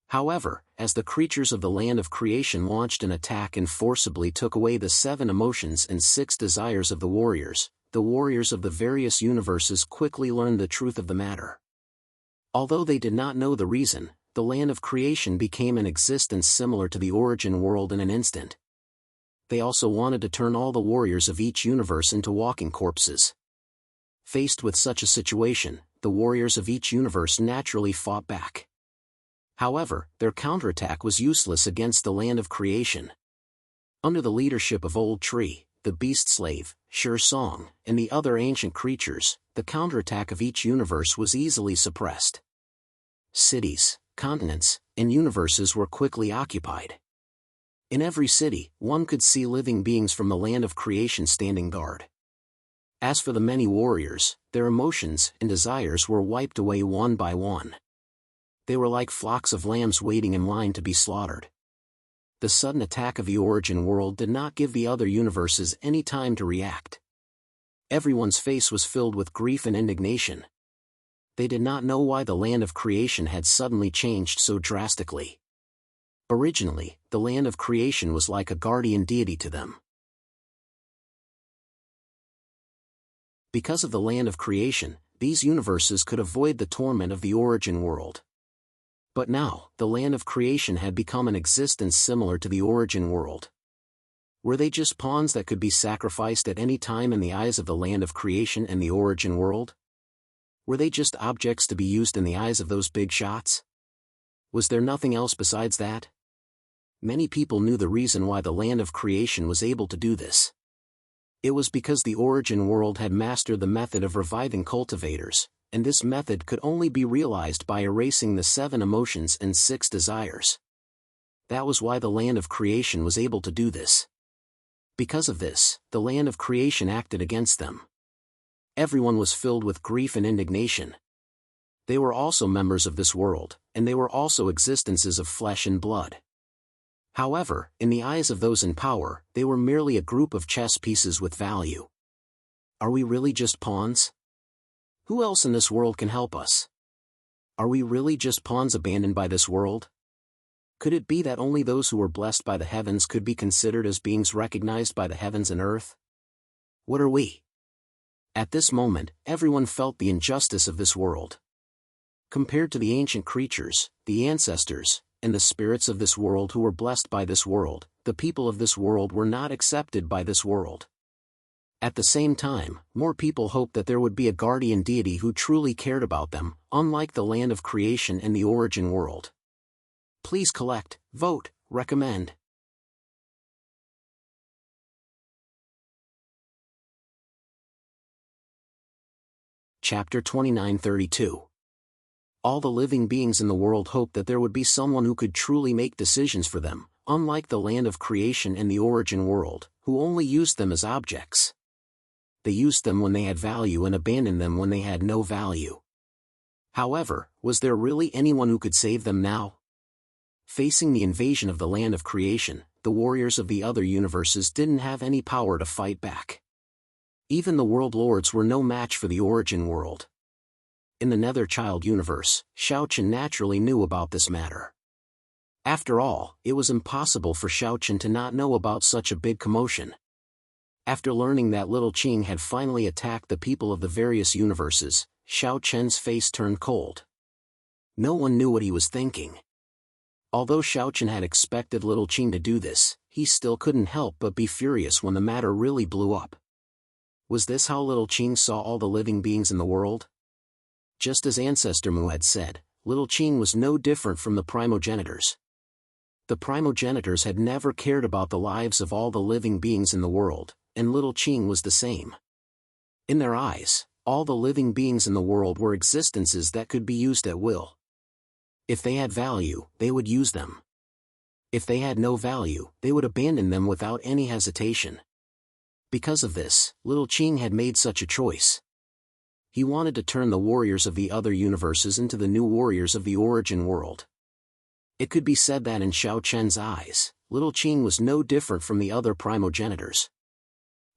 However, as the creatures of the land of creation launched an attack and forcibly took away the 7 emotions and 6 desires of the warriors of the various universes quickly learned the truth of the matter. Although they did not know the reason, the land of creation became an existence similar to the Origin World in an instant. They also wanted to turn all the warriors of each universe into walking corpses. Faced with such a situation, the warriors of each universe naturally fought back. However, their counterattack was useless against the land of creation. Under the leadership of Old Tree, the beast slave, Song, and the other ancient creatures, the counterattack of each universe was easily suppressed. Cities, continents, and universes were quickly occupied. In every city, one could see living beings from the land of creation standing guard. As for the many warriors, their emotions and desires were wiped away one by one. They were like flocks of lambs waiting in line to be slaughtered. The sudden attack of the Origin World did not give the other universes any time to react. Everyone's face was filled with grief and indignation. They did not know why the land of creation had suddenly changed so drastically. Originally, the land of creation was like a guardian deity to them. Because of the land of creation, these universes could avoid the torment of the Origin World. But now, the land of creation had become an existence similar to the Origin World. Were they just pawns that could be sacrificed at any time in the eyes of the land of creation and the Origin World? Were they just objects to be used in the eyes of those big shots? Was there nothing else besides that? Many people knew the reason why the land of creation was able to do this. It was because the Origin World had mastered the method of reviving cultivators, and this method could only be realized by erasing the 7 emotions and 6 desires. That was why the land of creation was able to do this. Because of this, the land of creation acted against them. Everyone was filled with grief and indignation. They were also members of this world, and they were also existences of flesh and blood. However, in the eyes of those in power, they were merely a group of chess pieces with value. Are we really just pawns? Who else in this world can help us? Are we really just pawns abandoned by this world? Could it be that only those who were blessed by the heavens could be considered as beings recognized by the heavens and earth? What are we? At this moment, everyone felt the injustice of this world. Compared to the ancient creatures, the ancestors, and the spirits of this world who were blessed by this world, the people of this world were not accepted by this world. At the same time, more people hoped that there would be a guardian deity who truly cared about them, unlike the land of creation and the origin world. Please collect, vote, recommend. Chapter 2932. All the living beings in the world hoped that there would be someone who could truly make decisions for them, unlike the land of creation and the origin world, who only used them as objects. They used them when they had value and abandoned them when they had no value. However, was there really anyone who could save them now? Facing the invasion of the land of creation, the warriors of the other universes didn't have any power to fight back. Even the world lords were no match for the origin world. In the Netherchild universe, Xiaochen naturally knew about this matter. After all, it was impossible for Xiaochen to not know about such a big commotion. After learning that little Qing had finally attacked the people of the various universes, Xiaochen's face turned cold. No one knew what he was thinking. Although Xiaochen had expected little Qing to do this, he still couldn't help but be furious when the matter really blew up. Was this how little Qing saw all the living beings in the world? Just as Ancestor Mu had said, little Qing was no different from the primogenitors. The primogenitors had never cared about the lives of all the living beings in the world, and little Qing was the same. In their eyes, all the living beings in the world were existences that could be used at will. If they had value, they would use them. If they had no value, they would abandon them without any hesitation. Because of this, little Qing had made such a choice. He wanted to turn the warriors of the other universes into the new warriors of the origin world. It could be said that in Xiaochen's eyes, little Qing was no different from the other primogenitors.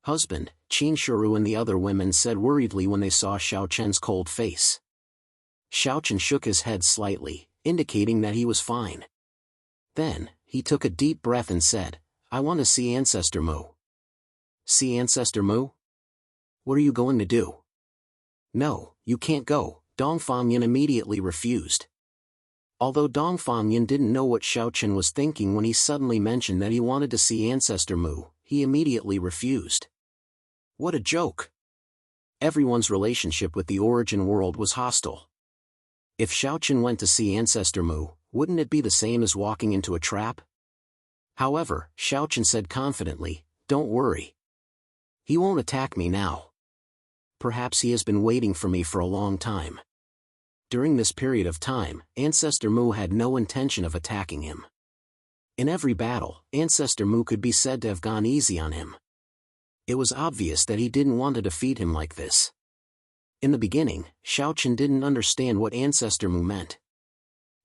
Husband, Qin Shuru and the other women said worriedly when they saw Xiaochen's cold face. Xiaochen shook his head slightly, indicating that he was fine. Then, he took a deep breath and said, "I want to see Ancestor Mu." "See Ancestor Mu? What are you going to do?" "No, you can't go," Dong Fangyan immediately refused. Although Dong Fangyan didn't know what Xiaochen was thinking when he suddenly mentioned that he wanted to see Ancestor Mu, he immediately refused. What a joke! Everyone's relationship with the origin world was hostile. If Xiaochen went to see Ancestor Mu, wouldn't it be the same as walking into a trap? However, Xiaochen said confidently, "Don't worry. He won't attack me now. Perhaps he has been waiting for me for a long time." During this period of time, Ancestor Mu had no intention of attacking him. In every battle, Ancestor Mu could be said to have gone easy on him. It was obvious that he didn't want to defeat him like this. In the beginning, Xiaochen didn't understand what Ancestor Mu meant.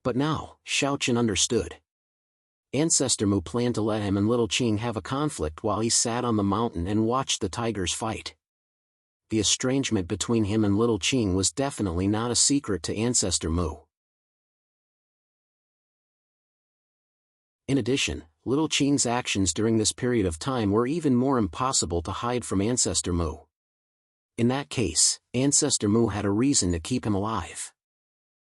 But now, Xiaochen understood. Ancestor Mu planned to let him and little Qing have a conflict while he sat on the mountain and watched the tigers fight. The estrangement between him and little Qing was definitely not a secret to Ancestor Mu. In addition, little Qing's actions during this period of time were even more impossible to hide from Ancestor Mu. In that case, Ancestor Mu had a reason to keep him alive.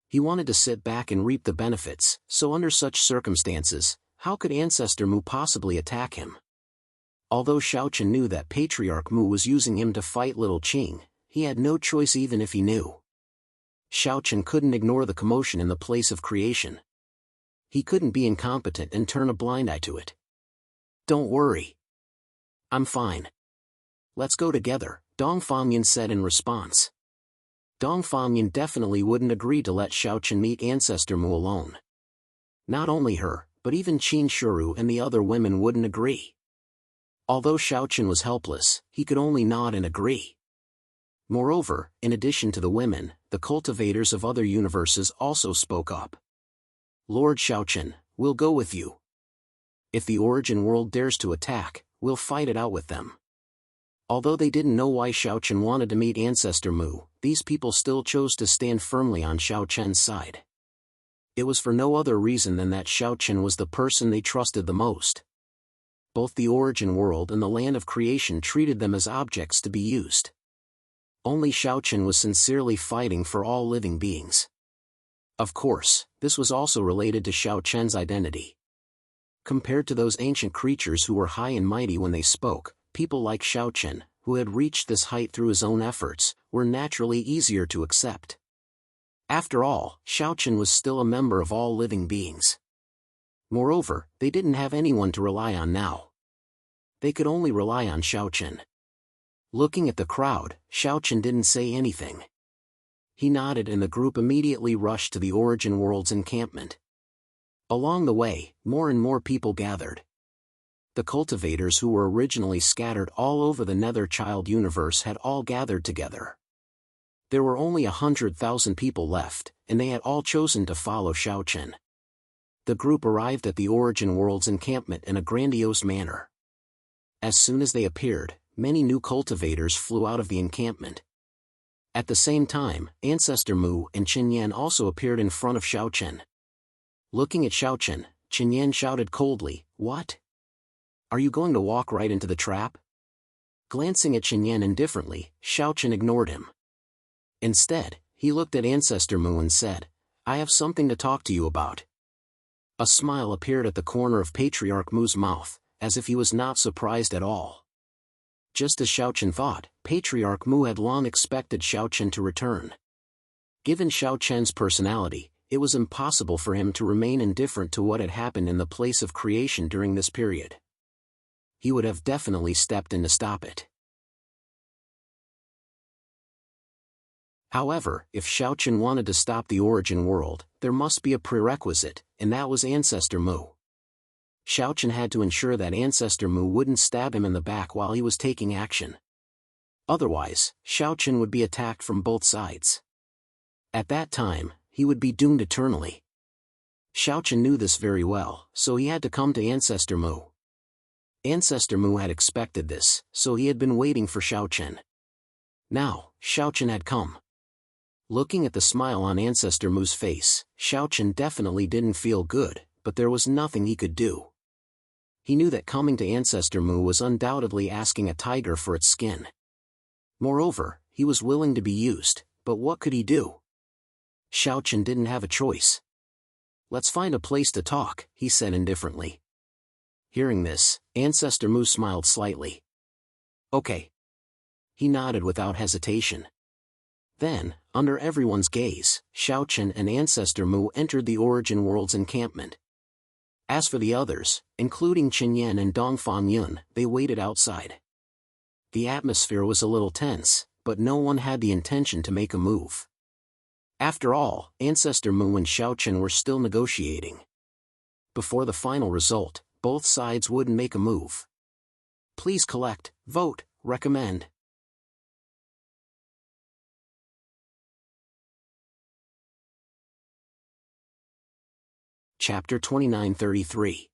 He wanted to sit back and reap the benefits, so under such circumstances, how could Ancestor Mu possibly attack him? Although Xiaochen knew that Patriarch Mu was using him to fight little Qing, he had no choice even if he knew. Xiaochen couldn't ignore the commotion in the place of creation. He couldn't be incompetent and turn a blind eye to it. "Don't worry. I'm fine. Let's go together," Dong Fangyan said in response. Dong Fangyan definitely wouldn't agree to let Xiaochen meet Ancestor Mu alone. Not only her, but even Qin Shuru and the other women wouldn't agree. Although Xiaochen was helpless, he could only nod and agree. Moreover, in addition to the women, the cultivators of other universes also spoke up. "Lord Xiaochen, we'll go with you. If the origin world dares to attack, we'll fight it out with them." Although they didn't know why Xiao Chen wanted to meet Ancestor Mu, these people still chose to stand firmly on Xiao Chen's side. It was for no other reason than that Xiao Chen was the person they trusted the most. Both the origin world and the land of creation treated them as objects to be used. Only Xiao Chen was sincerely fighting for all living beings. Of course, this was also related to Xiao Chen's identity. Compared to those ancient creatures who were high and mighty when they spoke, people like Xiao Chen, who had reached this height through his own efforts, were naturally easier to accept. After all, Xiao Chen was still a member of all living beings. Moreover, they didn't have anyone to rely on now. They could only rely on Xiao Chen. Looking at the crowd, Xiao Chen didn't say anything. He nodded and the group immediately rushed to the Origin World's encampment. Along the way, more and more people gathered. The cultivators who were originally scattered all over the Nether Child universe had all gathered together. There were only 100,000 people left, and they had all chosen to follow Xiao Chen. The group arrived at the Origin World's encampment in a grandiose manner. As soon as they appeared, many new cultivators flew out of the encampment. At the same time, Ancestor Mu and Qin Yan also appeared in front of Xiao Chen. Looking at Xiao Chen, Qin Yan shouted coldly, "What? Are you going to walk right into the trap?" Glancing at Qin Yan indifferently, Xiao Chen ignored him. Instead, he looked at Ancestor Mu and said, "I have something to talk to you about." A smile appeared at the corner of Patriarch Mu's mouth, as if he was not surprised at all. Just as Xiao Chen thought, Patriarch Mu had long expected Xiao Chen to return. Given Xiao Chen's personality, it was impossible for him to remain indifferent to what had happened in the place of creation during this period. He would have definitely stepped in to stop it. However, if Xiao Chen wanted to stop the Origin World, there must be a prerequisite, and that was Ancestor Mu. Xiao Chen had to ensure that Ancestor Mu wouldn't stab him in the back while he was taking action. Otherwise, Xiao Chen would be attacked from both sides. At that time, he would be doomed eternally. Xiao Chen knew this very well, so he had to come to Ancestor Mu. Ancestor Mu had expected this, so he had been waiting for Xiao Chen. Now, Xiao Chen had come. Looking at the smile on Ancestor Mu's face, Xiao Chen definitely didn't feel good, but there was nothing he could do. He knew that coming to Ancestor Mu was undoubtedly asking a tiger for its skin. Moreover, he was willing to be used, but what could he do? Xiao Chen didn't have a choice. "Let's find a place to talk," he said indifferently. Hearing this, Ancestor Mu smiled slightly. "Okay." He nodded without hesitation. Then, under everyone's gaze, Xiao Chen and Ancestor Mu entered the Origin World's encampment. As for the others, including Qin Yan and Dongfang Yun, they waited outside. The atmosphere was a little tense, but no one had the intention to make a move. After all, Ancestor Mu and Xiao Chen were still negotiating. Before the final result, both sides wouldn't make a move. Please collect, vote, recommend. Chapter 2933.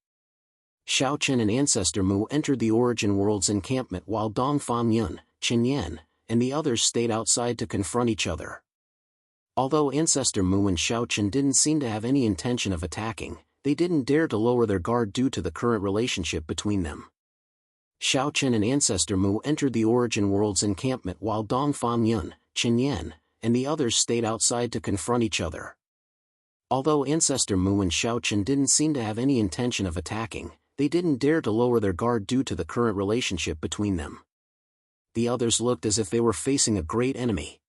Xiao Chen and Ancestor Mu entered the Origin World's encampment while Dongfang Yun, Qin Yan, and the others stayed outside to confront each other. Although Ancestor Mu and Xiao Chen didn't seem to have any intention of attacking, they didn't dare to lower their guard due to the current relationship between them. Xiao Chen and Ancestor Mu entered the Origin World's encampment while Dongfang Yun, Qin Yan, and the others stayed outside to confront each other. Although Ancestor Mu and Xiao Chen didn't seem to have any intention of attacking, they didn't dare to lower their guard due to the current relationship between them. The others looked as if they were facing a great enemy.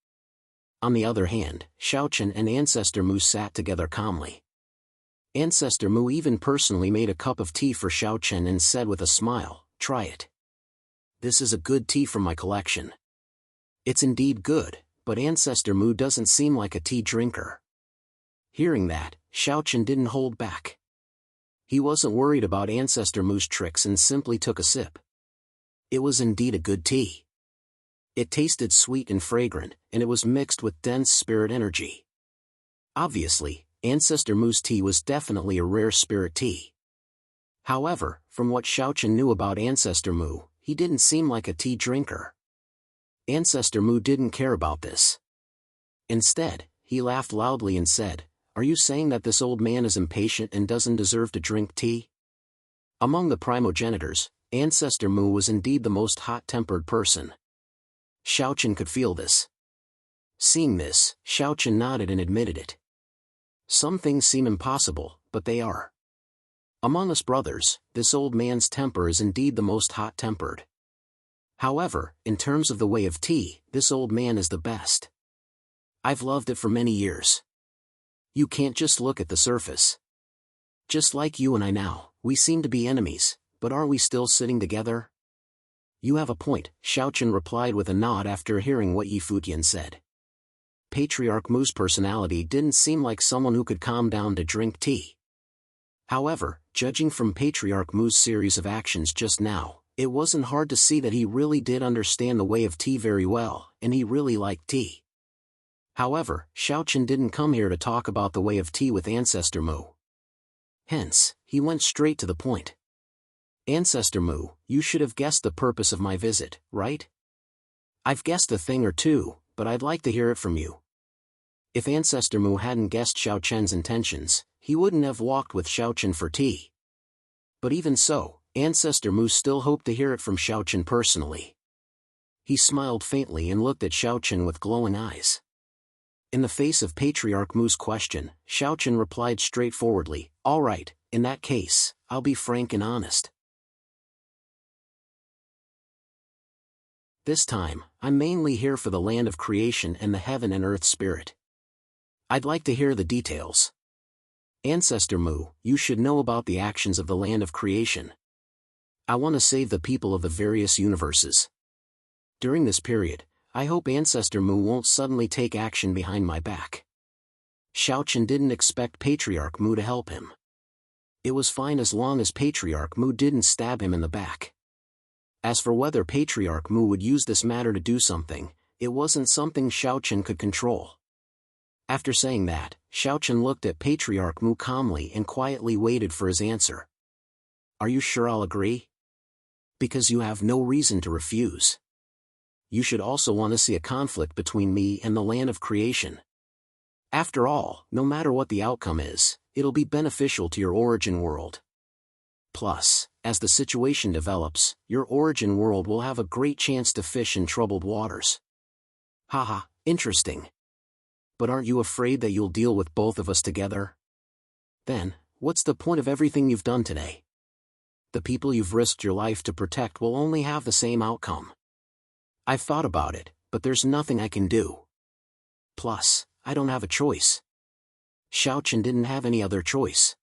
On the other hand, Xiao Chen and Ancestor Mu sat together calmly. Ancestor Mu even personally made a cup of tea for Xiao Chen and said with a smile, "Try it. This is a good tea from my collection." It's indeed good, but Ancestor Mu doesn't seem like a tea drinker. Hearing that, Xiao Chen didn't hold back. He wasn't worried about Ancestor Mu's tricks and simply took a sip. It was indeed a good tea. It tasted sweet and fragrant, and it was mixed with dense spirit energy. Obviously, Ancestor Mu's tea was definitely a rare spirit tea. However, from what Xiao Chen knew about Ancestor Mu, he didn't seem like a tea drinker. Ancestor Mu didn't care about this. Instead, he laughed loudly and said, "Are you saying that this old man is impatient and doesn't deserve to drink tea?" Among the primogenitors, Ancestor Mu was indeed the most hot-tempered person. Xiaochen could feel this. Seeing this, Xiaochen nodded and admitted it. Some things seem impossible, but they are. Among us brothers, this old man's temper is indeed the most hot-tempered. However, in terms of the way of tea, this old man is the best. I've loved it for many years. You can't just look at the surface. Just like you and I now, we seem to be enemies, but are we still sitting together? You have a point, Xiaochen replied with a nod after hearing what Yi Futian said. Patriarch Mu's personality didn't seem like someone who could calm down to drink tea. However, judging from Patriarch Mu's series of actions just now, it wasn't hard to see that he really did understand the way of tea very well, and he really liked tea. However, Xiaochen didn't come here to talk about the way of tea with Ancestor Mu. Hence, he went straight to the point. Ancestor Mu, you should have guessed the purpose of my visit, right? I've guessed a thing or two, but I'd like to hear it from you. If Ancestor Mu hadn't guessed Xiaochen's intentions, he wouldn't have walked with Xiaochen for tea. But even so, Ancestor Mu still hoped to hear it from Xiaochen personally. He smiled faintly and looked at Xiaochen with glowing eyes. In the face of Patriarch Mu's question, Xiaochen replied straightforwardly, "All right, in that case, I'll be frank and honest. This time, I'm mainly here for the land of creation and the heaven and earth spirit. I'd like to hear the details. Ancestor Mu, you should know about the actions of the land of creation. I want to save the people of the various universes. During this period, I hope Ancestor Mu won't suddenly take action behind my back." Xiaochen didn't expect Patriarch Mu to help him. It was fine as long as Patriarch Mu didn't stab him in the back. As for whether Patriarch Mu would use this matter to do something, it wasn't something Xiaochen could control. After saying that, Xiaochen looked at Patriarch Mu calmly and quietly waited for his answer. "Are you sure I'll agree? Because you have no reason to refuse. You should also want to see a conflict between me and the land of creation. After all, no matter what the outcome is, it'll be beneficial to your origin world. Plus, as the situation develops, your origin world will have a great chance to fish in troubled waters." Haha, interesting. But aren't you afraid that you'll deal with both of us together? Then, what's the point of everything you've done today? The people you've risked your life to protect will only have the same outcome. I've thought about it, but there's nothing I can do. Plus, I don't have a choice. Xiaochen didn't have any other choice.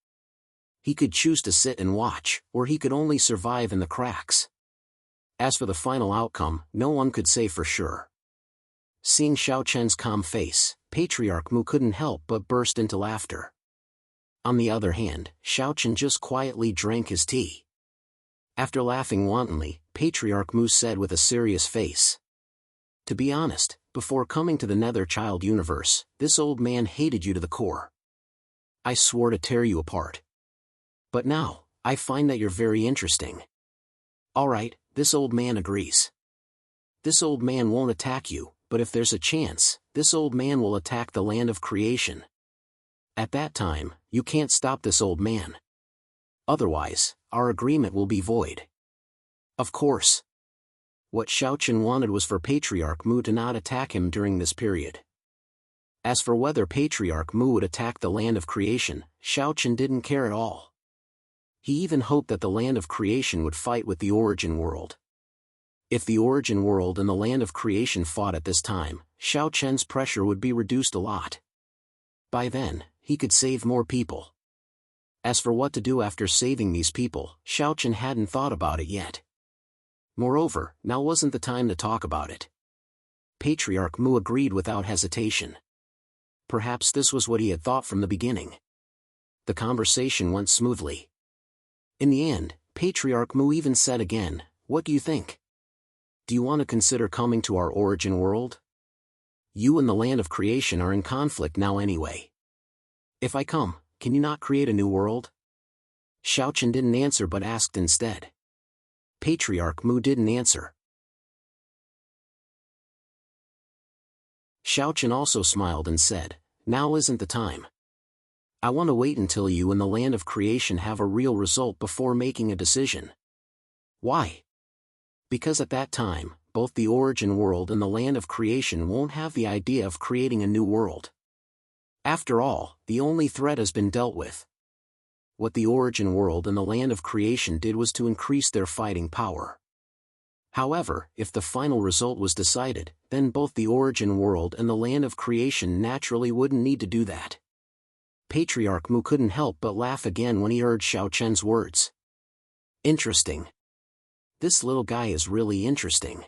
He could choose to sit and watch, or he could only survive in the cracks. As for the final outcome, no one could say for sure. Seeing Xiaochen's calm face, Patriarch Mu couldn't help but burst into laughter. On the other hand, Xiaochen just quietly drank his tea. After laughing wantonly, Patriarch Mu said with a serious face, "To be honest, before coming to the Nether Child universe, this old man hated you to the core. I swore to tear you apart. But now, I find that you're very interesting. Alright, this old man agrees. This old man won't attack you, but if there's a chance, this old man will attack the land of creation. At that time, you can't stop this old man. Otherwise, our agreement will be void." Of course. What Xiaochen wanted was for Patriarch Mu to not attack him during this period. As for whether Patriarch Mu would attack the land of creation, Xiaochen didn't care at all. He even hoped that the land of creation would fight with the origin world. If the origin world and the land of creation fought at this time, Xiaochen's pressure would be reduced a lot. By then, he could save more people. As for what to do after saving these people, Xiaochen hadn't thought about it yet. Moreover, now wasn't the time to talk about it. Patriarch Mu agreed without hesitation. Perhaps this was what he had thought from the beginning. The conversation went smoothly. In the end, Patriarch Mu even said again, "What do you think? Do you want to consider coming to our origin world? You and the land of creation are in conflict now anyway. If I come, can you not create a new world?" Xiaochen didn't answer but asked instead. Patriarch Mu didn't answer. Xiao Chen also smiled and said, "Now isn't the time. I want to wait until you and the land of creation have a real result before making a decision." "Why?" "Because at that time, both the origin world and the land of creation won't have the idea of creating a new world. After all, the only threat has been dealt with. What the origin world and the land of creation did was to increase their fighting power. However, if the final result was decided, then both the origin world and the land of creation naturally wouldn't need to do that." Patriarch Mu couldn't help but laugh again when he heard Xiao Chen's words. "Interesting. This little guy is really interesting."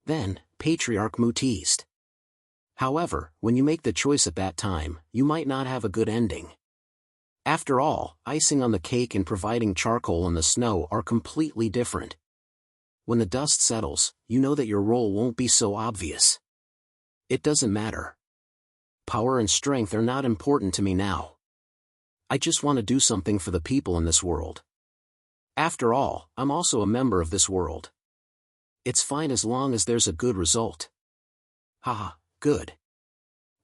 Then, Patriarch Mu teased. "However, when you make the choice at that time, you might not have a good ending. After all, icing on the cake and providing charcoal in the snow are completely different. When the dust settles, you know that your role won't be so obvious. It doesn't matter. Power and strength are not important to me now. I just want to do something for the people in this world. After all, I'm also a member of this world. It's fine as long as there's a good result." "Haha, good.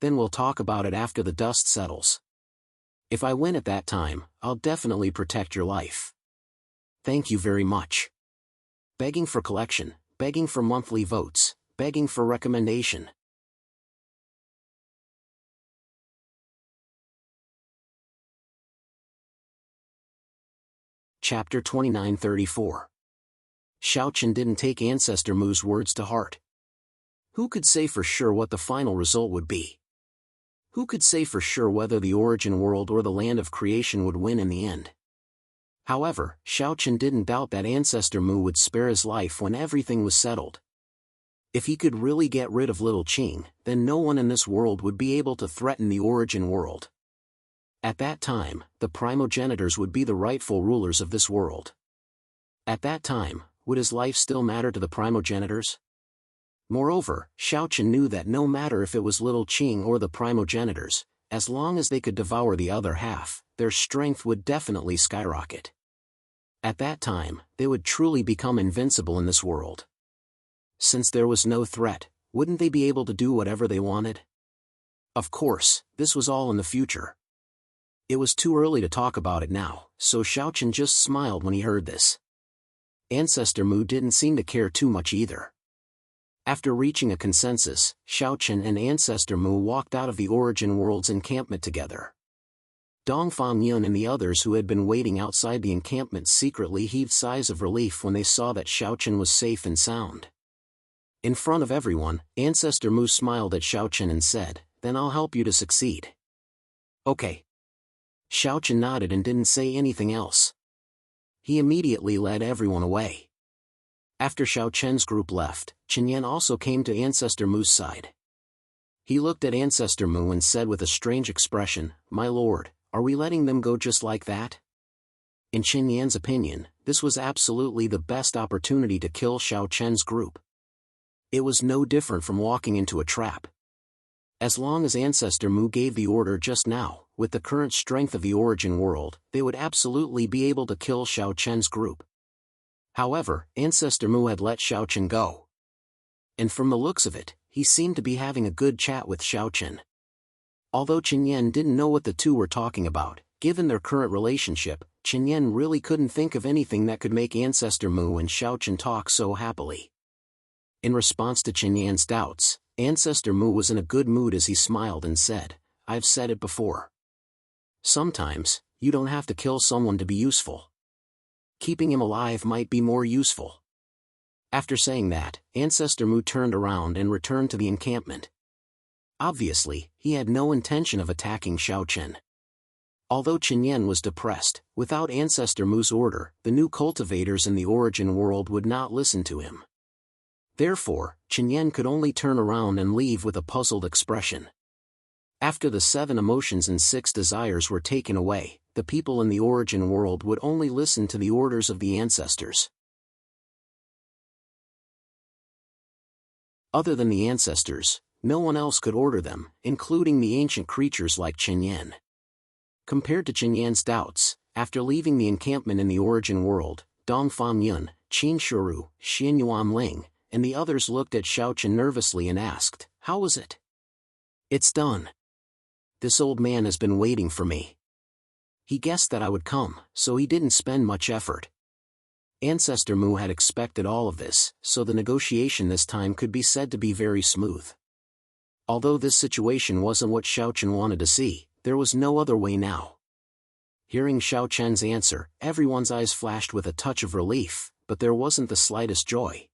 Then we'll talk about it after the dust settles. If I win at that time, I'll definitely protect your life. Thank you very much. Begging for collection, begging for monthly votes, begging for recommendation." Chapter 2934. Xiao Chen didn't take Ancestor Mu's words to heart. Who could say for sure what the final result would be? Who could say for sure whether the origin world or the land of creation would win in the end? However, Xiao Chen didn't doubt that Ancestor Mu would spare his life when everything was settled. If he could really get rid of Little Qing, then no one in this world would be able to threaten the origin world. At that time, the primogenitors would be the rightful rulers of this world. At that time, would his life still matter to the primogenitors? Moreover, Xiao Chen knew that no matter if it was Little Qing or the primogenitors, as long as they could devour the other half, their strength would definitely skyrocket. At that time, they would truly become invincible in this world. Since there was no threat, wouldn't they be able to do whatever they wanted? Of course, this was all in the future. It was too early to talk about it now, so Xiao Chen just smiled when he heard this. Ancestor Mu didn't seem to care too much either. After reaching a consensus, Xiao Chen and Ancestor Mu walked out of the Origin World's encampment together. Dongfang Yun and the others who had been waiting outside the encampment secretly heaved sighs of relief when they saw that Xiao Chen was safe and sound. In front of everyone, Ancestor Mu smiled at Xiao Chen and said, "Then I'll help you to succeed." "Okay." Xiao Chen nodded and didn't say anything else. He immediately led everyone away. After Xiao Chen's group left, Chen Yan also came to Ancestor Mu's side. He looked at Ancestor Mu and said with a strange expression, "My lord, are we letting them go just like that?" In Chen Yan's opinion, this was absolutely the best opportunity to kill Xiao Chen's group. It was no different from walking into a trap. As long as Ancestor Mu gave the order just now, with the current strength of the origin world, they would absolutely be able to kill Xiao Chen's group. However, Ancestor Mu had let Xiao Chen go. And from the looks of it, he seemed to be having a good chat with Xiao Chen. Although Chen Yan didn't know what the two were talking about, given their current relationship, Chen Yan really couldn't think of anything that could make Ancestor Mu and Xiao Chen talk so happily. In response to Chen Yan's doubts, Ancestor Mu was in a good mood as he smiled and said, "I've said it before. Sometimes, you don't have to kill someone to be useful. Keeping him alive might be more useful." After saying that, Ancestor Mu turned around and returned to the encampment. Obviously, he had no intention of attacking Xiao Chen. Although Chen Yan was depressed, without Ancestor Mu's order, the new cultivators in the origin world would not listen to him. Therefore, Chen Yan could only turn around and leave with a puzzled expression. After the 7 emotions and 6 desires were taken away, the people in the origin world would only listen to the orders of the ancestors. Other than the ancestors, no one else could order them, including the ancient creatures like Chen Yan. Compared to Chen Yan's doubts, after leaving the encampment in the origin world, Dongfang Yun, Qin Shuru, Xianyuan Ling, and the others looked at Xiao Chen nervously and asked, "How was it?" It's done. This old man has been waiting for me. He guessed that I would come, so he didn't spend much effort. Ancestor Mu had expected all of this, so the negotiation this time could be said to be very smooth. Although this situation wasn't what Xiao Chen wanted to see, there was no other way now. Hearing Xiao Chen's answer, everyone's eyes flashed with a touch of relief, but there wasn't the slightest joy.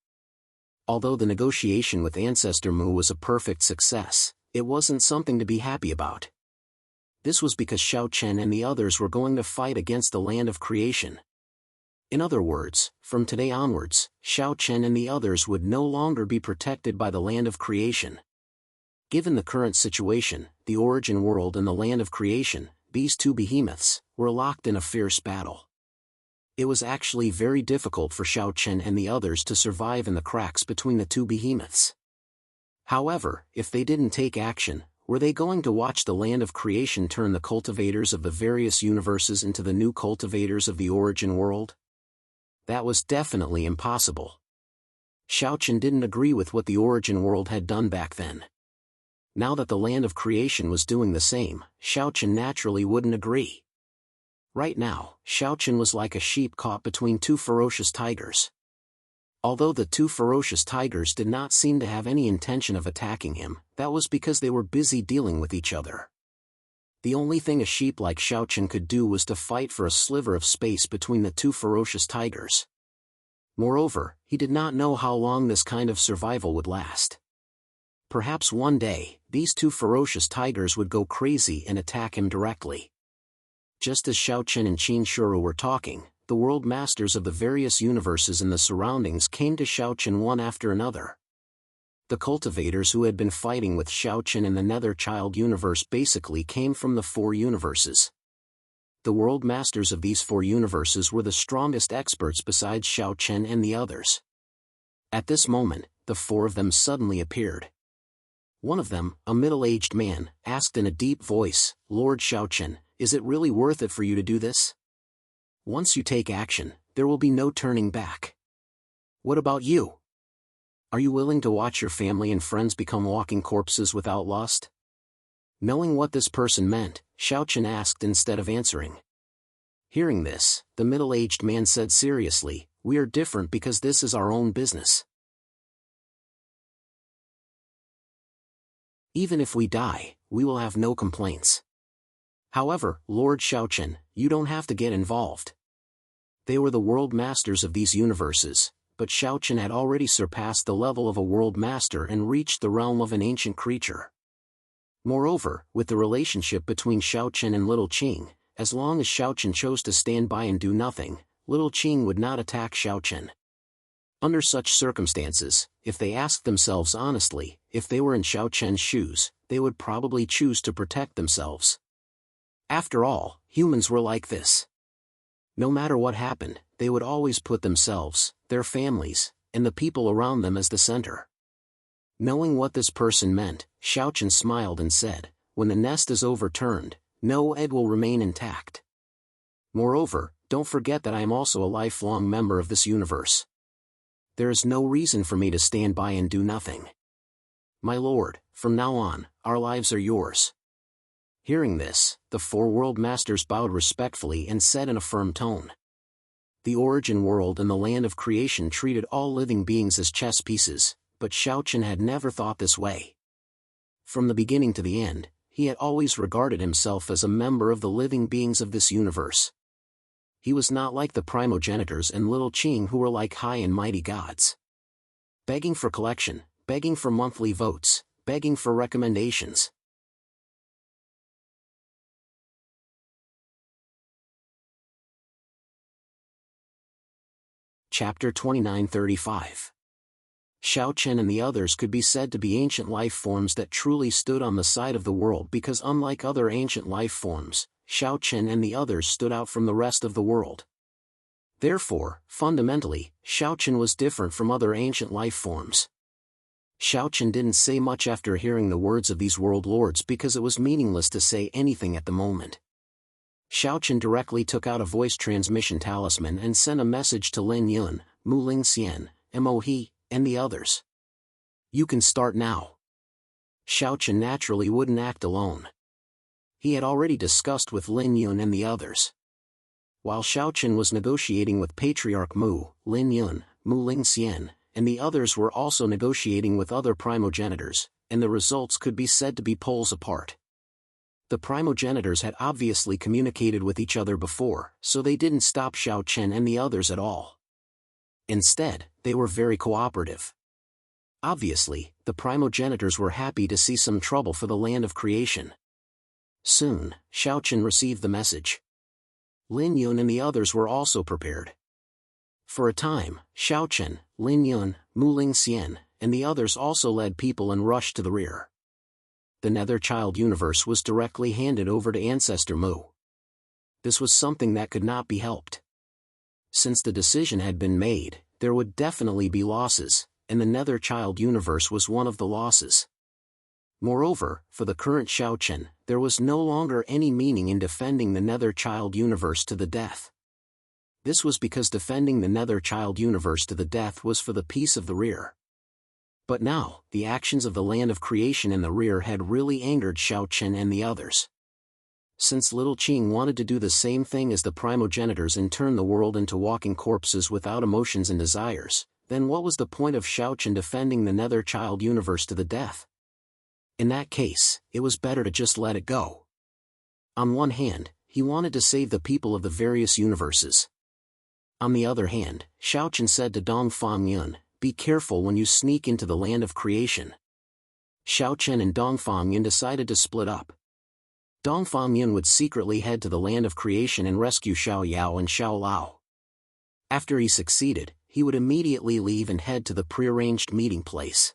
Although the negotiation with Ancestor Mu was a perfect success, it wasn't something to be happy about. This was because Xiao Chen and the others were going to fight against the land of creation. In other words, from today onwards, Xiao Chen and the others would no longer be protected by the land of creation. Given the current situation, the origin world and the land of creation, these two behemoths, were locked in a fierce battle. It was actually very difficult for Xiao Chen and the others to survive in the cracks between the two behemoths. However, if they didn't take action, were they going to watch the land of creation turn the cultivators of the various universes into the new cultivators of the origin world? That was definitely impossible. Xiao Chen didn't agree with what the origin world had done back then. Now that the land of creation was doing the same, Xiao Chen naturally wouldn't agree. Right now, Xiao Chen was like a sheep caught between two ferocious tigers. Although the two ferocious tigers did not seem to have any intention of attacking him, that was because they were busy dealing with each other. The only thing a sheep like Xiao Chen could do was to fight for a sliver of space between the two ferocious tigers. Moreover, he did not know how long this kind of survival would last. Perhaps one day, these two ferocious tigers would go crazy and attack him directly. Just as Xiao Chen and Qin Shuru were talking, the world masters of the various universes in the surroundings came to Xiao Chen one after another. The cultivators who had been fighting with Xiao Chen in the Nether Child universe basically came from the 4 universes. The world masters of these 4 universes were the strongest experts besides Xiao Chen and the others. At this moment, the 4 of them suddenly appeared. One of them, a middle-aged man, asked in a deep voice, "Lord Xiao Chen, is it really worth it for you to do this? Once you take action, there will be no turning back. What about you? Are you willing to watch your family and friends become walking corpses without lust?" Knowing what this person meant, Xiao Chen asked instead of answering. Hearing this, the middle-aged man said seriously, "We are different because this is our own business. Even if we die, we will have no complaints. However, Lord Xiao Chen, you don't have to get involved." They were the world masters of these universes, but Xiao Chen had already surpassed the level of a world master and reached the realm of an ancient creature. Moreover, with the relationship between Xiao Chen and Little Qing, as long as Xiao Chen chose to stand by and do nothing, Little Qing would not attack Xiao Chen. Under such circumstances, if they asked themselves honestly, if they were in Xiao Chen's shoes, they would probably choose to protect themselves. After all, humans were like this. No matter what happened, they would always put themselves, their families, and the people around them as the center. Knowing what this person meant, Xiao Chen smiled and said, "When the nest is overturned, no egg will remain intact. Moreover, don't forget that I am also a lifelong member of this universe. There is no reason for me to stand by and do nothing. My lord, from now on, our lives are yours." Hearing this, the 4 world masters bowed respectfully and said in a firm tone. The origin world and the land of creation treated all living beings as chess pieces, but Xiao Chen had never thought this way. From the beginning to the end, he had always regarded himself as a member of the living beings of this universe. He was not like the primogenitors and Little Qing who were like high and mighty gods. Begging for collection, begging for monthly votes, begging for recommendations. Chapter 2935. Xiao Chen and the others could be said to be ancient life forms that truly stood on the side of the world because unlike other ancient life forms, Xiao Chen and the others stood out from the rest of the world. Therefore, fundamentally, Xiao Chen was different from other ancient life forms. Xiao Chen didn't say much after hearing the words of these world lords because it was meaningless to say anything at the moment. Xiao Chen directly took out a voice transmission talisman and sent a message to Lin Yun, Mu Ling Xian, Mo He, and the others. "You can start now." Xiaochen naturally wouldn't act alone. He had already discussed with Lin Yun and the others. While Xiaochen was negotiating with Patriarch Mu, Lin Yun, Mu Lingxian, and the others were also negotiating with other primogenitors, and the results could be said to be poles apart. The primogenitors had obviously communicated with each other before, so they didn't stop Xiaochen and the others at all. Instead, they were very cooperative. Obviously, the primogenitors were happy to see some trouble for the land of creation. Soon, Xiaochen received the message. Lin Yun and the others were also prepared. For a time, Xiaochen, Lin Yun, Mu Lingxian, and the others also led people and rushed to the rear. The Nether Child universe was directly handed over to Ancestor Mu. This was something that could not be helped. Since the decision had been made, there would definitely be losses, and the Nether Child universe was one of the losses. Moreover, for the current Xiaochen, there was no longer any meaning in defending the Nether Child universe to the death. This was because defending the Nether Child universe to the death was for the peace of the rear. But now, the actions of the land of creation in the rear had really angered Xiaochen and the others. Since Little Qing wanted to do the same thing as the primogenitors and turn the world into walking corpses without emotions and desires, then what was the point of Xiaochen defending the Nether Child universe to the death? In that case, it was better to just let it go. On one hand, he wanted to save the people of the various universes. On the other hand, Xiaochen said to Dong Fangyun, "Be careful when you sneak into the land of creation." Xiaochen and Dong Fangyun decided to split up. Dong Fangyun would secretly head to the land of creation and rescue Xiao Yao and Xiao Lao. After he succeeded, he would immediately leave and head to the prearranged meeting place.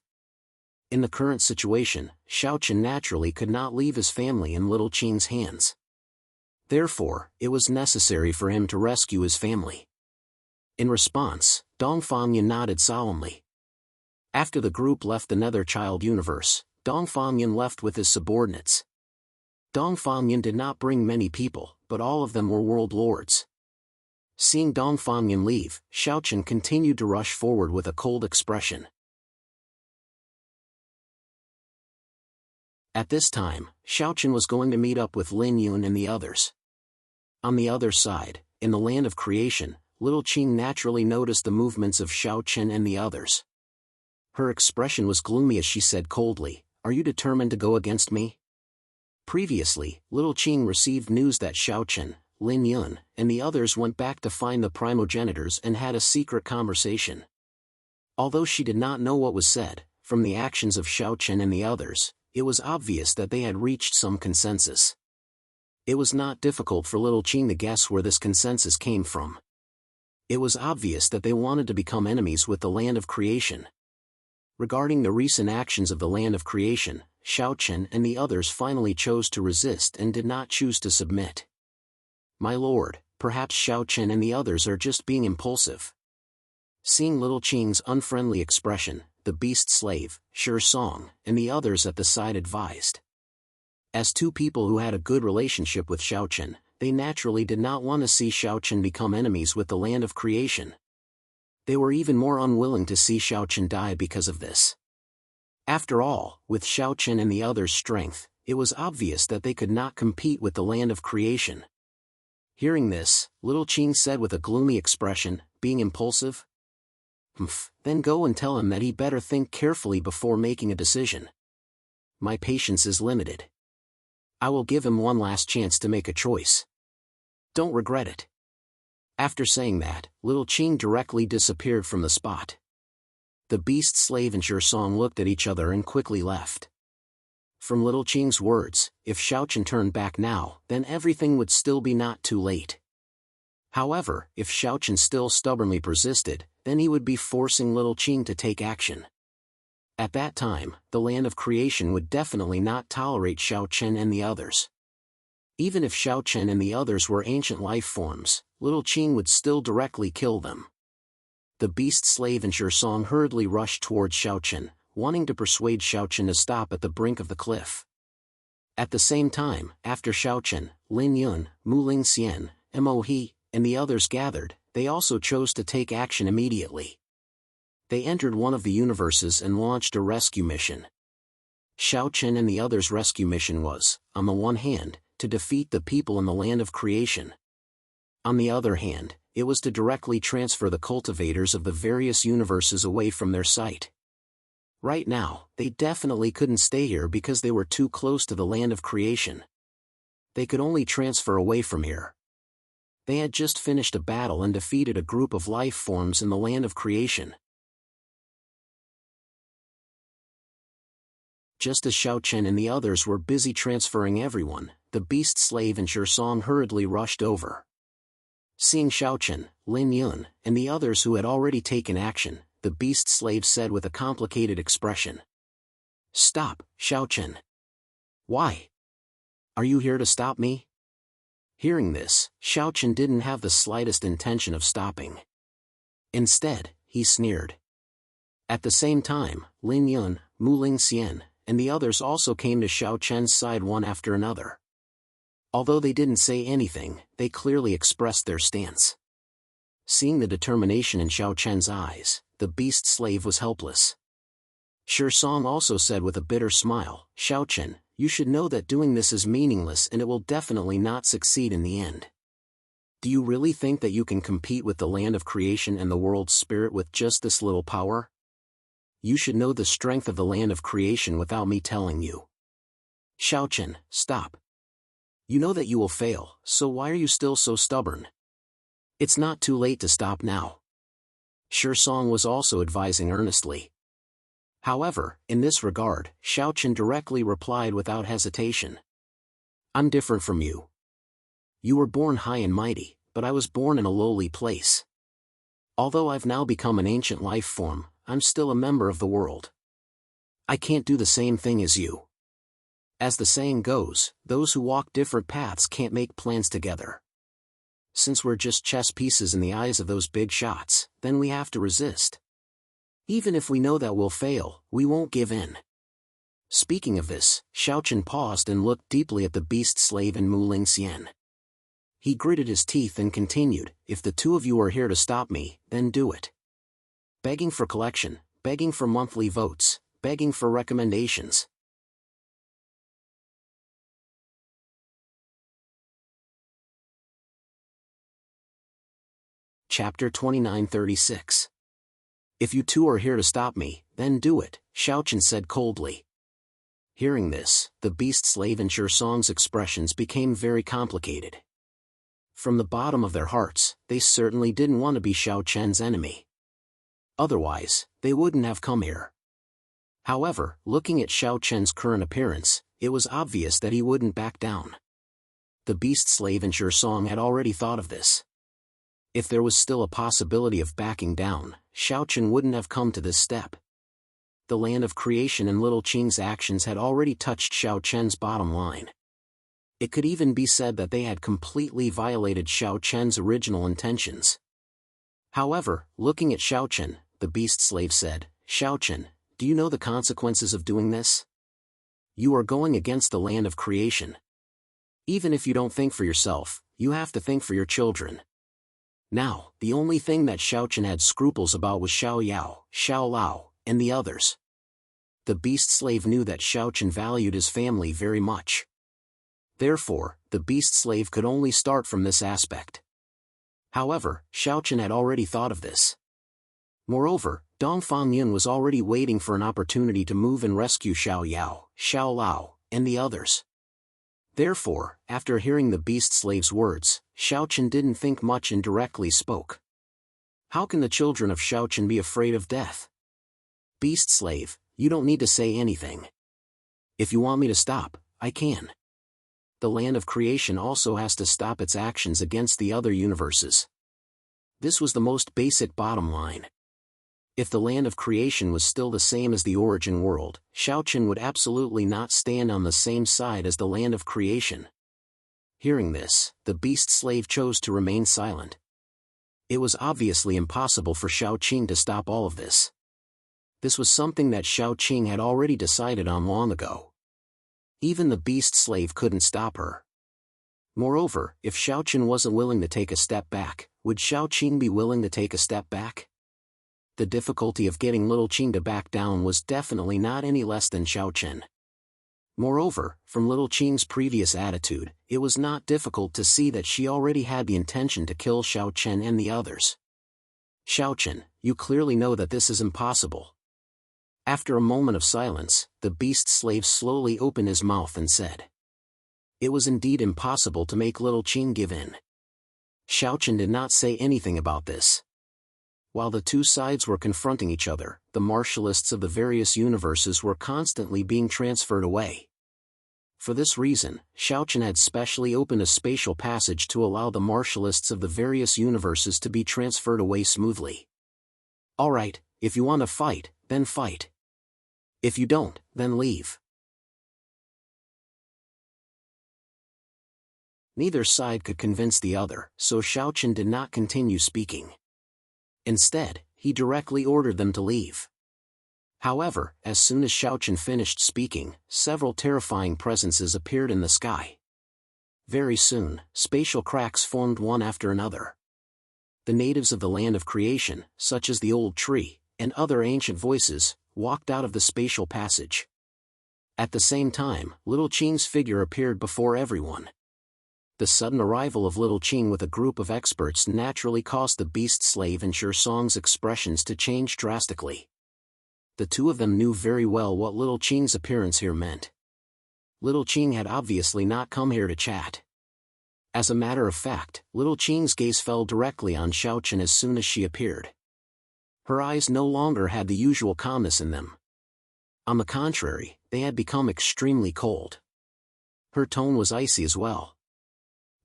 In the current situation, Xiaochen naturally could not leave his family in Little Qing's hands. Therefore, it was necessary for him to rescue his family. In response, Dong Fangyun nodded solemnly. After the group left the Nether Child universe, Dong Fangyun left with his subordinates. Dong Fangyun did not bring many people, but all of them were world lords. Seeing Dong Fangyun leave, Xiaochen continued to rush forward with a cold expression. At this time, Xiaochen was going to meet up with Lin Yun and the others. On the other side, in the land of creation, Little Qing naturally noticed the movements of Xiaochen and the others. Her expression was gloomy as she said coldly, "Are you determined to go against me?" Previously, Little Qing received news that Xiaochen, Lin Yun, and the others went back to find the primogenitors and had a secret conversation. Although she did not know what was said, from the actions of Xiaochen and the others, it was obvious that they had reached some consensus. It was not difficult for Little Qing to guess where this consensus came from. It was obvious that they wanted to become enemies with the land of creation. Regarding the recent actions of the land of creation, Xiaochen and the others finally chose to resist and did not choose to submit. "My lord, perhaps Xiaochen and the others are just being impulsive." Seeing Little Qing's unfriendly expression, the beast slave, Shi Song, and the others at the side advised. As two people who had a good relationship with Xiaochen, they naturally did not want to see Xiaochen become enemies with the land of creation. They were even more unwilling to see Xiaochen die because of this. After all, with Xiaochen and the others' strength, it was obvious that they could not compete with the land of creation. Hearing this, Little Qing said with a gloomy expression, "Being impulsive? Then go and tell him that he better think carefully before making a decision. My patience is limited. I will give him one last chance to make a choice. Don't regret it." After saying that, Little Qing directly disappeared from the spot. The beast slave and Shi Song looked at each other and quickly left. From Little Qing's words, if Xiaochen turned back now, then everything would still be not too late. However, if Xiaochen still stubbornly persisted, then he would be forcing Little Qing to take action. At that time, the land of creation would definitely not tolerate Xiaochen and the others. Even if Xiaochen and the others were ancient life forms, Little Qing would still directly kill them. The beast slave and Shi Song hurriedly rushed towards Xiaochen, wanting to persuade Xiaochen to stop at the brink of the cliff. At the same time, after Xiaochen, Lin Yun, Mu Lingxian, Mo He, and the others gathered, they also chose to take action immediately. They entered one of the universes and launched a rescue mission. Xiao Chen and the others' rescue mission was, on the one hand, to defeat the people in the land of creation. On the other hand, it was to directly transfer the cultivators of the various universes away from their sight. Right now, they definitely couldn't stay here because they were too close to the land of creation. They could only transfer away from here. They had just finished a battle and defeated a group of life forms in the land of creation. Just as Xiao Chen and the others were busy transferring everyone, the beast slave and Song hurriedly rushed over. Seeing Xiao Chen, Lin Yun, and the others who had already taken action, the beast slave said with a complicated expression. "Stop, Xiao Chen. Why? Are you here to stop me?" Hearing this, Xiao Chen didn't have the slightest intention of stopping. Instead, he sneered. At the same time, Lin Yun, Mu Ling Xian, and the others also came to Xiao Chen's side one after another. Although they didn't say anything, they clearly expressed their stance. Seeing the determination in Xiao Chen's eyes, the beast slave was helpless. Song also said with a bitter smile, "Xiao Chen, you should know that doing this is meaningless and it will definitely not succeed in the end. Do you really think that you can compete with the land of creation and the world's spirit with just this little power? You should know the strength of the land of creation without me telling you. Xiao Chen, stop. You know that you will fail, so why are you still so stubborn? It's not too late to stop now." Song was also advising earnestly. However, in this regard, Xiao Chen directly replied without hesitation. "I'm different from you. You were born high and mighty, but I was born in a lowly place. Although I've now become an ancient life form, I'm still a member of the world. I can't do the same thing as you. As the saying goes, those who walk different paths can't make plans together. Since we're just chess pieces in the eyes of those big shots, then we have to resist. Even if we know that we'll fail, we won't give in." Speaking of this, Xiao Chen paused and looked deeply at the beast slave and Mu Ling Xian. He gritted his teeth and continued, "If the two of you are here to stop me, then do it. Begging for collection, begging for monthly votes, begging for recommendations." Chapter 2936. "If you two are here to stop me, then do it," Xiao Chen said coldly. Hearing this, the beast slave and Song's expressions became very complicated. From the bottom of their hearts, they certainly didn't want to be Xiao Chen's enemy. Otherwise, they wouldn't have come here. However, looking at Xiao Chen's current appearance, it was obvious that he wouldn't back down. The beast slave and Song had already thought of this. If there was still a possibility of backing down, Xiao Chen wouldn't have come to this step. The land of creation and Little Qing's actions had already touched Xiao Chen's bottom line. It could even be said that they had completely violated Xiao Chen's original intentions. However, looking at Xiao Chen, the beast slave said, "Xiao Chen, do you know the consequences of doing this? You are going against the land of creation. Even if you don't think for yourself, you have to think for your children." Now, the only thing that Xiao Chen had scruples about was Xiao Yao, Xiao Lao, and the others. The beast slave knew that Xiao Chen valued his family very much. Therefore, the beast slave could only start from this aspect. However, Xiao Chen had already thought of this. Moreover, Dong Fangyun was already waiting for an opportunity to move and rescue Xiao Yao, Xiao Lao, and the others. Therefore, after hearing the beast slave's words, Xiao Chen didn't think much and directly spoke. "How can the children of Xiao Chen be afraid of death? Beast slave, you don't need to say anything. If you want me to stop, I can. The land of creation also has to stop its actions against the other universes." This was the most basic bottom line. If the land of creation was still the same as the origin world, Xiao Chen would absolutely not stand on the same side as the land of creation. Hearing this, the beast slave chose to remain silent. It was obviously impossible for Xiao Qing to stop all of this. This was something that Xiao Qing had already decided on long ago. Even the beast slave couldn't stop her. Moreover, if Xiao Chen wasn't willing to take a step back, would Xiao Qing be willing to take a step back? The difficulty of getting Little Qing to back down was definitely not any less than Xiao Chen. Moreover, from Little Qing's previous attitude, it was not difficult to see that she already had the intention to kill Xiao Chen and the others. Xiao Chen, you clearly know that this is impossible. After a moment of silence, the beast slave slowly opened his mouth and said. It was indeed impossible to make Little Qing give in. Xiao Chen did not say anything about this. While the two sides were confronting each other, the martialists of the various universes were constantly being transferred away. For this reason, Xiao Chen had specially opened a spatial passage to allow the martialists of the various universes to be transferred away smoothly. Alright, if you want to fight, then fight. If you don't, then leave. Neither side could convince the other, so Xiao Chen did not continue speaking. Instead, he directly ordered them to leave. However, as soon as Xiao Chen finished speaking, several terrifying presences appeared in the sky. Very soon, spatial cracks formed one after another. The natives of the land of creation, such as the old tree, and other ancient voices, walked out of the spatial passage. At the same time, Little Qing's figure appeared before everyone. The sudden arrival of Little Qing with a group of experts naturally caused the beast slave and Song's expressions to change drastically. The two of them knew very well what Little Qing's appearance here meant. Little Qing had obviously not come here to chat. As a matter of fact, Little Qing's gaze fell directly on Xiao Chen as soon as she appeared. Her eyes no longer had the usual calmness in them. On the contrary, they had become extremely cold. Her tone was icy as well.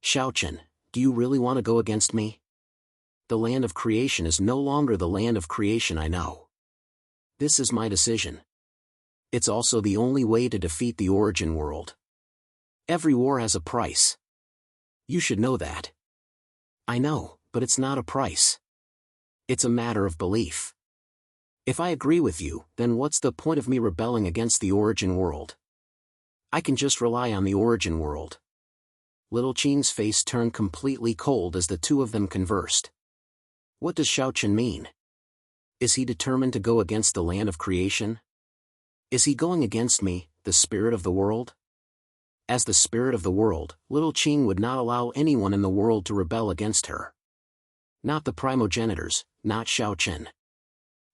Xiao Chen, do you really want to go against me? The land of creation is no longer the land of creation I know. This is my decision. It's also the only way to defeat the origin world. Every war has a price. You should know that. I know, but it's not a price. It's a matter of belief. If I agree with you, then what's the point of me rebelling against the origin world? I can just rely on the origin world. Little Qing's face turned completely cold as the two of them conversed. What does Xiao Chen mean? Is he determined to go against the land of creation? Is he going against me, the spirit of the world? As the spirit of the world, Little Qing would not allow anyone in the world to rebel against her. Not the primogenitors, not Xiao Chen.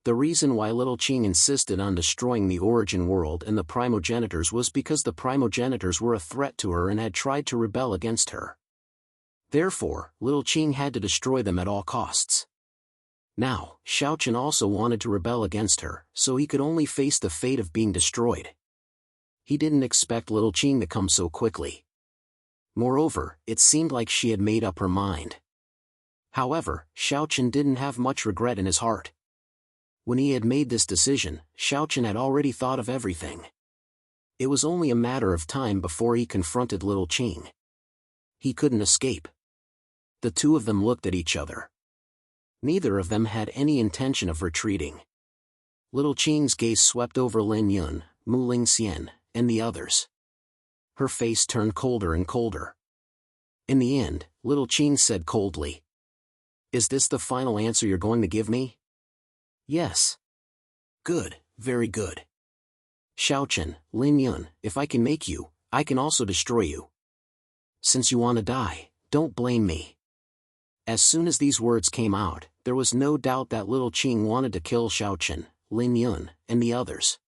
The reason why Little Qing insisted on destroying the origin world and the primogenitors was because the primogenitors were a threat to her and had tried to rebel against her. Therefore, Little Qing had to destroy them at all costs. Now, Xiao Chen also wanted to rebel against her, so he could only face the fate of being destroyed. He didn't expect Little Qing to come so quickly. Moreover, it seemed like she had made up her mind. However, Xiao Chen didn't have much regret in his heart. When he had made this decision, Xiao Chen had already thought of everything. It was only a matter of time before he confronted Little Qing. He couldn't escape. The two of them looked at each other. Neither of them had any intention of retreating. Little Qing's gaze swept over Lin Yun, Mu Ling Xian, and the others. Her face turned colder and colder. In the end, Little Qing said coldly, "Is this the final answer you're going to give me?" "Yes." "Good, very good. Xiao Chen, Lin Yun, if I can make you, I can also destroy you. Since you want to die, don't blame me." As soon as these words came out, there was no doubt that Little Qing wanted to kill Xiao Chen, Lin Yun, and the others.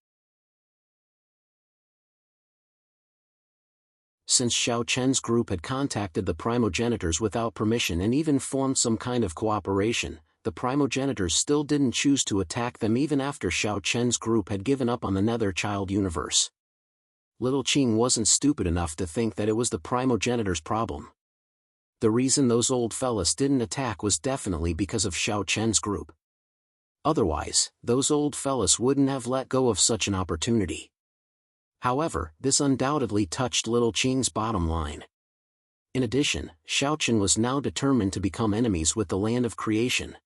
Since Xiao Chen's group had contacted the primogenitors without permission and even formed some kind of cooperation, the primogenitors still didn't choose to attack them even after Xiao Chen's group had given up on the Nether Child universe. Little Qing wasn't stupid enough to think that it was the primogenitors' problem. The reason those old fellas didn't attack was definitely because of Xiao Chen's group. Otherwise, those old fellas wouldn't have let go of such an opportunity. However, this undoubtedly touched Little Qing's bottom line. In addition, Xiao Chen was now determined to become enemies with the land of creation.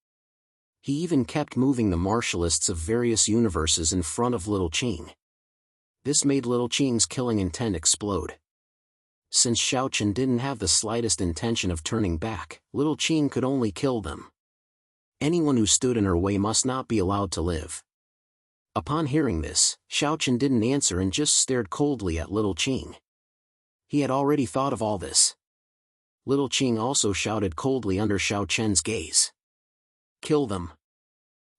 He even kept moving the martialists of various universes in front of Little Qing. This made Little Qing's killing intent explode. Since Xiao Chen didn't have the slightest intention of turning back, Little Qing could only kill them. Anyone who stood in her way must not be allowed to live. Upon hearing this, Xiaochen didn't answer and just stared coldly at little Qing. He had already thought of all this. Little Qing also shouted coldly under Xiaochen's gaze. "Kill them."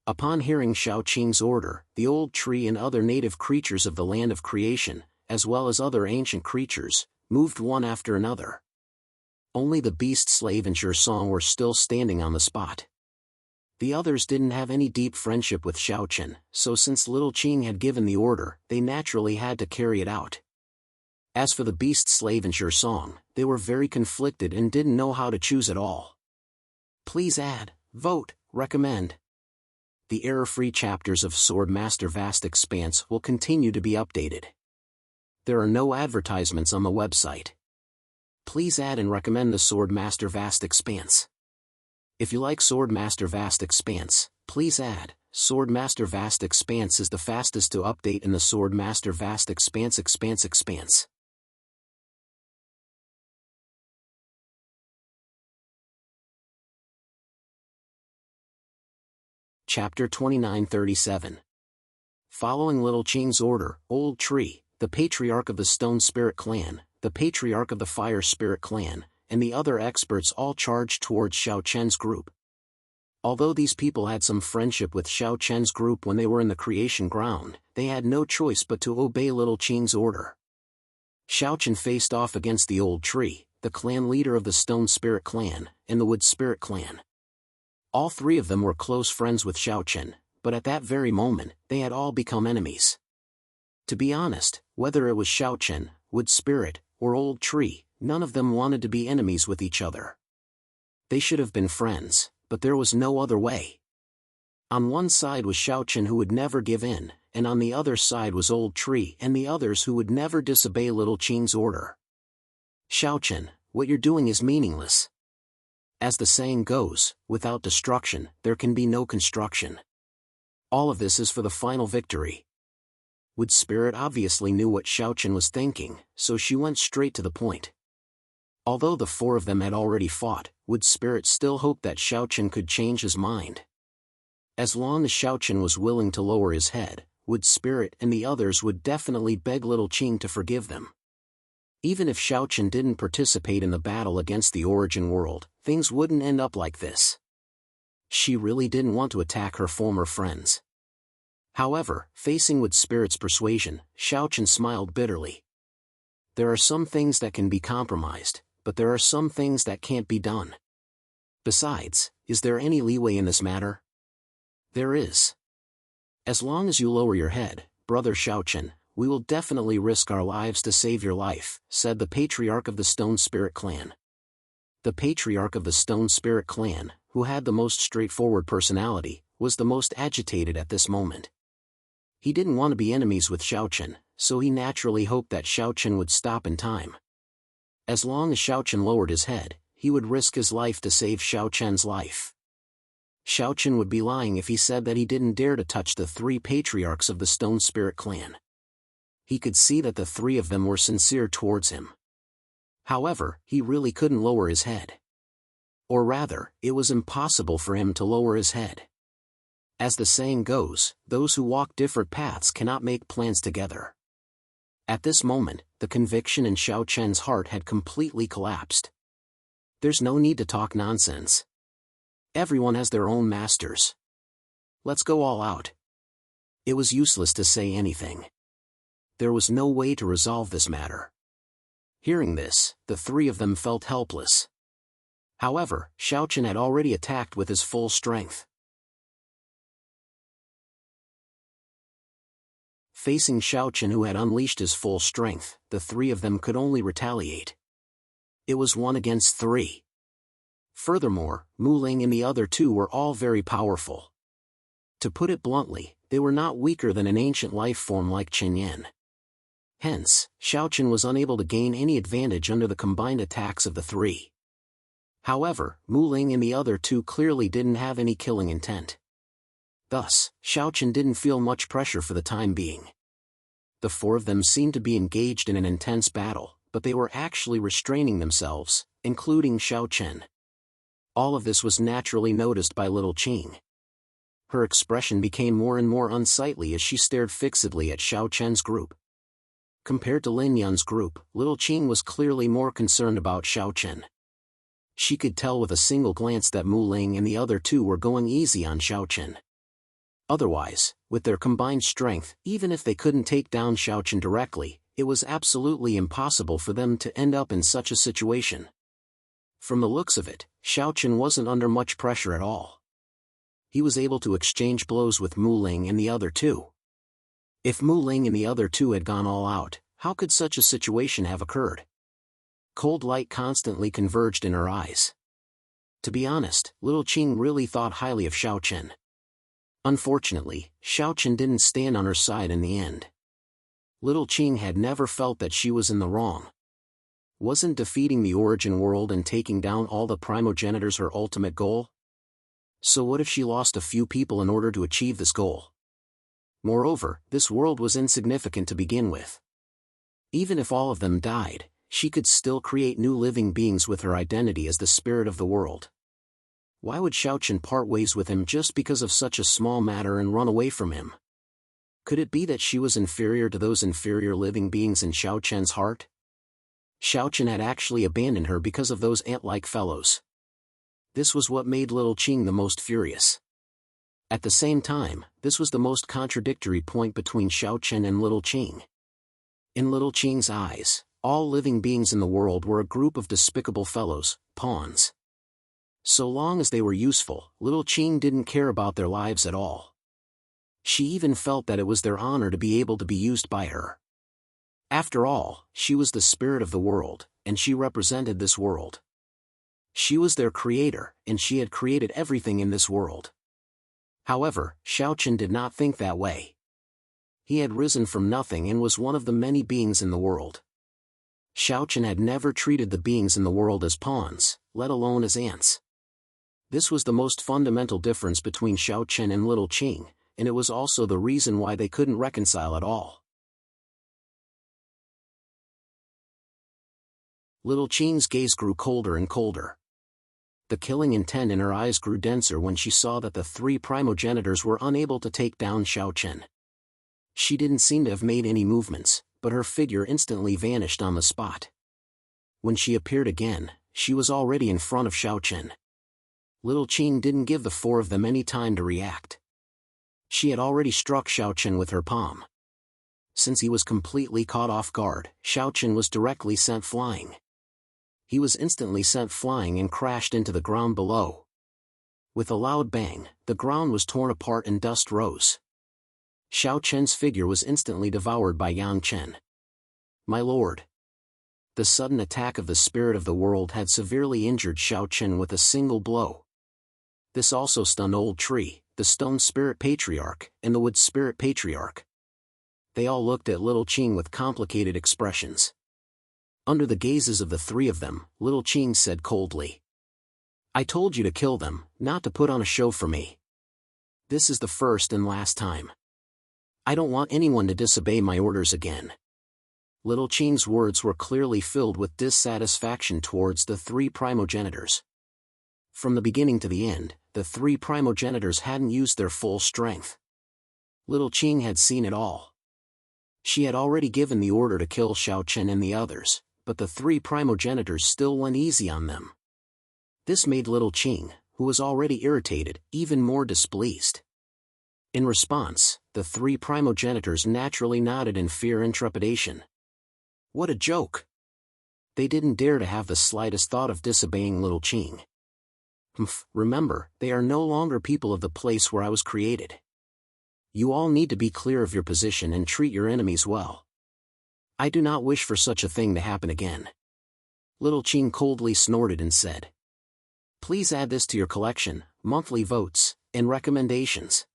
Upon hearing Xiaoqing's order, the old tree and other native creatures of the land of creation, as well as other ancient creatures, moved one after another. Only the beast slave and Song were still standing on the spot. The others didn't have any deep friendship with Xiaochen, so since little Qing had given the order, they naturally had to carry it out. As for the beast slave and Song, they were very conflicted and didn't know how to choose at all. Please add, vote, recommend. The error-free chapters of Sword Master Vast Expanse will continue to be updated. There are no advertisements on the website. Please add and recommend the Sword Master Vast Expanse. If you like Sword Master Vast Expanse, please add. Sword Master Vast Expanse is the fastest to update in the Sword Master Vast Expanse. Chapter 2937. Following Little Qing's order, Old Tree, the Patriarch of the Stone Spirit Clan, the Patriarch of the Fire Spirit Clan, and the other experts all charged towards Xiaochen's group. Although these people had some friendship with Xiaochen's group when they were in the creation ground, they had no choice but to obey Little Qing's order. Xiaochen faced off against the Old Tree, the clan leader of the Stone Spirit Clan, and the Wood Spirit Clan. All three of them were close friends with Xiaochen, but at that very moment, they had all become enemies. To be honest, whether it was Xiaochen, Wood Spirit, or Old Tree, none of them wanted to be enemies with each other. They should have been friends, but there was no other way. On one side was Xiaochen who would never give in, and on the other side was Old Tree and the others who would never disobey Little Qing's order. Xiaochen, what you're doing is meaningless. As the saying goes, without destruction, there can be no construction. All of this is for the final victory. Wood Spirit obviously knew what Xiaochen was thinking, so she went straight to the point. Although the four of them had already fought, Wood Spirit still hoped that Xiaochen could change his mind. As long as Xiaochen was willing to lower his head, Wood Spirit and the others would definitely beg Little Qing to forgive them. Even if Xiaochen didn't participate in the battle against the Origin World, things wouldn't end up like this. She really didn't want to attack her former friends. However, facing Wood Spirit's persuasion, Xiaochen smiled bitterly. There are some things that can be compromised, but there are some things that can't be done. Besides, is there any leeway in this matter? There is. As long as you lower your head, Brother Xiaochen, we will definitely risk our lives to save your life, said the Patriarch of the Stone Spirit Clan. The Patriarch of the Stone Spirit Clan, who had the most straightforward personality, was the most agitated at this moment. He didn't want to be enemies with Xiaochen, so he naturally hoped that Xiaochen would stop in time. As long as Xiaochen lowered his head, he would risk his life to save Xiaochen's life. Xiaochen would be lying if he said that he didn't dare to touch the three patriarchs of the Stone Spirit Clan. He could see that the three of them were sincere towards him. However, he really couldn't lower his head. Or rather, it was impossible for him to lower his head. As the saying goes, those who walk different paths cannot make plans together. At this moment, the conviction in Xiaochen's heart had completely collapsed. There's no need to talk nonsense. Everyone has their own masters. Let's go all out. It was useless to say anything. There was no way to resolve this matter. Hearing this, the three of them felt helpless. However, Xiaochen had already attacked with his full strength. Facing Xiaochen who had unleashed his full strength, the three of them could only retaliate. It was 1 against 3. Furthermore, Mu Ling and the other two were all very powerful. To put it bluntly, they were not weaker than an ancient life form like Chen Yan. Hence, Xiaochen was unable to gain any advantage under the combined attacks of the three. However, Mu Ling and the other two clearly didn't have any killing intent. Thus, Xiaochen didn't feel much pressure for the time being. The four of them seemed to be engaged in an intense battle, but they were actually restraining themselves, including Xiaochen. All of this was naturally noticed by Little Qing. Her expression became more and more unsightly as she stared fixedly at Xiao Chen's group. Compared to Lin Yun's group, Little Qing was clearly more concerned about Xiao Chen. She could tell with a single glance that Mu Ling and the other two were going easy on Xiao Chen. Otherwise, with their combined strength, even if they couldn't take down Xiao Chen directly, it was absolutely impossible for them to end up in such a situation. From the looks of it, Xiao Chen wasn't under much pressure at all. He was able to exchange blows with Mu Ling and the other two. If Mu Ling and the other two had gone all out, how could such a situation have occurred? Cold light constantly converged in her eyes. To be honest, Little Qing really thought highly of Xiao Chen. Unfortunately, Xiao Chen didn't stand on her side in the end. Little Qing had never felt that she was in the wrong. Wasn't defeating the origin world and taking down all the primogenitors her ultimate goal? So what if she lost a few people in order to achieve this goal? Moreover, this world was insignificant to begin with. Even if all of them died, she could still create new living beings with her identity as the spirit of the world. Why would Xiao Chen part ways with him just because of such a small matter and run away from him? Could it be that she was inferior to those inferior living beings in Xiao Chen's heart? Xiao Chen had actually abandoned her because of those ant-like fellows. This was what made Little Qing the most furious. At the same time, this was the most contradictory point between Xiao Chen and Little Qing. In Little Qing's eyes, all living beings in the world were a group of despicable fellows, pawns. So long as they were useful, Little Qing didn't care about their lives at all. She even felt that it was their honor to be able to be used by her. After all, she was the spirit of the world, and she represented this world. She was their creator, and she had created everything in this world. However, Xiao Chen did not think that way. He had risen from nothing and was one of the many beings in the world. Xiao Chen had never treated the beings in the world as pawns, let alone as ants. This was the most fundamental difference between Xiao Chen and Little Qing, and it was also the reason why they couldn't reconcile at all. Little Qing's gaze grew colder and colder. The killing intent in her eyes grew denser when she saw that the three primogenitors were unable to take down Xiao Chen. She didn't seem to have made any movements, but her figure instantly vanished on the spot. When she appeared again, she was already in front of Xiao Chen. Little Qing didn't give the four of them any time to react. She had already struck Xiao Chen with her palm. Since he was completely caught off guard, Xiao Chen was directly sent flying. He was instantly sent flying and crashed into the ground below. With a loud bang, the ground was torn apart and dust rose. Xiao Chen's figure was instantly devoured by Yang Chen. "My lord." The sudden attack of the spirit of the world had severely injured Xiao Chen with a single blow. This also stunned Old Tree, the Stone Spirit Patriarch, and the Wood Spirit Patriarch. They all looked at Little Qing with complicated expressions. Under the gazes of the three of them, Little Qing said coldly, "I told you to kill them, not to put on a show for me. This is the first and last time. I don't want anyone to disobey my orders again." Little Qing's words were clearly filled with dissatisfaction towards the three primogenitors. From the beginning to the end, the three primogenitors hadn't used their full strength. Little Qing had seen it all. She had already given the order to kill Xiao Chen and the others, but the three primogenitors still went easy on them. This made Little Qing, who was already irritated, even more displeased. In response, the three primogenitors naturally nodded in fear and trepidation. What a joke! They didn't dare to have the slightest thought of disobeying Little Qing. Remember, they are no longer people of the place where I was created. You all need to be clear of your position and treat your enemies well. I do not wish for such a thing to happen again. Little Qing coldly snorted and said, "Please add this to your collection, monthly votes, and recommendations."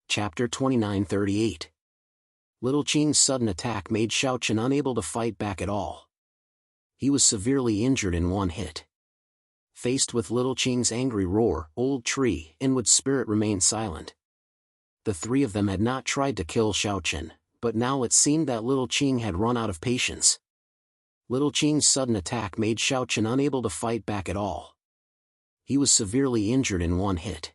Chapter 2938. Little Qing's sudden attack made Xiao Chen unable to fight back at all. He was severely injured in one hit. Faced with Little Qing's angry roar, Old Tree and Wood Spirit remained silent. The three of them had not tried to kill Xiao Chen, but now it seemed that Little Qing had run out of patience. Little Qing's sudden attack made Xiaochen unable to fight back at all. He was severely injured in one hit.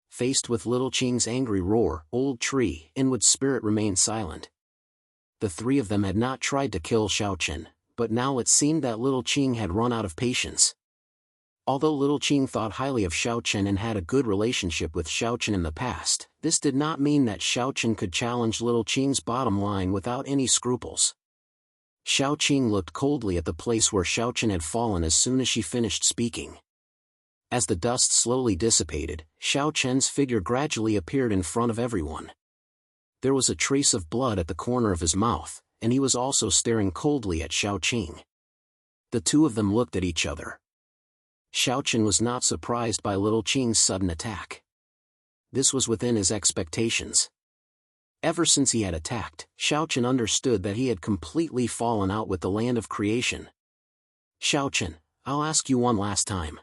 Faced with Little Qing's angry roar, Old Tree, Inwood Spirit remained silent. The three of them had not tried to kill Xiaochen, but now it seemed that Little Qing had run out of patience. Although Little Qing thought highly of Xiaochen and had a good relationship with Xiaochen in the past, this did not mean that Xiaochen could challenge Little Qing's bottom line without any scruples. Xiaoqing looked coldly at the place where Xiaochen had fallen as soon as she finished speaking. As the dust slowly dissipated, Xiaochen's figure gradually appeared in front of everyone. There was a trace of blood at the corner of his mouth, and he was also staring coldly at Xiaoqing. The two of them looked at each other. Xiaochen was not surprised by Little Qing's sudden attack. This was within his expectations. Ever since he had attacked, Xiaochen understood that he had completely fallen out with the land of creation. Xiaochen, I'll ask you one last time.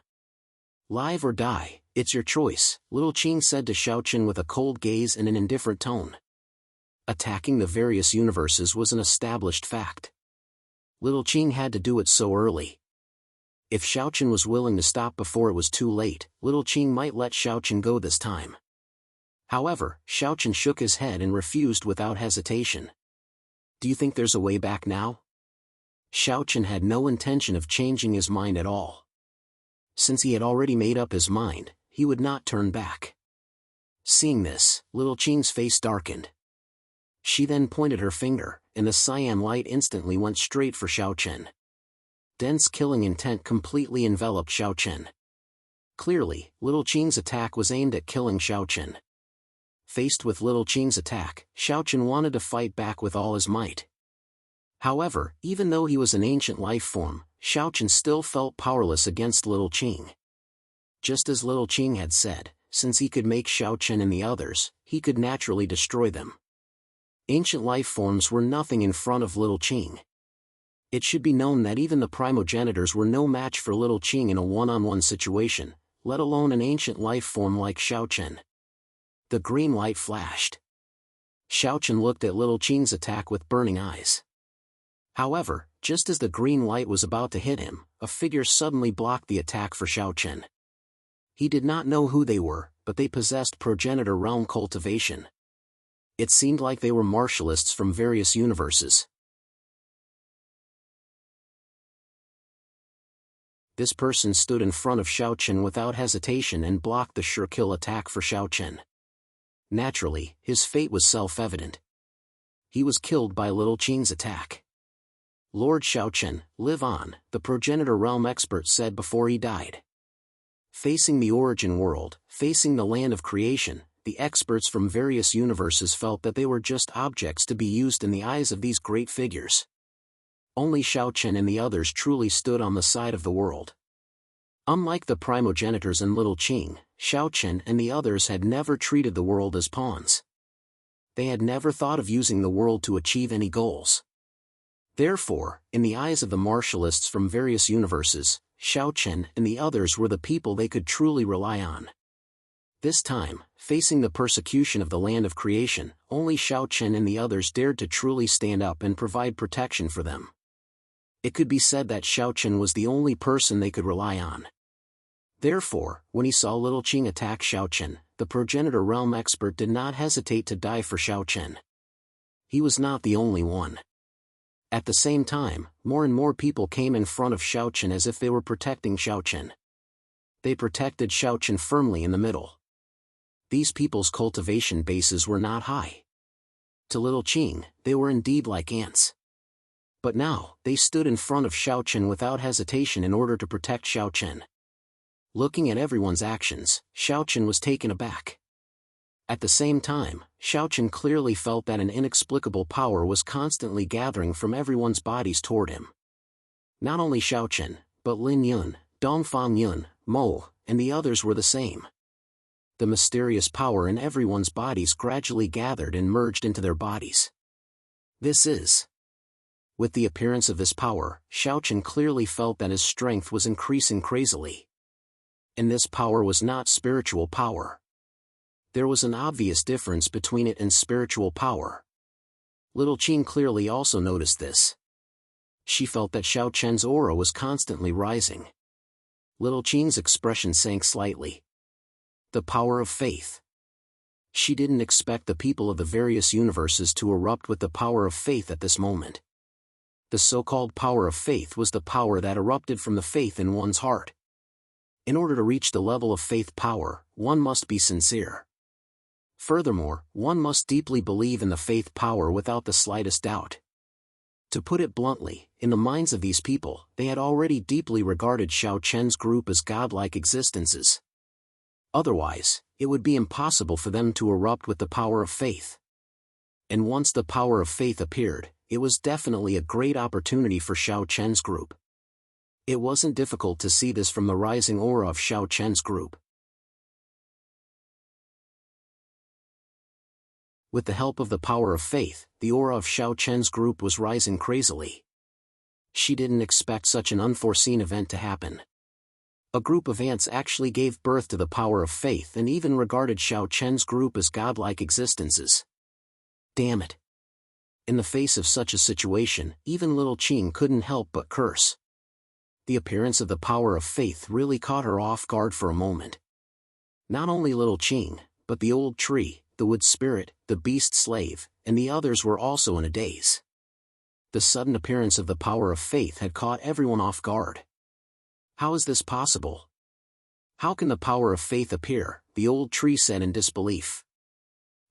Live or die, it's your choice, Little Qing said to Xiaochen with a cold gaze and an indifferent tone. Attacking the various universes was an established fact. Little Qing had to do it so early. If Xiaochen was willing to stop before it was too late, Little Qing might let Xiaochen go this time. However, Xiaochen shook his head and refused without hesitation. Do you think there's a way back now? Xiaochen had no intention of changing his mind at all. Since he had already made up his mind, he would not turn back. Seeing this, Little Qing's face darkened. She then pointed her finger, and the cyan light instantly went straight for Xiaochen. Dense killing intent completely enveloped Xiaochen. Clearly, Little Qing's attack was aimed at killing Xiaochen. Faced with Little Qing's attack, Xiaochen wanted to fight back with all his might. However, even though he was an ancient life form, Xiaochen still felt powerless against Little Qing. Just as Little Qing had said, since he could make Xiaochen and the others, he could naturally destroy them. Ancient life forms were nothing in front of Little Qing. It should be known that even the primogenitors were no match for Little Qing in a one-on-one situation, let alone an ancient life form like Xiaochen. The green light flashed. Xiaochen looked at Little Qing's attack with burning eyes. However, just as the green light was about to hit him, a figure suddenly blocked the attack for Xiaochen. He did not know who they were, but they possessed progenitor realm cultivation. It seemed like they were martialists from various universes. This person stood in front of Xiaochen without hesitation and blocked the sure-kill attack for Xiaochen. Naturally, his fate was self-evident. He was killed by Little Qing's attack. Lord Xiaochen, live on, the progenitor realm expert said before he died. Facing the origin world, facing the land of creation, the experts from various universes felt that they were just objects to be used in the eyes of these great figures. Only Xiaochen and the others truly stood on the side of the world. Unlike the primogenitors and Little Qing, Xiaochen and the others had never treated the world as pawns. They had never thought of using the world to achieve any goals. Therefore, in the eyes of the martialists from various universes, Xiaochen and the others were the people they could truly rely on. This time, facing the persecution of the land of creation, only Xiaochen and the others dared to truly stand up and provide protection for them. It could be said that Xiaochen was the only person they could rely on. Therefore, when he saw Little Qing attack Xiaochen, the progenitor realm expert did not hesitate to die for Xiaochen. He was not the only one. At the same time, more and more people came in front of Xiaochen as if they were protecting Xiaochen. They protected Xiaochen firmly in the middle. These people's cultivation bases were not high. To Little Qing, they were indeed like ants. But now, they stood in front of Xiaochen without hesitation in order to protect Xiaochen. Looking at everyone's actions, Xiaochen was taken aback. At the same time, Xiaochen clearly felt that an inexplicable power was constantly gathering from everyone's bodies toward him. Not only Xiaochen, but Lin Yun, Dongfang Yun, Mo, and the others were the same. The mysterious power in everyone's bodies gradually gathered and merged into their bodies. With the appearance of this power, Xiaochen clearly felt that his strength was increasing crazily. And this power was not spiritual power. There was an obvious difference between it and spiritual power. Little Qing clearly also noticed this. She felt that Xiao Chen's aura was constantly rising. Little Qing's expression sank slightly. The power of faith. She didn't expect the people of the various universes to erupt with the power of faith at this moment. The so-called power of faith was the power that erupted from the faith in one's heart. In order to reach the level of faith power, one must be sincere. Furthermore, one must deeply believe in the faith power without the slightest doubt. To put it bluntly, in the minds of these people, they had already deeply regarded Xiao Chen's group as godlike existences. Otherwise, it would be impossible for them to erupt with the power of faith. And once the power of faith appeared, it was definitely a great opportunity for Xiao Chen's group. It wasn't difficult to see this from the rising aura of Xiao Chen's group. With the help of the power of faith, the aura of Xiao Chen's group was rising crazily. She didn't expect such an unforeseen event to happen. A group of ants actually gave birth to the power of faith and even regarded Xiao Chen's group as godlike existences. Damn it. In the face of such a situation, even little Qing couldn't help but curse. The appearance of the power of faith really caught her off guard for a moment. Not only little Qing, but the old tree, the wood spirit, the beast slave, and the others were also in a daze. The sudden appearance of the power of faith had caught everyone off guard. How is this possible? How can the power of faith appear? The old tree said in disbelief.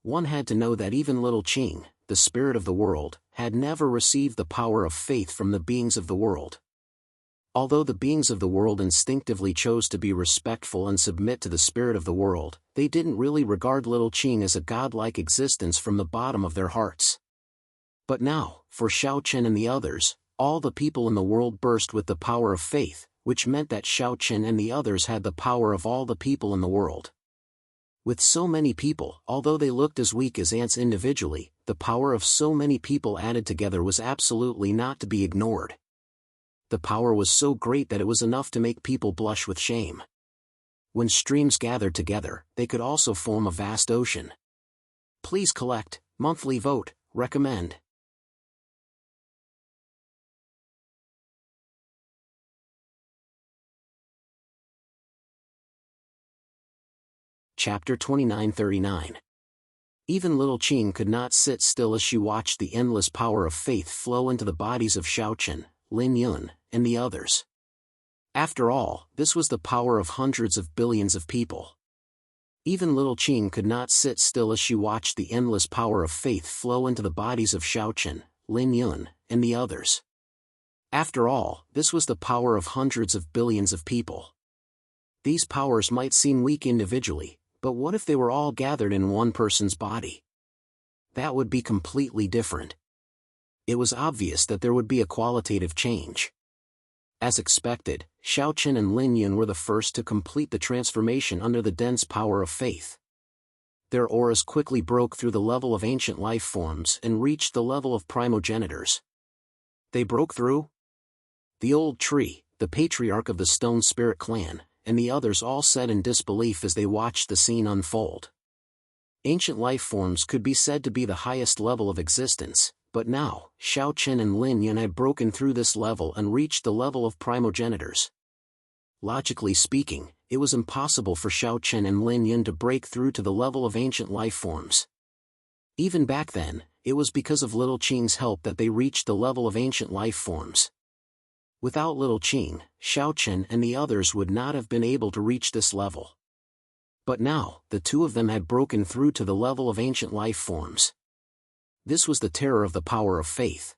One had to know that even little Qing, the spirit of the world, had never received the power of faith from the beings of the world. Although the beings of the world instinctively chose to be respectful and submit to the spirit of the world, they didn't really regard little Qing as a godlike existence from the bottom of their hearts. But now, for Xiao Chen and the others, all the people in the world burst with the power of faith, which meant that Xiao Chen and the others had the power of all the people in the world. With so many people, although they looked as weak as ants individually, the power of so many people added together was absolutely not to be ignored. The power was so great that it was enough to make people blush with shame. When streams gathered together, they could also form a vast ocean. Please collect, monthly vote, recommend. Chapter 2939. Even little Qing could not sit still as she watched the endless power of faith flow into the bodies of Xiao Chen, Lin Yun, and the others. After all, this was the power of hundreds of billions of people. Even little Qing could not sit still as she watched the endless power of faith flow into the bodies of Xiao Chen, Lin Yun, and the others. After all, this was the power of hundreds of billions of people. These powers might seem weak individually, but what if they were all gathered in one person's body? That would be completely different. It was obvious that there would be a qualitative change. As expected, Xiao Chen and Lin Yun were the first to complete the transformation under the dense power of faith. Their auras quickly broke through the level of ancient life forms and reached the level of primogenitors. They broke through? The old tree, the patriarch of the Stone Spirit clan, and the others all said in disbelief as they watched the scene unfold. Ancient life forms could be said to be the highest level of existence, but now, Xiao Chen and Lin Yun had broken through this level and reached the level of primogenitors. Logically speaking, it was impossible for Xiao Chen and Lin Yun to break through to the level of ancient life forms. Even back then, it was because of little Qing's help that they reached the level of ancient life forms. Without little Qing, Xiao Chen and the others would not have been able to reach this level. But now, the two of them had broken through to the level of ancient life forms. This was the terror of the power of faith.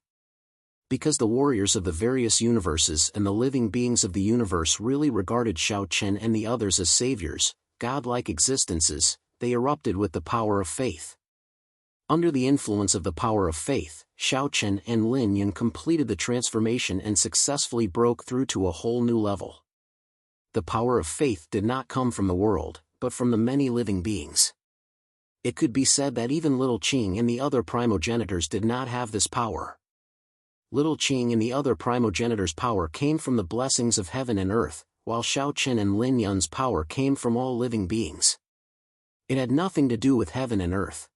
Because the warriors of the various universes and the living beings of the universe really regarded Xiao Chen and the others as saviors, godlike existences, they erupted with the power of faith. Under the influence of the power of faith, Xiao Chen and Lin Yun completed the transformation and successfully broke through to a whole new level. The power of faith did not come from the world, but from the many living beings. It could be said that even little Qing and the other primogenitors did not have this power. Little Qing and the other primogenitors' power came from the blessings of heaven and earth, while Xiao Chen and Lin Yun's power came from all living beings. It had nothing to do with heaven and earth.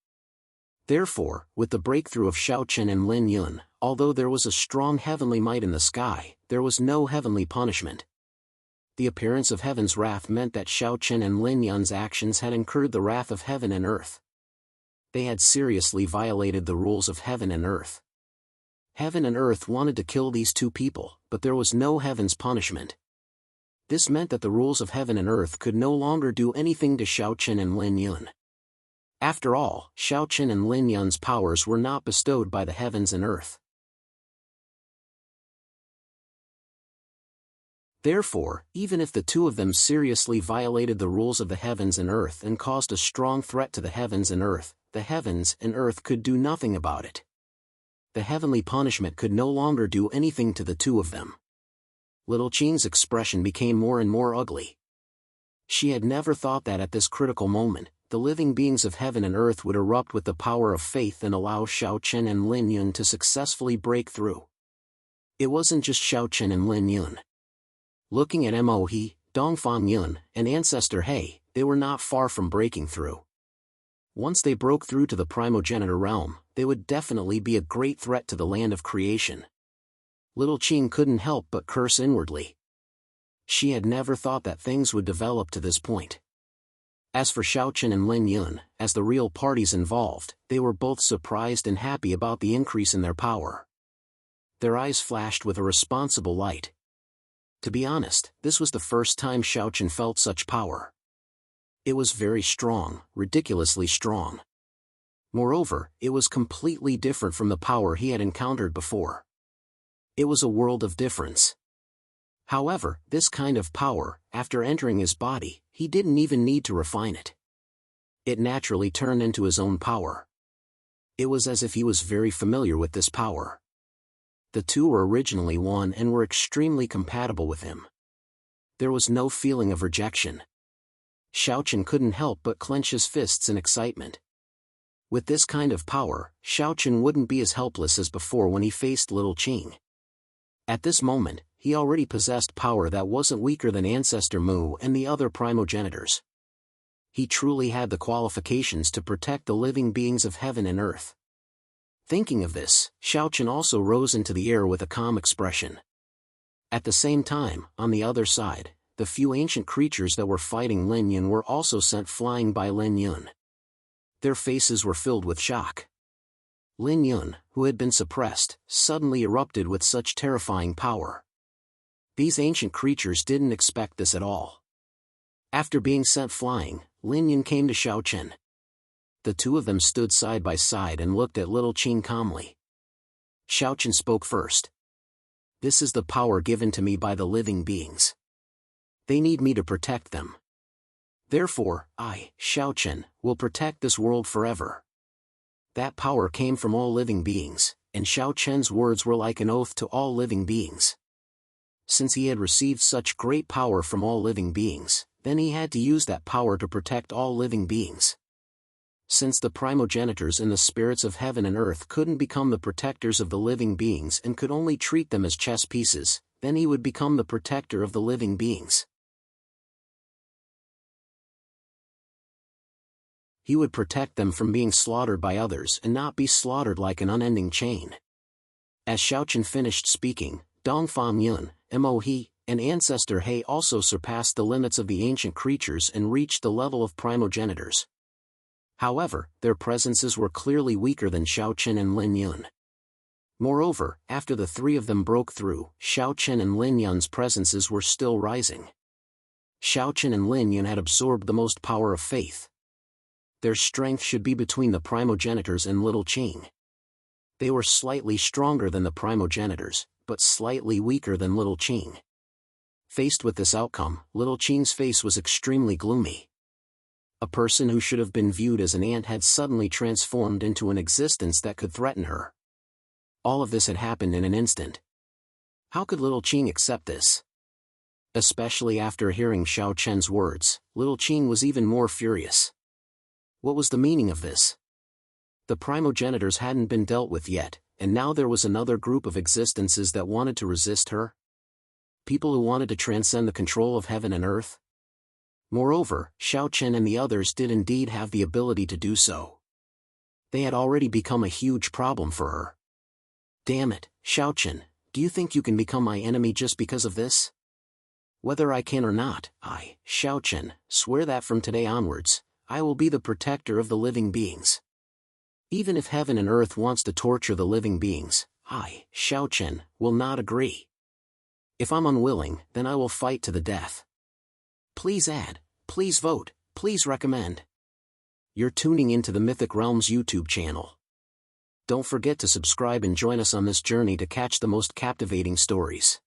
Therefore, with the breakthrough of Xiao Chen and Lin Yun, although there was a strong heavenly might in the sky, there was no heavenly punishment. The appearance of heaven's wrath meant that Xiao Chen and Lin Yun's actions had incurred the wrath of heaven and earth. They had seriously violated the rules of heaven and earth. Heaven and earth wanted to kill these two people, but there was no heaven's punishment. This meant that the rules of heaven and earth could no longer do anything to Xiao Chen and Lin Yun. After all, Xiao Chen and Lin Yun's powers were not bestowed by the heavens and earth. Therefore, even if the two of them seriously violated the rules of the heavens and earth and caused a strong threat to the heavens and earth could do nothing about it. The heavenly punishment could no longer do anything to the two of them. Little Qing's expression became more and more ugly. She had never thought that at this critical moment, the living beings of heaven and earth would erupt with the power of faith and allow Xiao Chen and Lin Yun to successfully break through. It wasn't just Xiao Chen and Lin Yun. Looking at Mo He, Dongfang Yun, and Ancestor He, they were not far from breaking through. Once they broke through to the primogenitor realm, they would definitely be a great threat to the land of creation. Little Qing couldn't help but curse inwardly. She had never thought that things would develop to this point. As for Xiao Chen and Lin Yun, as the real parties involved, they were both surprised and happy about the increase in their power. Their eyes flashed with a responsible light. To be honest, this was the first time Xiao Chen felt such power. It was very strong, ridiculously strong. Moreover, it was completely different from the power he had encountered before. It was a world of difference. However, this kind of power, after entering his body, he didn't even need to refine it. It naturally turned into his own power. It was as if he was very familiar with this power. The two were originally one and were extremely compatible with him. There was no feeling of rejection. Xiao Chen couldn't help but clench his fists in excitement. With this kind of power, Xiao Chen wouldn't be as helpless as before when he faced Little Qing. At this moment, he already possessed power that wasn't weaker than Ancestor Mu and the other primogenitors. He truly had the qualifications to protect the living beings of heaven and earth. Thinking of this, Xiao Chen also rose into the air with a calm expression. At the same time, on the other side, the few ancient creatures that were fighting Lin Yun were also sent flying by Lin Yun. Their faces were filled with shock. Lin Yun, who had been suppressed, suddenly erupted with such terrifying power. These ancient creatures didn't expect this at all. After being sent flying, Lin Yun came to Xiao Chen. The two of them stood side by side and looked at Little Qing calmly. Xiao Chen spoke first. "This is the power given to me by the living beings. They need me to protect them. Therefore, I, Xiao Chen, will protect this world forever." That power came from all living beings, and Xiao Chen's words were like an oath to all living beings. Since he had received such great power from all living beings, then he had to use that power to protect all living beings. Since the primogenitors and the spirits of heaven and earth couldn't become the protectors of the living beings and could only treat them as chess pieces, then he would become the protector of the living beings. He would protect them from being slaughtered by others and not be slaughtered like an unending chain. As Xiao Chen finished speaking, Dongfang Yun, Mo He, and Ancestor He also surpassed the limits of the ancient creatures and reached the level of primogenitors. However, their presences were clearly weaker than Xiao Chen and Lin Yun. Moreover, after the three of them broke through, Xiao Chen and Lin Yun's presences were still rising. Xiao Chen and Lin Yun had absorbed the most power of faith. Their strength should be between the primogenitors and Little Qing. They were slightly stronger than the primogenitors, but slightly weaker than Little Qing. Faced with this outcome, Little Qing's face was extremely gloomy. A person who should have been viewed as an ant had suddenly transformed into an existence that could threaten her. All of this had happened in an instant. How could Little Qing accept this? Especially after hearing Xiao Chen's words, Little Qing was even more furious. What was the meaning of this? The primogenitors hadn't been dealt with yet, and now there was another group of existences that wanted to resist her? People who wanted to transcend the control of heaven and earth? Moreover, Xiao Chen and the others did indeed have the ability to do so. They had already become a huge problem for her. Damn it, Xiaochen, do you think you can become my enemy just because of this? Whether I can or not, I, Xiaochen, swear that from today onwards, I will be the protector of the living beings. Even if heaven and earth wants to torture the living beings, I, Xiaochen, will not agree. If I'm unwilling, then I will fight to the death. Please add, please vote, please recommend. You're tuning into the Mythic Realms YouTube channel. Don't forget to subscribe and join us on this journey to catch the most captivating stories.